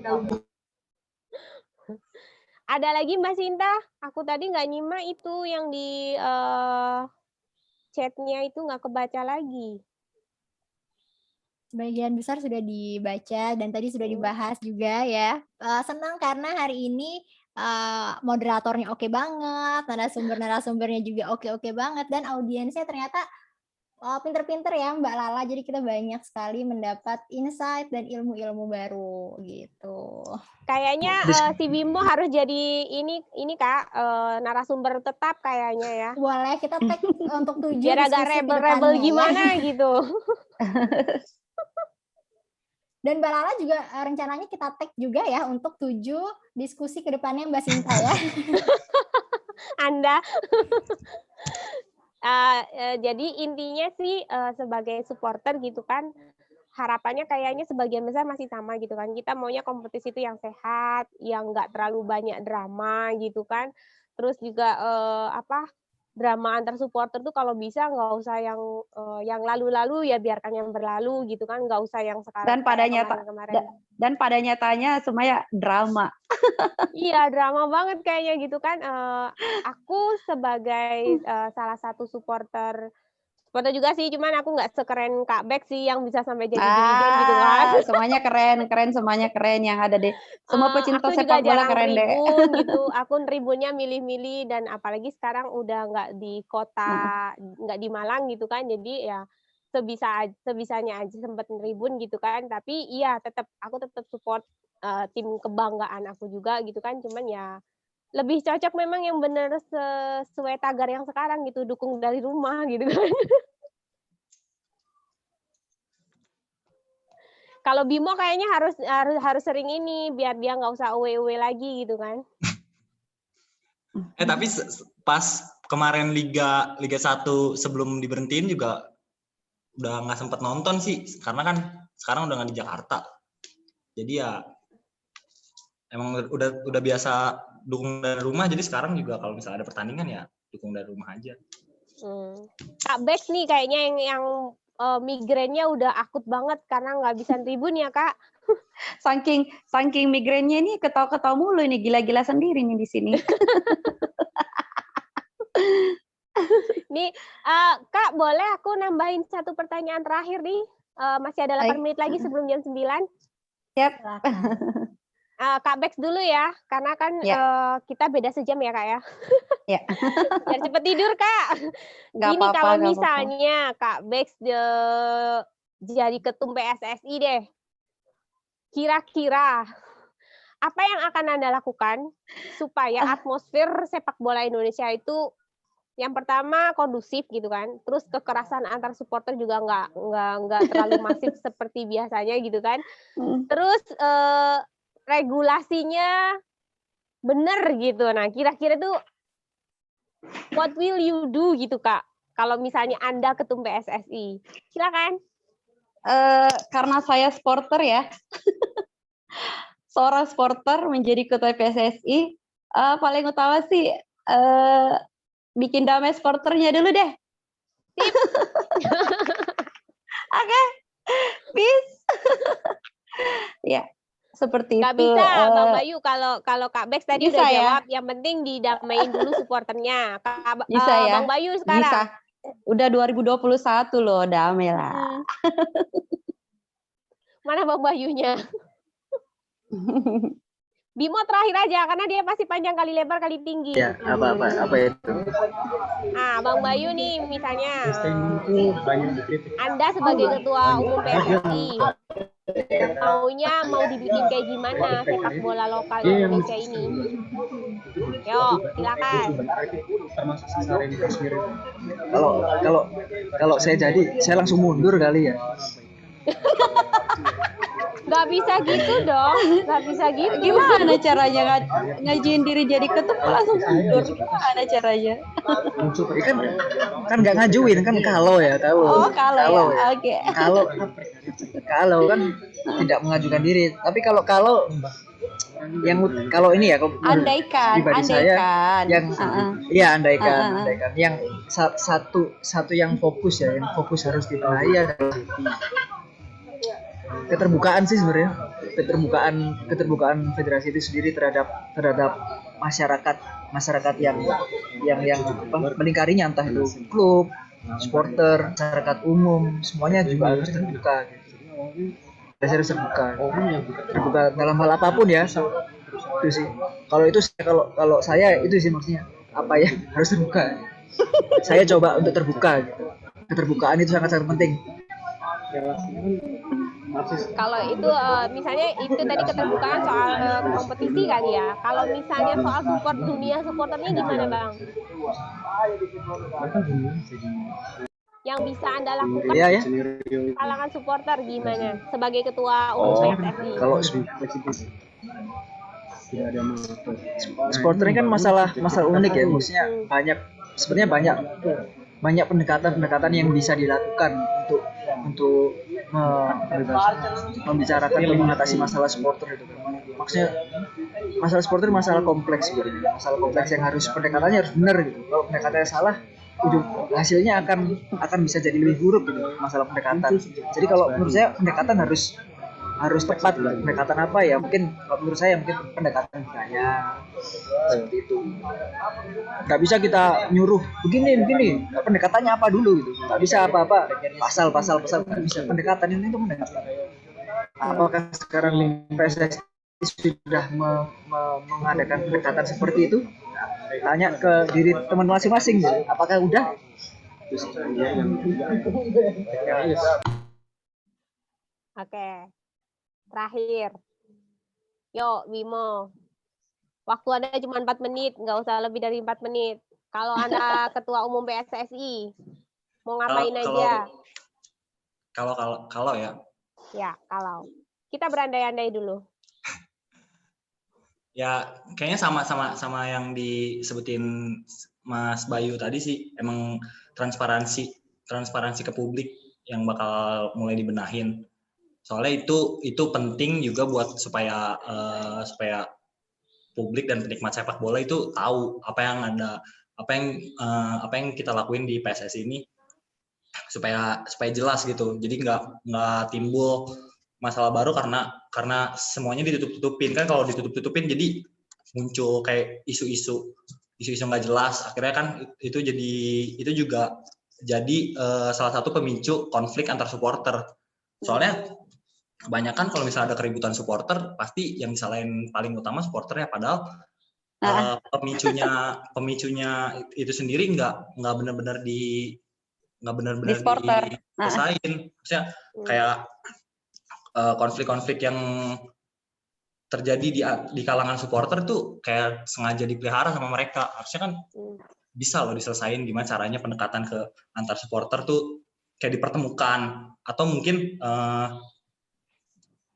Ada lagi Mbak Sinta? Aku tadi nggak nyimak itu yang di chatnya itu nggak kebaca lagi. Sebagian besar sudah dibaca dan tadi sudah dibahas juga ya. Senang karena hari ini moderatornya oke banget, narasumbernya juga oke banget, dan audiensnya ternyata pinter-pinter ya Mbak Lala. Jadi kita banyak sekali mendapat insight dan ilmu-ilmu baru gitu. Kayaknya si Bimo harus jadi ini Kak, narasumber tetap kayaknya ya. Boleh kita tag untuk 7 Biar agak diskusi ke rebel-rebel depannya ya. gimana gitu. Dan Mbak Lala juga rencananya kita tag juga ya untuk 7 diskusi ke depannya Mbak Sinta ya. Anda. Jadi intinya sih sebagai supporter gitu kan, harapannya kayaknya sebagian besar masih sama gitu kan. Kita maunya kompetisi itu yang sehat, yang nggak terlalu banyak drama gitu kan. Terus juga drama antar supporter tuh kalau bisa nggak usah yang lalu-lalu ya, biarkan yang berlalu gitu kan, nggak usah yang sekarang. Dan pada nyatanya semuanya drama. Iya, drama banget kayaknya gitu kan. Aku sebagai salah satu supporter juga sih, cuman aku nggak sekeren Kak Beck sih yang bisa sampai jadi dirijen gitu kan. Semuanya keren, semuanya keren yang ada deh. Semua pecinta Aku sepak juga bola jarang keren deh. tribun gitu. Aku tribunnya milih-milih, dan apalagi sekarang udah nggak di kota, nggak di Malang gitu kan. Jadi ya sebisanya aja sempet tribun gitu kan. Tapi iya aku tetap support tim kebanggaan aku juga gitu kan. Cuman ya lebih cocok memang yang bener sesuai tagar yang sekarang gitu, dukung dari rumah gitu kan. Kalau Bimo kayaknya harus sering ini biar dia nggak usah away lagi gitu kan. Tapi pas kemarin Liga 1 sebelum diberhentiin juga udah nggak sempet nonton sih, karena kan sekarang udah nggak di Jakarta. Jadi ya emang udah biasa dukung dari rumah, jadi sekarang juga kalau misalnya ada pertandingan ya dukung dari rumah aja. Kak Bex nih kayaknya yang migrainnya udah akut banget karena nggak bisa tribun ya Kak. Saking migrainnya ini ketawa-ketawa mulu ini, gila-gila sendiri nih di sini. Nih Kak, boleh aku nambahin satu pertanyaan terakhir nih? Masih ada 8 menit lagi sebelum jam 9. Siap. Kak Bex dulu ya, karena kan kita beda sejam ya Kak ya. Ya. Biar cepet tidur Kak. Gini, kalau misalnya Kak Bex jadi ketum PSSI deh, kira-kira apa yang akan Anda lakukan supaya atmosfer sepak bola Indonesia itu yang pertama kondusif gitu kan, terus kekerasan antar supporter juga nggak terlalu masif seperti biasanya gitu kan, terus regulasinya bener gitu. Nah, kira-kira tuh what will you do gitu Kak, kalau misalnya Anda ketum PSSI? Silakan. Karena saya supporter ya, seorang supporter menjadi ketua PSSI, paling utama sih bikin damai supporternya dulu deh. Oke, peace. Ya. Seperti Gak itu. Bisa, Bang Bayu. Kalau Kak Bex tadi udah jawab, ya? yang penting didamain dulu supporternya. Bisa ya? Bang Bayu sekarang. Bisa. Udah 2021 loh, damai lah. Mana Bang Bayunya? Bimo terakhir aja, karena dia pasti panjang kali lebar kali tinggi. Ya, apa itu? Bang Bayu nih misalnya, Anda sebagai ketua umum PSSI, Maunya mau dibikin kayak gimana sepak bola lokal Indonesia ini? Yo, silakan. Kalau kalau kalau saya jadi, saya langsung mundur kali ya. Gak bisa gitu dong, gak bisa gitu. Gimana caranya ngajuin diri jadi ketua langsung mundur? Gimana caranya? Ya kan nggak ngajuin kan kalau ya Oh, kalau ya. ya. Oke. Kalau kan tidak mengajukan diri. Tapi kalau yang kalau ini ya kalau Andaikan. saya yang iya andaikan Uh-uh. yang satu yang fokus ya, yang fokus harus dibenahi adalah keterbukaan sih sebenarnya, keterbukaan federasi itu sendiri terhadap masyarakat yang melingkarinya, entah itu klub, supporter, masyarakat umum, semuanya juga harus terbuka gitu. Harus terbuka dalam hal apapun ya. Itu sih. Kalau saya itu sih maksudnya, apa ya, harus terbuka. Saya coba untuk terbuka gitu. Keterbukaan itu sangat penting. Kalau itu misalnya itu tadi keterbukaan soal kompetisi kali ya. Kalau misalnya soal dunia supporternya gimana Bang? Yang bisa Anda lakukan kalangan supporter gimana sebagai ketua umum PSSI? Kalau supporter ini kan masalah unik ya, maksudnya sebenarnya banyak pendekatan yang bisa dilakukan untuk membicarakan atau mengatasi masalah supporter itu. Maksudnya masalah supporter masalah kompleks gitu. Masalah kompleks yang pendekatannya harus benar gitu. Kalau pendekatannya salah, hasilnya akan bisa jadi lebih buruk gitu, masalah pendekatan. Jadi kalau menurut saya pendekatan harus tepat gitu. Pendekatan apa ya? Mungkin kalau menurut saya pendekatan budaya seperti itu. Nggak bisa kita nyuruh begini. Pendekatannya apa dulu gitu. Nggak bisa apa-apa pasal nggak bisa. Pendekatan ini itu pendekatan. Apakah sekarang PSSI sudah mengadakan pendekatan seperti itu? Tanya ke diri teman masing-masing gitu. Apakah udah? Oke. Terakhir. Yo, Wimo. Waktu Anda cuma 4 menit, nggak usah lebih dari 4 menit. Kalau Anda ketua umum PSSI, mau ngapain aja? Kalau ya. Ya, kalau. Kita berandai-andai dulu. Ya, kayaknya sama yang disebutin Mas Bayu tadi sih. Emang transparansi ke publik yang bakal mulai dibenahin. Soalnya itu penting juga buat supaya publik dan penikmat sepak bola itu tahu apa yang kita lakuin di PSSI ini supaya jelas gitu. Jadi nggak timbul masalah baru karena semuanya ditutup-tutupin. Kan kalau ditutup-tutupin jadi muncul kayak isu-isu nggak jelas. Akhirnya kan itu juga jadi salah satu pemicu konflik antar supporter. Soalnya kebanyakan kalau misalnya ada keributan supporter, pasti yang disalahin paling utama supporternya, padahal pemicunya itu sendiri nggak benar-benar diselesain. Maksudnya kayak konflik-konflik yang terjadi di kalangan supporter tuh kayak sengaja dipelihara sama mereka. Harusnya kan bisa loh diselesain. Gimana caranya pendekatan ke antar supporter tuh kayak dipertemukan, atau mungkin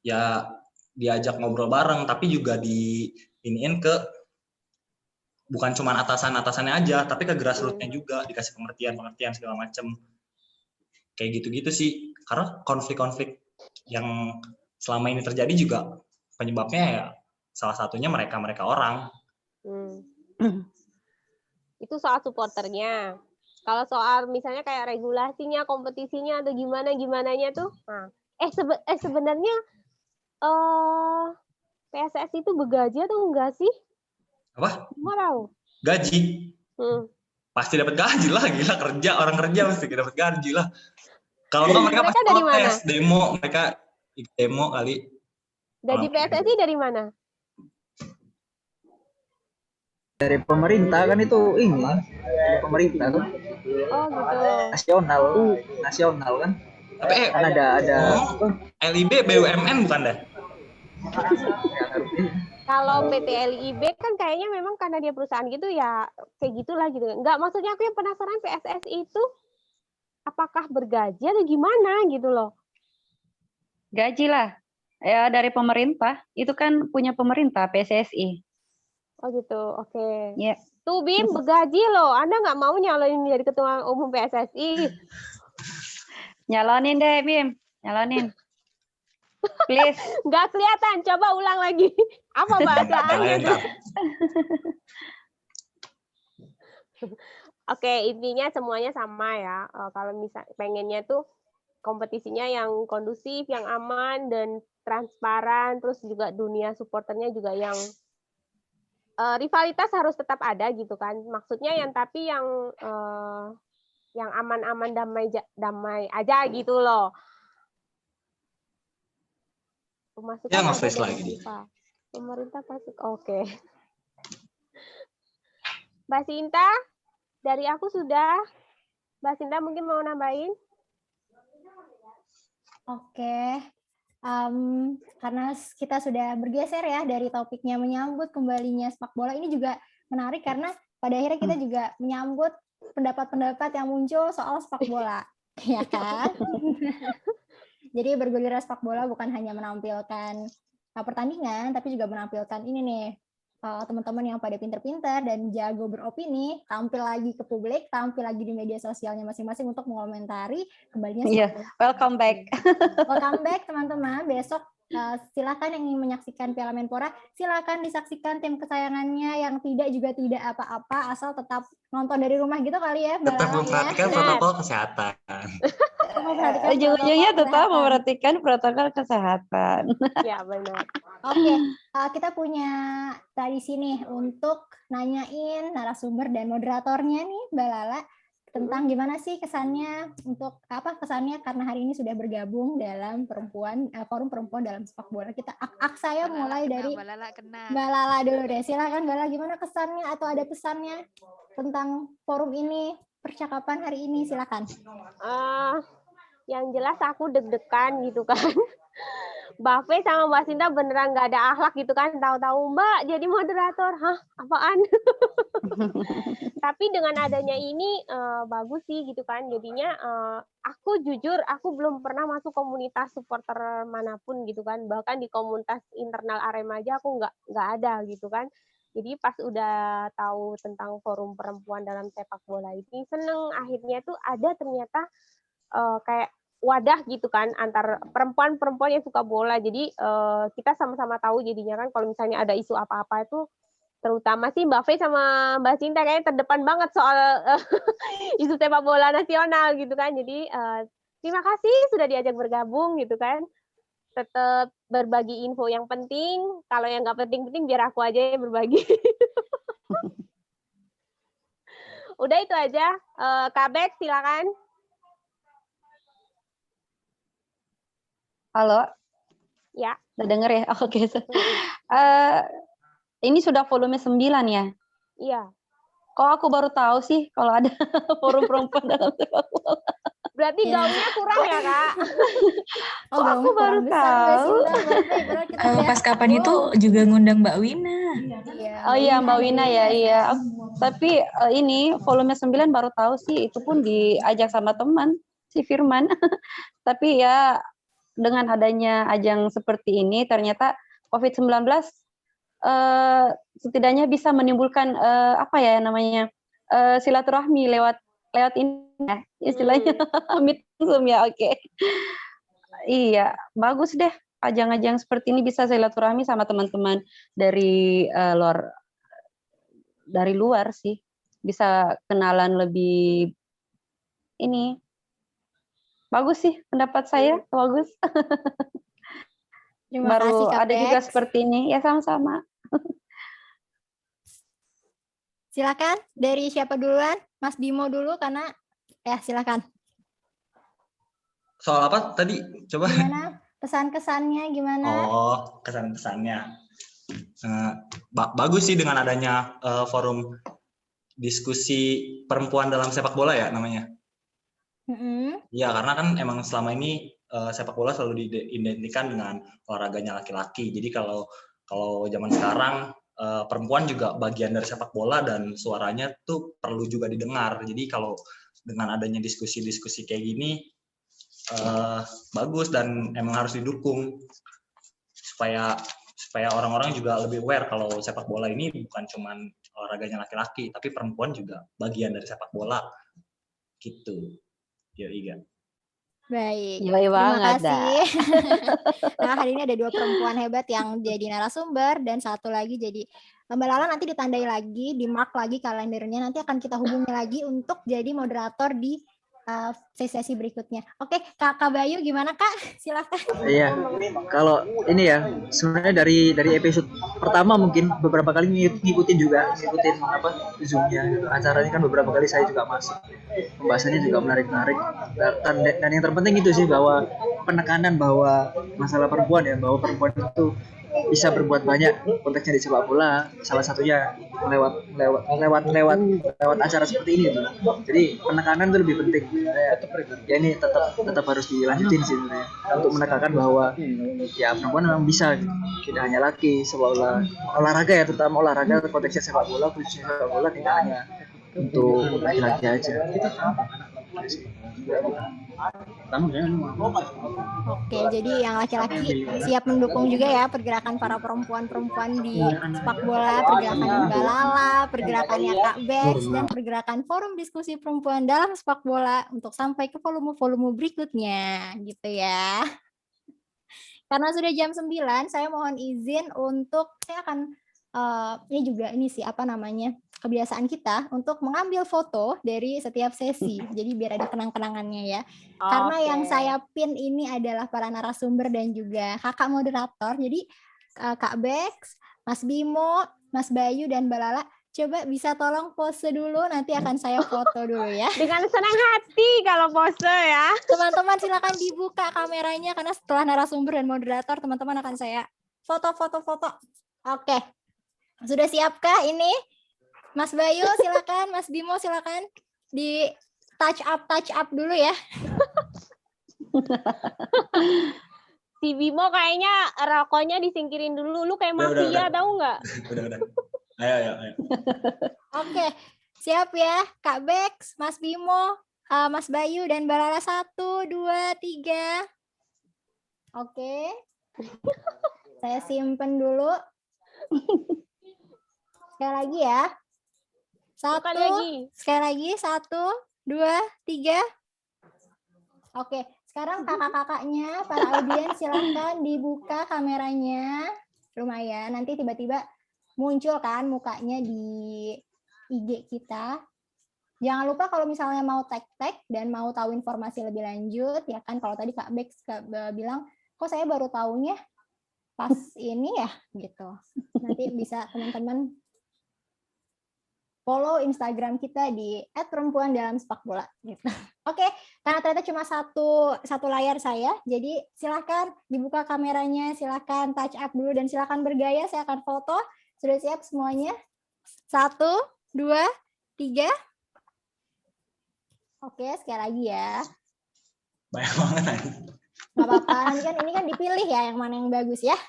ya diajak ngobrol bareng, tapi juga diiniin ke bukan cuma atasannya aja, tapi ke grassroots-nya juga, dikasih pengertian segala macam. Kayak gitu-gitu sih. Karena konflik-konflik yang selama ini terjadi juga penyebabnya ya salah satunya mereka orang. Itu soal supporternya. Kalau soal misalnya kayak regulasinya, kompetisinya atau gimananya tuh. Nah, sebenarnya PSSI itu bergaji atau enggak sih? Apa? Mau tahu? Gaji. Pasti dapat gaji lah, gila, orang kerja pasti dapat gaji lah. Kalau enggak mereka pasti protes, demo kali. Dari PSSI dari mana? Dari pemerintah kan itu dari pemerintah tuh. Oh gitu. Nasional kan. Tapi kan ada LIB BUMN bukan deh? Kalau PT LIB kan kayaknya memang karena dia perusahaan gitu ya kayak gitulah gitu. Enggak, maksudnya aku yang penasaran PSSI itu apakah bergaji atau gimana gitu loh. Gaji lah. Ya dari pemerintah. Itu kan punya pemerintah PSSI. Oh gitu, oke. Ya. Tuh Bim, bergaji loh. Anda nggak mau nyalonin jadi ketua umum PSSI? Nyalonin deh, Bim. Nyalonin. Please. Nggak kelihatan, coba ulang lagi. Apa bacaannya tuh? Oke, intinya semuanya sama ya. Kalau misal pengennya tuh kompetisinya yang kondusif, yang aman dan transparan, terus juga dunia supporternya juga yang rivalitas harus tetap ada gitu kan. Maksudnya yang tapi yang aman-aman damai aja gitu loh. Pemasukan Ya, ada nge-flash dari lagi dia. FIFA. Pemerintah masuk. Oke. Mbak Sinta, dari aku sudah. Mbak Sinta mungkin mau nambahin? Oke. Karena kita sudah bergeser ya dari topiknya menyambut kembalinya sepak bola, ini juga menarik karena pada akhirnya kita juga menyambut pendapat-pendapat yang muncul soal sepak bola, ya kan? Jadi bergulir sepak bola bukan hanya menampilkan pertandingan, tapi juga menampilkan ini nih, teman-teman yang pada pinter-pinter dan jago beropini, tampil lagi ke publik, tampil lagi di media sosialnya masing-masing untuk mengomentari kembalinya sepak bola. Welcome back. Welcome back teman-teman. Besok silakan yang ingin menyaksikan Piala Menpora, silakan disaksikan tim kesayangannya, yang tidak juga tidak apa-apa, asal tetap nonton dari rumah gitu kali ya, Mbak Tetap Lala ya. memperhatikan protokol kesehatan. Ujung-ujungnya tetap memperhatikan protokol kesehatan. Ya, benar. Oke, kita punya tradisi nih untuk nanyain narasumber dan moderatornya nih, Mbak Lala, tentang gimana sih kesannya karena hari ini sudah bergabung dalam forum perempuan dalam sepak bola. Kita saya mulai dari Mbak Lala dulu deh. Silakan Mbak Lala, gimana kesannya atau ada pesannya tentang forum ini, percakapan hari ini, silakan. Yang jelas aku deg-degan gitu kan. Mbak Fe sama Mbak Sinta beneran nggak ada akhlak gitu kan, tahu-tahu Mbak jadi moderator, hah apaan? Tapi dengan adanya ini bagus sih gitu kan, jadinya aku jujur aku belum pernah masuk komunitas supporter manapun gitu kan, bahkan di komunitas internal Arema aja aku nggak ada gitu kan. Jadi pas udah tahu tentang forum perempuan dalam sepak bola ini seneng, akhirnya tuh ada ternyata kayak wadah gitu kan antar perempuan-perempuan yang suka bola. Jadi kita sama-sama tahu jadinya kan kalau misalnya ada isu apa-apa itu, terutama sih Mbak Fe sama Mbak Sinta kayaknya terdepan banget soal isu sepak bola nasional gitu kan. Jadi terima kasih sudah diajak bergabung gitu kan. Tetap berbagi info yang penting. Kalau yang nggak penting-penting biar aku aja yang berbagi. Udah itu aja. Kak Bek silakan. Halo? Ya. Udah denger ya? Oke. Ini sudah volume 9 ya? Iya. Kok aku baru tahu sih kalau ada forum perempuan dalam sepak bola? Berarti gaungnya kurang ya, Kak? Kok aku baru tahu? Pas kapan itu juga ngundang Mbak Wina. Oh iya, Mbak Wina ya, iya. Tapi ini volume 9 baru tahu sih, itu pun diajak sama teman, si Firman. Tapi ya dengan adanya ajang seperti ini, ternyata COVID-19 setidaknya bisa menimbulkan silaturahmi lewat ini ya, istilahnya meet Zoom ya, oke. Iya, bagus deh ajang-ajang seperti ini bisa silaturahmi sama teman-teman dari luar sih, bisa kenalan lebih ini. Bagus sih pendapat saya, bagus. Terima kasih, Kak ada juga seperti ini, ya sama-sama. Silakan, dari siapa duluan? Mas Bimo dulu karena silakan. Soal apa tadi? Coba. Gimana pesan-kesannya gimana? Oh, kesan-kesannya. Bagus sih dengan adanya forum diskusi perempuan dalam sepak bola ya namanya. Iya, karena kan emang selama ini sepak bola selalu diidentikan dengan olahraganya laki-laki. Jadi kalau zaman sekarang perempuan juga bagian dari sepak bola dan suaranya tuh perlu juga didengar. Jadi kalau dengan adanya diskusi-diskusi kayak gini bagus dan emang harus didukung supaya orang-orang juga lebih aware kalau sepak bola ini bukan cuman olahraganya laki-laki, tapi perempuan juga bagian dari sepak bola gitu. Ya, iya. Baik, Baik terima banget, kasih. Nah, hari ini ada 2 perempuan hebat yang jadi narasumber dan satu lagi jadi Mbak Lala nanti ditandai lagi, di mark lagi kalendernya. Nanti akan kita hubungi lagi untuk jadi moderator di sesi berikutnya. Oke, Kakak Bayu gimana Kak? Silakan. Iya, kalau ini ya sebenarnya dari episode pertama mungkin beberapa kali ngikutin apa Zoom-nya acaranya kan beberapa kali saya juga masuk, pembahasannya juga menarik dan yang terpenting itu sih bahwa penekanan bahwa masalah perempuan ya, bahwa perempuan itu bisa berbuat banyak konteksnya di sepak bola, salah satunya lewat acara seperti ini tuh. Jadi penekanan itu lebih penting. Ya ini tetap harus dilanjutin sih sebenarnya untuk menekankan bahwa ya perempuan memang bisa, tidak hanya laki sebuah olahraga ya, terutama olahraga konteksnya sepak bola, khususnya sepak bola tidak hanya untuk laki-laki aja. Oke, jadi yang laki-laki siap mendukung juga ya pergerakan para perempuan-perempuan di sepak bola, pergerakan Mbak Lala, pergerakannya Kak Bex, dan pergerakan forum diskusi perempuan dalam sepak bola untuk sampai ke volume-volume berikutnya, gitu ya. Karena sudah jam 9, saya mohon izin untuk, saya akan, ini sih, kebiasaan kita untuk mengambil foto dari setiap sesi. Jadi biar ada kenang-kenangannya ya. Karena yang saya pin ini adalah para narasumber dan juga kakak moderator. Jadi Kak Bex, Mas Bimo, Mas Bayu, dan Mbak Lala, coba bisa tolong pose dulu, nanti akan saya foto dulu ya. Dengan senang hati kalau pose ya. Teman-teman silakan dibuka kameranya karena setelah narasumber dan moderator, teman-teman akan saya foto. Oke. Sudah siapkah ini? Mas Bayu silakan, Mas Bimo silakan di touch up dulu ya. Si Bimo kayaknya rokoknya disingkirin dulu. Lu kayak mafia tahu nggak? Udah. Ayo. Oke, siap ya, Kak Bex, Mas Bimo, Mas Bayu dan Mbak Lala 1, 2, 3. Oke. Saya simpen dulu. Sekali lagi ya. Sekali lagi 1, 2, 3. Oke, sekarang kakak-kakaknya, para audiens silakan dibuka kameranya. Lumayan, nanti tiba-tiba muncul kan mukanya di IG kita. Jangan lupa kalau misalnya mau tag dan mau tahu informasi lebih lanjut, ya kan kalau tadi Kak Bex bilang, kok saya baru tahunya pas ini ya, gitu. Nanti bisa teman-teman follow Instagram kita di @perempuan-dalam-sepak-bola gitu. Oke, karena ternyata cuma satu layar saya, jadi silakan dibuka kameranya, silakan touch up dulu dan silakan bergaya, saya akan foto. Sudah siap semuanya? 1, 2, 3. Oke, sekali lagi ya. Banyak banget. Nggak apa-apa, ini kan dipilih ya yang mana yang bagus ya.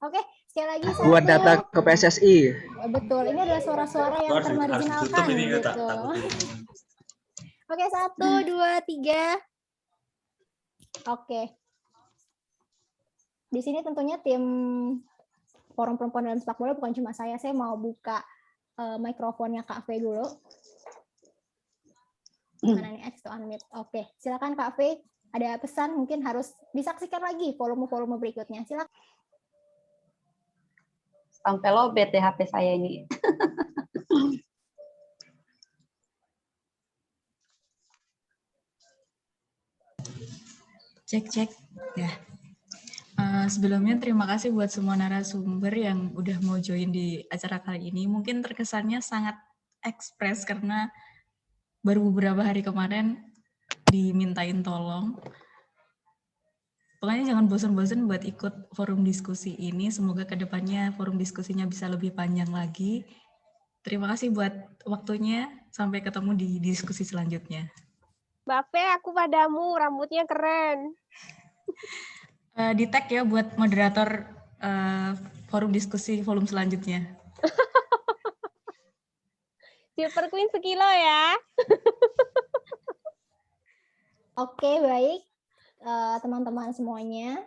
Oke, sekali lagi. Buat data ke PSSI. Betul, ini adalah suara-suara yang termarginalkan gitu. Oke, 1, 2, 3. Oke. Di sini tentunya tim Forum Perempuan dalam Sepak Bola bukan cuma saya mau buka mikrofonnya Kak V dulu. Mana nih X to unmute. Oke, silakan Kak V. Ada pesan mungkin harus disaksikan lagi volume-volume berikutnya. Silakan. Sampai lobet deh HP saya ini. Cek. Ya. Sebelumnya terima kasih buat semua narasumber yang udah mau join di acara kali ini. Mungkin terkesannya sangat ekspres karena baru beberapa hari kemarin dimintain tolong. Pokoknya jangan bosan-bosan buat ikut forum diskusi ini. Semoga kedepannya forum diskusinya bisa lebih panjang lagi. Terima kasih buat waktunya. Sampai ketemu di diskusi selanjutnya. Mbak Fe, aku padamu, rambutnya keren. Di tag ya buat moderator forum diskusi volume selanjutnya. Silver Queen sekilo ya. Oke, baik. Teman-teman semuanya.